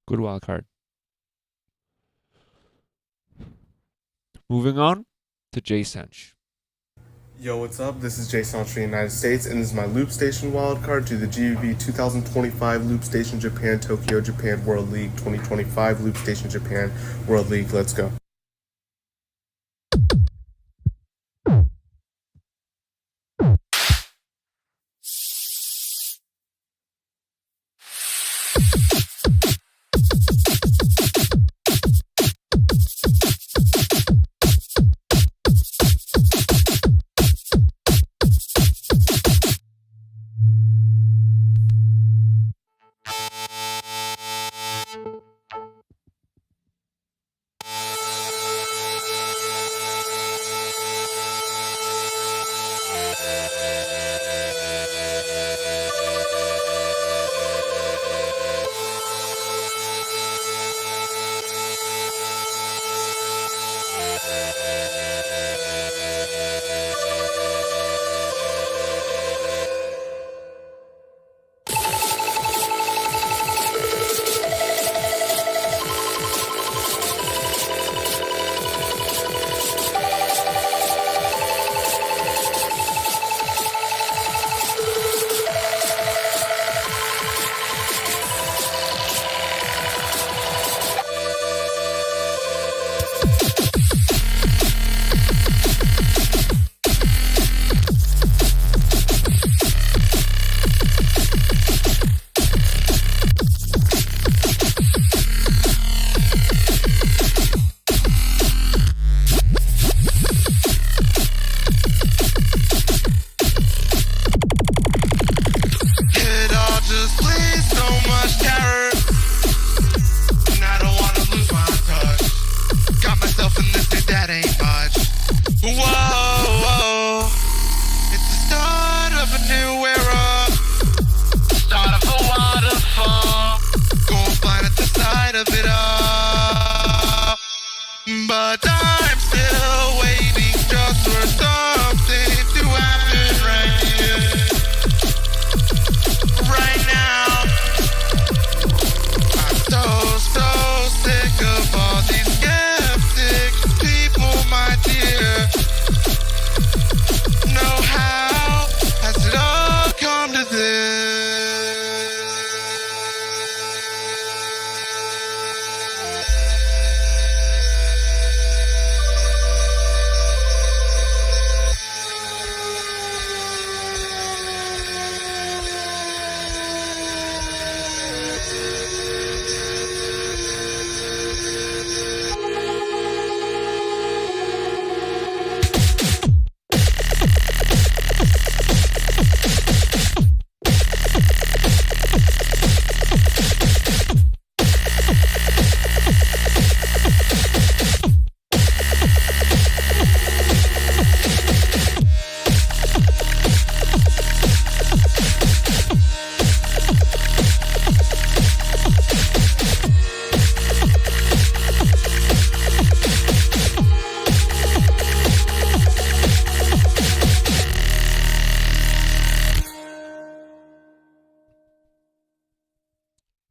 Good wildcard. Moving on to Jay Sanch. Yo, what's up? This is Jon Street from the United States, and this is my Loopstation wildcard to the GBB 2025 Loopstation Japan Tokyo Japan World League 2025 Loopstation Japan World League. Let's go.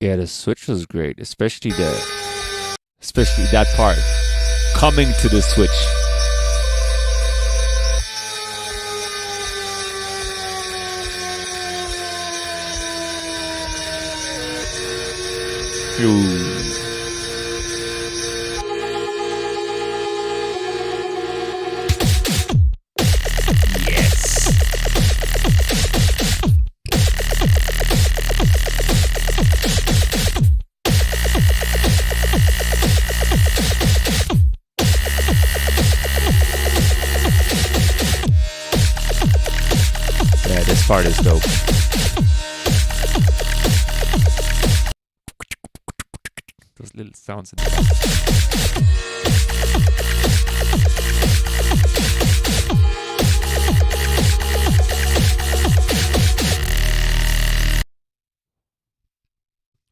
Yeah, the switch was great, especially that part coming to the switch. Ooh. Yeah, this part is dope. Those little sounds in the back.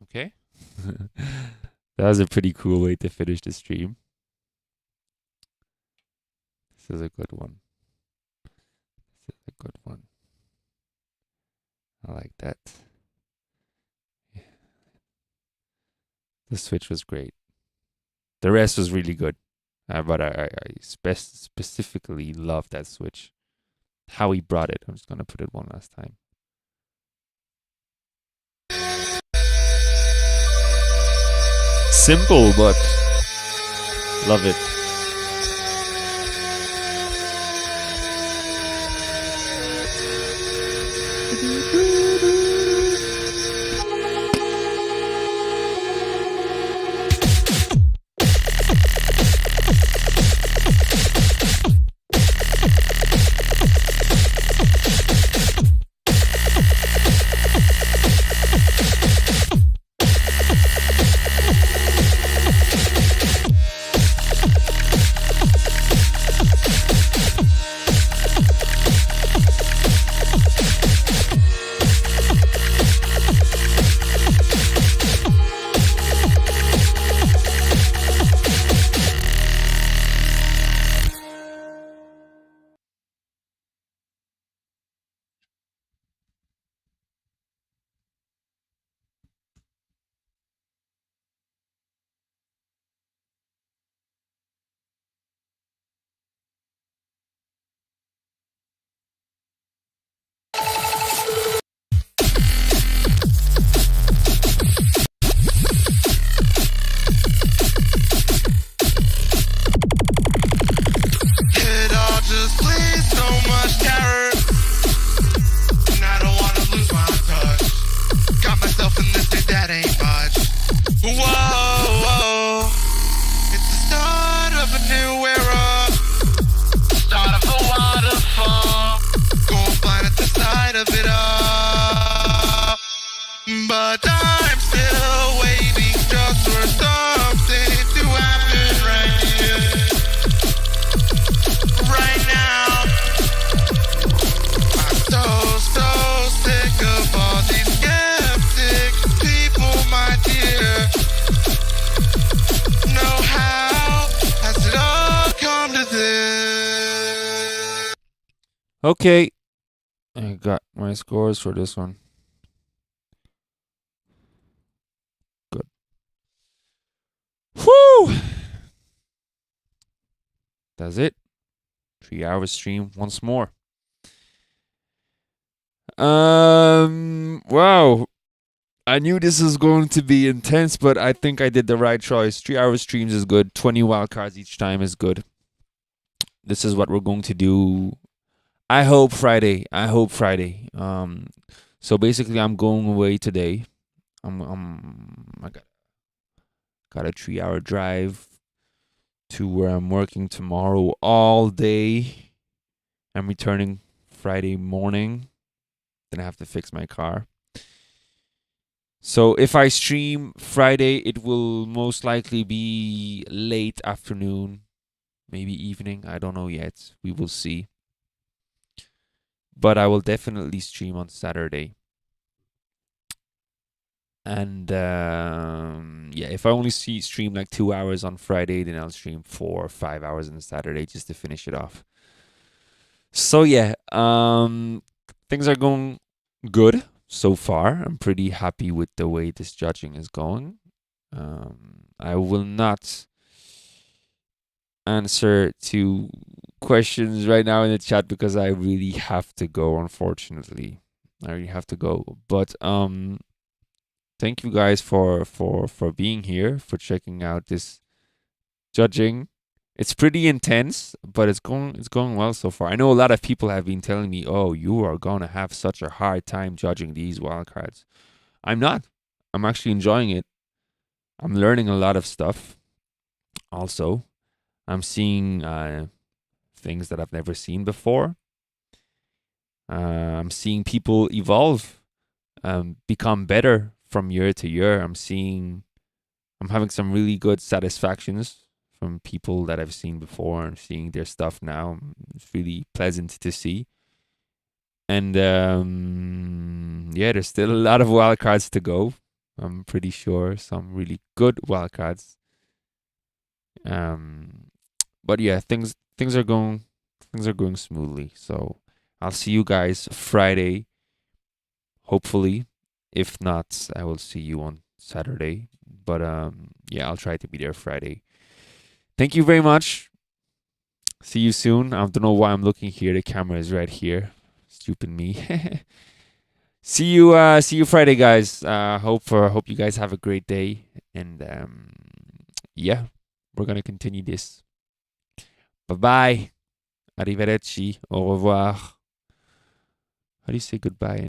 Okay. That was a pretty cool way to finish the stream. This is a good one. This is a good one. I like that. Yeah. The switch was great. The rest was really good. But I specifically love that switch. How he brought it. I'm just going to put it one last time. Simple, but love it. Okay, I got my scores for this one. Good. Whew! That's it. 3-hour stream once more. Wow. I knew this was going to be intense, but I think I did the right choice. 3-hour streams is good. 20 wildcards each time is good. This is what we're going to do. I hope Friday. So basically, I'm going away today. I got a 3-hour drive to where I'm working tomorrow all day. I'm returning Friday morning. Then I have to fix my car. So if I stream Friday, it will most likely be late afternoon, maybe evening. I don't know yet. We will see. But I will definitely stream on Saturday. And yeah, if I only stream like 2 hours on Friday, then I'll stream 4 or 5 hours on Saturday just to finish it off. So yeah, things are going good. so far. I'm pretty happy with the way this judging is going. I will not answer to questions right now in the chat because I really have to go, unfortunately. I really have to go. But thank you guys for being here, for checking out this judging. It's pretty intense, but it's going well so far. I know a lot of people have been telling me, "Oh, you are gonna have such a hard time judging these wildcards." I'm not. I'm actually enjoying it. I'm learning a lot of stuff. Also, I'm seeing things that I've never seen before. I'm seeing people evolve, become better from year to year. I'm having some really good satisfactions from people that I've seen before and seeing their stuff now. It's really pleasant to see. And there's still a lot of wildcards to go. I'm pretty sure some really good wildcards. But yeah, things are going smoothly. So I'll see you guys Friday, hopefully. If not, I will see you on Saturday. But I'll try to be there Friday. Thank you very much. See you soon. I don't know why I'm looking here. The camera is right here. Stupid me. See you Friday, guys. Hope you guys have a great day. And we're gonna continue this. Bye-bye. Arrivederci. Au revoir. How do you say goodbye?